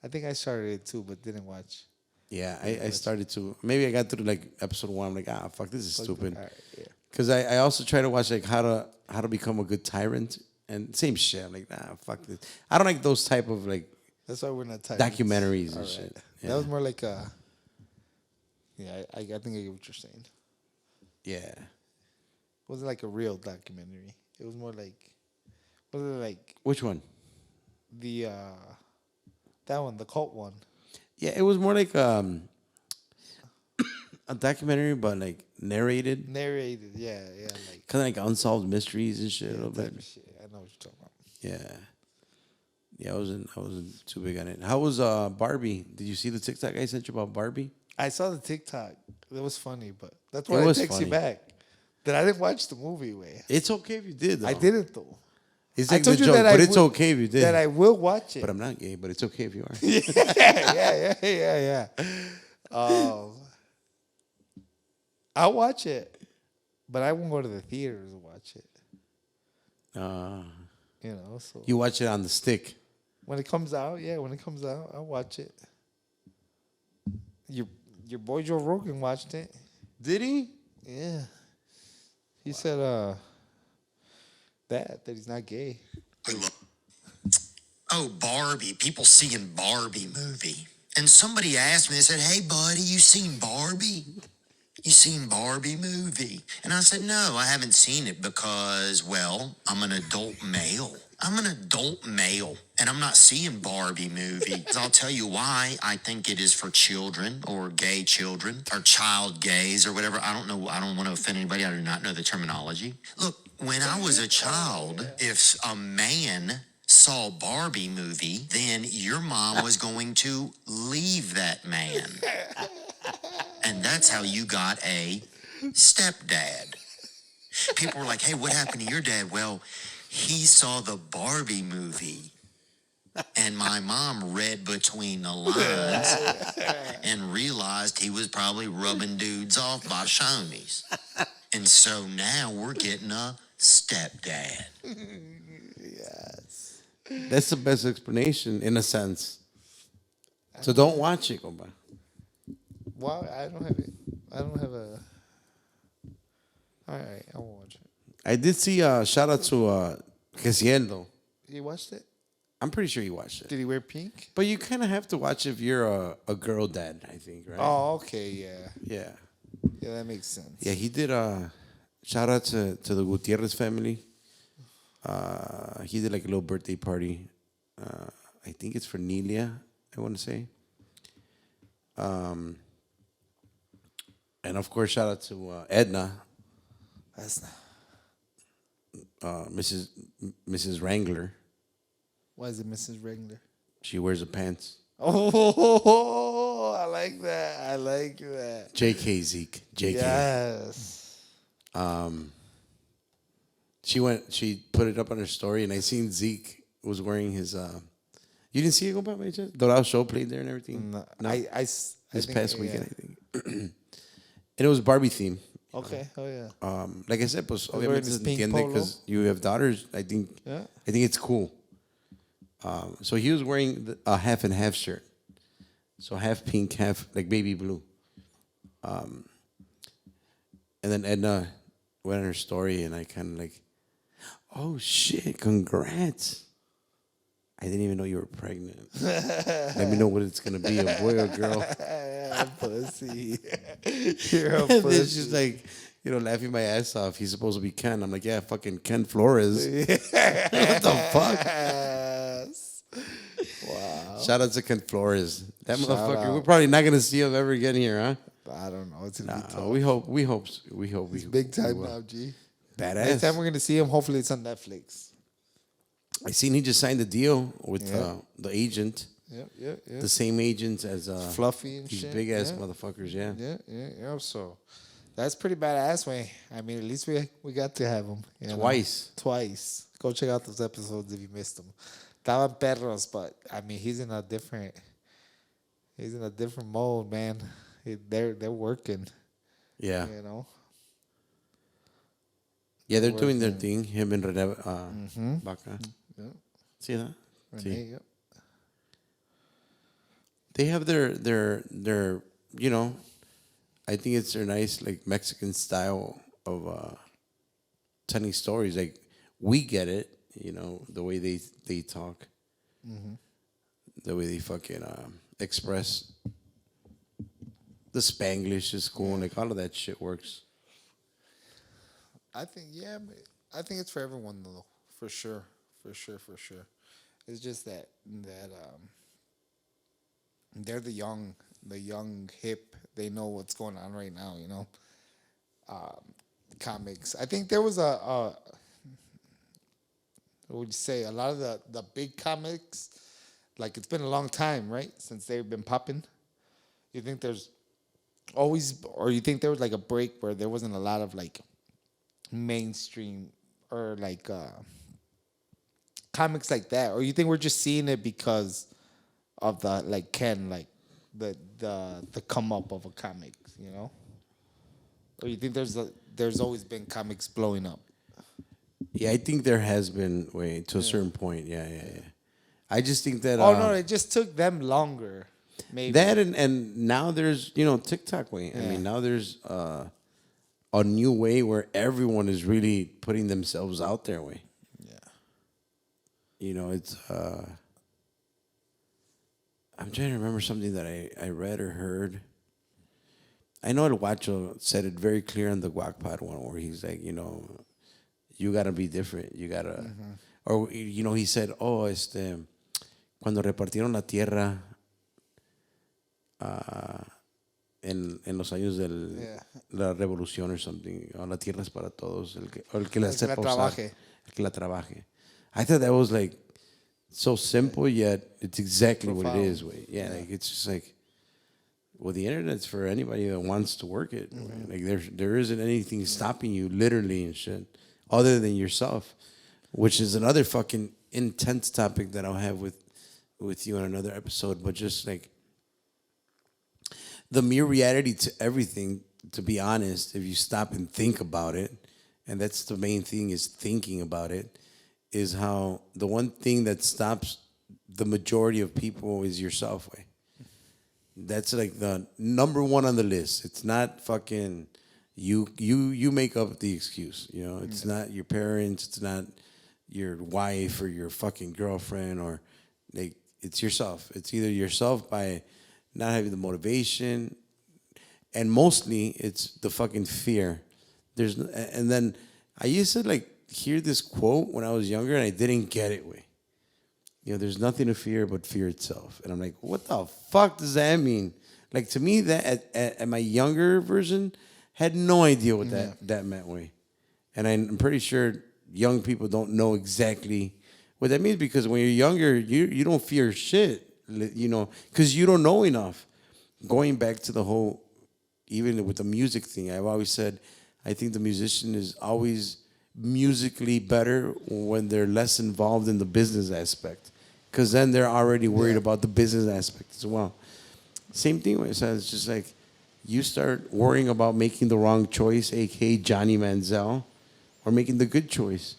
Speaker 2: I think I started it too, but didn't watch.
Speaker 1: Yeah, I started to. Maybe I got through like episode 1. I'm like, fuck, this is stupid.
Speaker 2: All right, yeah.
Speaker 1: Because I also try to watch like how to become a good tyrant and same shit. I'm like, fuck this. I don't like those type of like
Speaker 2: That's why we're not tight.
Speaker 1: documentaries and
Speaker 2: All right.
Speaker 1: shit.
Speaker 2: That was more like a. Yeah, I think I get what you're saying.
Speaker 1: Yeah.
Speaker 2: It wasn't like a real documentary. It was more like, wasn't it like
Speaker 1: Which one?
Speaker 2: the that one, the cult one?
Speaker 1: Yeah, it was more like a documentary, but like narrated,
Speaker 2: Narrated, yeah, like
Speaker 1: kind of like unsolved mysteries and shit. A
Speaker 2: yeah,
Speaker 1: little
Speaker 2: type
Speaker 1: bit.
Speaker 2: of shit. I know what you're talking about.
Speaker 1: Yeah. Yeah, I wasn't too big on it. How was Barbie? Did you see the TikTok I sent you about Barbie?
Speaker 2: I saw the TikTok. It was funny, but that's
Speaker 1: It
Speaker 2: why I
Speaker 1: was
Speaker 2: text
Speaker 1: funny.
Speaker 2: you back. That I didn't watch the movie. Way
Speaker 1: It's okay if you did. Though.
Speaker 2: I didn't though.
Speaker 1: It's
Speaker 2: I
Speaker 1: like
Speaker 2: told
Speaker 1: the
Speaker 2: you
Speaker 1: joke,
Speaker 2: that
Speaker 1: but
Speaker 2: I
Speaker 1: it's
Speaker 2: would-
Speaker 1: okay if you did.
Speaker 2: That I will watch it.
Speaker 1: But I'm not gay. But it's okay if you are.
Speaker 2: yeah. I'll watch it, but I won't go to the theaters to watch it. You know, so
Speaker 1: You watch it on the stick.
Speaker 2: when it comes out, I'll watch it. Your boy Joe Rogan watched it.
Speaker 1: Did he?
Speaker 2: Yeah, he said that he's not gay.
Speaker 4: Oh, Barbie. People seeing Barbie movie. And somebody asked me, they said, hey, buddy, you seen Barbie? You seen Barbie movie? And I said, no, I haven't seen it because, well, I'm an adult male. I'm an adult male, and I'm not seeing Barbie movie. I'll tell you why. I think it is for children or gay children or child gays or whatever. I don't know. I don't want to offend anybody. I do not know the terminology. Look, when I was a child, if a man saw Barbie movie, then your mom was going to leave that man. And that's how you got a stepdad. People were like, hey, what happened to your dad? Well, he saw the Barbie movie. And my mom read between the lines and realized he was probably rubbing dudes off by Shoney's. And so now we're getting a stepdad.
Speaker 1: That's the best explanation in a sense. So don't watch it, compa.
Speaker 2: Well, I don't have it. I don't have a. All right, I won't watch it.
Speaker 1: I did see shout out to Gesieldo.
Speaker 2: You watched it?
Speaker 1: I'm pretty sure you watched it.
Speaker 2: Did he wear pink?
Speaker 1: But you kind of have to watch if you're a girl dad, I think, right?
Speaker 2: Oh, okay, yeah,
Speaker 1: Yeah.
Speaker 2: yeah, that makes sense.
Speaker 1: Yeah, he did shout out to the Gutierrez family. He did like a little birthday party. I think it's for Nelia, I want to say. And of course, shout out to Edna,
Speaker 2: That's not.
Speaker 1: Mrs. Wrangler.
Speaker 2: Why is it Mrs. Regular?
Speaker 1: She wears the pants.
Speaker 2: Oh, I like that. I like that.
Speaker 1: JK Zeke. JK.
Speaker 2: Yes.
Speaker 1: She put it up on her story, and I seen Zeke was wearing his. You didn't see it go by my chance? Dorado Show played there and everything.
Speaker 2: No,
Speaker 1: No?
Speaker 2: This
Speaker 1: This past weekend, I think. And it was Barbie theme.
Speaker 2: Okay. Oh yeah.
Speaker 1: Like I said, pues
Speaker 2: wearing
Speaker 1: obviamente
Speaker 2: his
Speaker 1: se
Speaker 2: pink
Speaker 1: entiende
Speaker 2: polo.
Speaker 1: because you have daughters. I think it's cool. So he was wearing a half and half shirt, so half pink, half like baby blue. And then Edna went on her story, and I kind of like, oh shit, congrats! I didn't even know you were pregnant. Let me know what it's gonna be, a boy or a girl.
Speaker 2: Pussy. You're a
Speaker 1: And then
Speaker 2: pussy.
Speaker 1: she's like, laughing my ass off. He's supposed to be Ken. I'm like, yeah, fucking Ken Flores. What the fuck?
Speaker 2: Yes. Wow.
Speaker 1: Shout out to Ken Flores. That
Speaker 2: Shout
Speaker 1: motherfucker.
Speaker 2: out.
Speaker 1: We're probably not gonna see him ever again here, huh?
Speaker 2: I don't know. It's gonna be tough.
Speaker 1: We hope.
Speaker 2: It's big time
Speaker 1: will.
Speaker 2: now, G. Next
Speaker 1: Badass.
Speaker 2: time we're gonna see him, hopefully it's on Netflix.
Speaker 1: I seen he just signed a deal with
Speaker 2: Yeah.
Speaker 1: the agent.
Speaker 2: Yeah.
Speaker 1: The same agents as
Speaker 2: Fluffy and
Speaker 1: these
Speaker 2: shit.
Speaker 1: big ass
Speaker 2: yeah.
Speaker 1: motherfuckers. Yeah.
Speaker 2: Yeah. So that's pretty badass, way. I mean, at least we got to have them
Speaker 1: Twice.
Speaker 2: Twice. Go check out those episodes if you missed them. Estaban perros, but I mean, he's in a different mode, man. They're working.
Speaker 1: Yeah.
Speaker 2: You know.
Speaker 1: Yeah, they're doing their
Speaker 2: Working.
Speaker 1: thing. Him and Rene Baca.
Speaker 2: Yeah.
Speaker 1: See that? See.
Speaker 2: Renee, yep.
Speaker 1: They have their you know, I think it's their nice like Mexican style of telling stories. Like we get it, you know, the way they talk, the way they fucking express. The Spanglish is cool. Like all of that shit works.
Speaker 2: I think I think it's for everyone though, for sure. It's just that they're the young hip. They know what's going on right now. You know, comics. I think there was what would you say? A lot of the big comics, like it's been a long time, right, since they've been popping. You think there's always, or you think there was like a break where there wasn't a lot of like mainstream or like comics like that, or you think we're just seeing it because of the like the come up of a comic, you know, or you think there's always been comics blowing up?
Speaker 1: Yeah, I think there has been way to a certain point. Yeah. I just think that
Speaker 2: Oh no, it just took them longer. Maybe
Speaker 1: that and now there's TikTok way. I
Speaker 2: Yeah.
Speaker 1: mean now there's a new way where everyone is really putting themselves out there way.
Speaker 2: Yeah.
Speaker 1: You know, it's I'm trying to remember something that I read or heard. I know El Guacho said it very clear on the Guac one where he's like, you gotta be different. You gotta or he said, cuando repartieron la tierra en los años de la revolución or something. La tierra es para todos. El que la sepa usar. El que la trabaje. I thought that was like so simple, yet it's exactly what it is. Yeah, like it's just like, well, the internet's for anybody that wants to work it. Right? Like there isn't anything stopping you, literally and shit, other than yourself, which is another fucking intense topic that I'll have with you in another episode. But just like the mere reality to everything, to be honest, if you stop and think about it, and that's the main thing is thinking about it, is how the one thing that stops the majority of people is yourself way. That's like the number one on the list. It's not fucking you make up the excuse. It's not your parents, it's not your wife or your fucking girlfriend, or like it's yourself. It's either yourself by not having the motivation, and mostly it's the fucking fear. And then I used to like hear this quote when I was younger, and I didn't get it. There's nothing to fear but fear itself. And I'm like, what the fuck does that mean? Like to me, that at my younger version had no idea what that meant. And I'm pretty sure young people don't know exactly what that means, because when you're younger, you don't fear shit, because you don't know enough. Going back to the whole, even with the music thing, I've always said, I think the musician is always musically better when they're less involved in the business aspect, because then they're already worried about the business aspect as well. Same thing with it. It's just like you start worrying about making the wrong choice, aka Johnny Manziel, or making the good choice.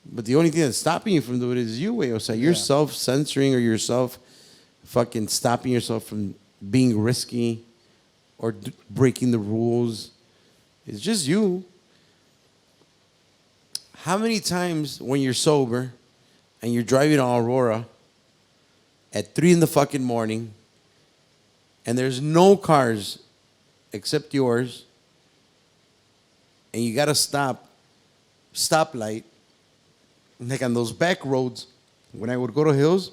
Speaker 1: But the only thing that's stopping you from doing it is you, O sea, you're self-censoring, or yourself fucking stopping yourself from being risky or breaking the rules. It's just you. How many times when you're sober and you're driving to Aurora at 3 in the fucking morning and there's no cars except yours, and you got a stoplight, like on those back roads, when I would go to Hills,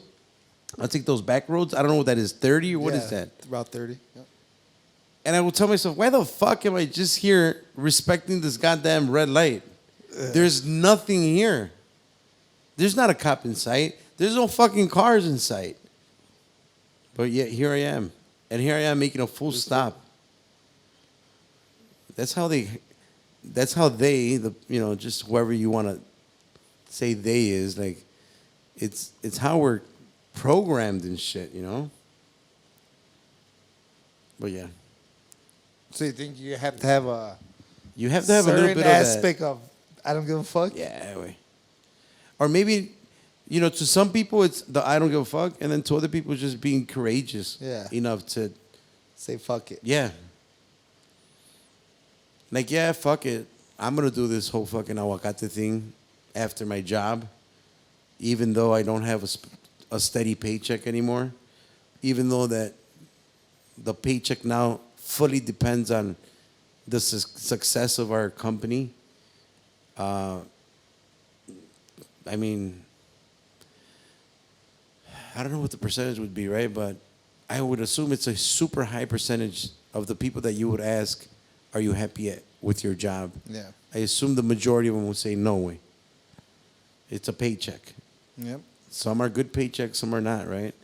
Speaker 1: I'd take those back roads. I don't know what that is, 30 or what is that?
Speaker 2: About 30. Yep.
Speaker 1: And I would tell myself, why the fuck am I just here respecting this goddamn red light? There's nothing here. There's not a cop in sight. There's no fucking cars in sight. But yet here I am. And here I am making a full stop. That's how they, just whoever you want to say they is, like, it's how we're programmed and shit, you know? But yeah.
Speaker 2: So you think you have to have a
Speaker 1: You have to have a little
Speaker 2: certain
Speaker 1: bit of that.
Speaker 2: aspect of I don't give a fuck?
Speaker 1: Yeah, way. Or maybe, to some people it's the I don't give a fuck, and then to other people it's just being courageous enough to
Speaker 2: Say fuck it.
Speaker 1: yeah. Like, yeah, fuck it. I'm gonna do this whole fucking aguacate thing after my job, even though I don't have a steady paycheck anymore, even though that the paycheck now fully depends on the success of our company. I mean, I don't know what the percentage would be, right? But I would assume it's a super high percentage of the people that you would ask, are you happy with your job?
Speaker 2: Yeah.
Speaker 1: I assume the majority of them would say no way. It's a paycheck.
Speaker 2: Yep.
Speaker 1: Some are good paychecks, some are not, right?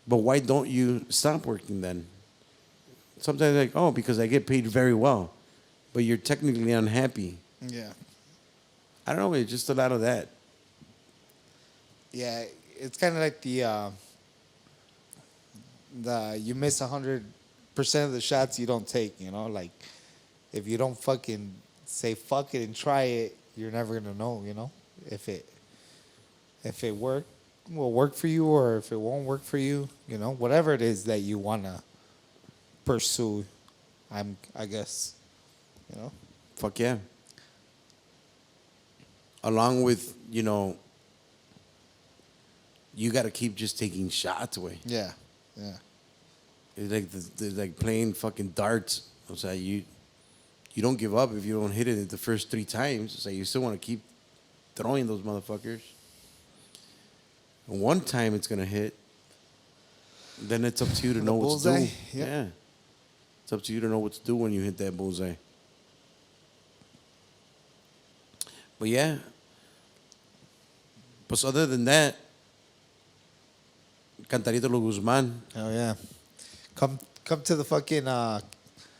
Speaker 1: But why don't you stop working then? Sometimes like, oh, because I get paid very well. But you're technically unhappy.
Speaker 2: Yeah.
Speaker 1: I don't know, it's just a lot of that.
Speaker 2: Yeah, it's kind of like the you miss 100% of the shots you don't take. Like if you don't fucking say fuck it and try it, you're never gonna know. If it will work for you or if it won't work for you. Whatever it is that you wanna pursue. I guess.
Speaker 1: Fuck yeah. Along with, you got to keep just taking shots away.
Speaker 2: Yeah. Yeah.
Speaker 1: It's like like playing fucking darts. It's like you don't give up if you don't hit it the first 3 times. It's like you still want to keep throwing those motherfuckers. And one time it's gonna hit. Then it's up to you to know what to do.
Speaker 2: Yep.
Speaker 1: Yeah. It's up to you to know what to do when you hit that bullseye. But yeah. But other than that, Cantarito Lo Guzman.
Speaker 2: Oh yeah. Come to the fucking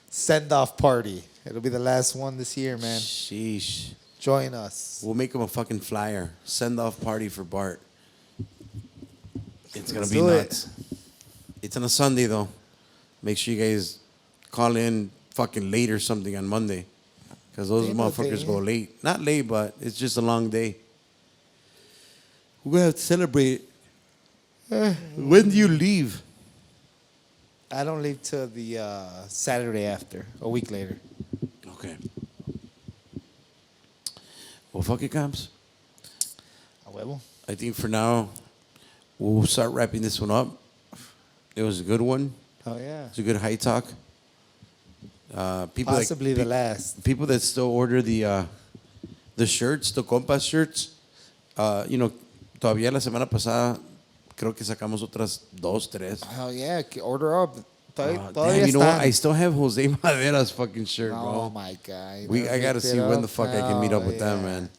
Speaker 2: send off party. It'll be the last one this year, man.
Speaker 1: Sheesh.
Speaker 2: Join us.
Speaker 1: We'll make him a fucking flyer. Send off party for Bart. It's gonna
Speaker 2: Let's
Speaker 1: be
Speaker 2: do
Speaker 1: nuts. It's on a Sunday though. Make sure you guys call in fucking late or something on Monday. Because those motherfuckers go late. Not late, but it's just a long day. We're gonna have to celebrate. When do you leave?
Speaker 2: I don't leave till the Saturday after, a week later.
Speaker 1: Okay. Well, fuck it, Comps.
Speaker 2: A huevo.
Speaker 1: I think for now, we'll start wrapping this one up. It was a good one.
Speaker 2: Oh yeah.
Speaker 1: It's a good high talk. People
Speaker 2: Possibly the last.
Speaker 1: People that still order the shirts, the Compas shirts. Todavía la semana pasada creo que sacamos otras 2, 3.
Speaker 2: Oh yeah, order up.
Speaker 1: Damn,
Speaker 2: Todavía
Speaker 1: you know what?
Speaker 2: están.
Speaker 1: I still have Jose Madera's fucking shirt,
Speaker 2: Oh
Speaker 1: bro.
Speaker 2: my god.
Speaker 1: I gotta see when the fuck I can meet up with them, man.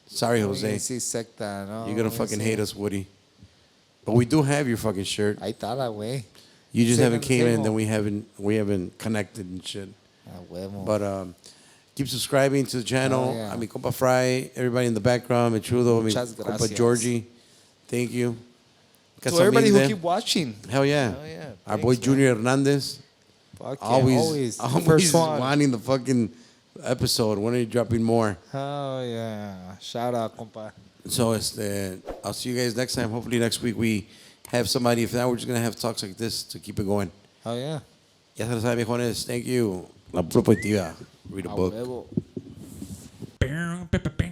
Speaker 1: Sorry, Jose.
Speaker 2: Sí, secta, no.
Speaker 1: You're gonna fucking hate us, Woody. But we do have your fucking shirt.
Speaker 2: Ahí está la güey.
Speaker 1: You just
Speaker 2: Same
Speaker 1: haven't
Speaker 2: on the
Speaker 1: came in,
Speaker 2: table.
Speaker 1: then we haven't connected and shit.
Speaker 2: A huevo.
Speaker 1: But keep subscribing to the channel.
Speaker 2: Oh, yeah.
Speaker 1: I mean, Compa Fry, everybody in the background, Metrudo,
Speaker 2: Muchas
Speaker 1: Compa
Speaker 2: gracias.
Speaker 1: Georgie. Thank you.
Speaker 2: To everybody who
Speaker 1: Casaminde.
Speaker 2: keep watching.
Speaker 1: Hell yeah.
Speaker 2: Hell yeah.
Speaker 1: Our
Speaker 2: Thanks,
Speaker 1: boy
Speaker 2: man.
Speaker 1: Junior Hernandez.
Speaker 2: Fuck yeah,
Speaker 1: Always
Speaker 2: First one.
Speaker 1: wanting the fucking episode. When are you dropping more?
Speaker 2: Oh yeah. Shout out, compa.
Speaker 1: So I'll see you guys next time. Hopefully next week we have somebody. If not, we're just going to have talks like this to keep it going.
Speaker 2: Oh yeah.
Speaker 1: Ya se lo saben, viejones. Thank you. La propositiva. Read a
Speaker 2: A
Speaker 1: book.
Speaker 2: huevo.
Speaker 3: Bam, bam, bam, bam.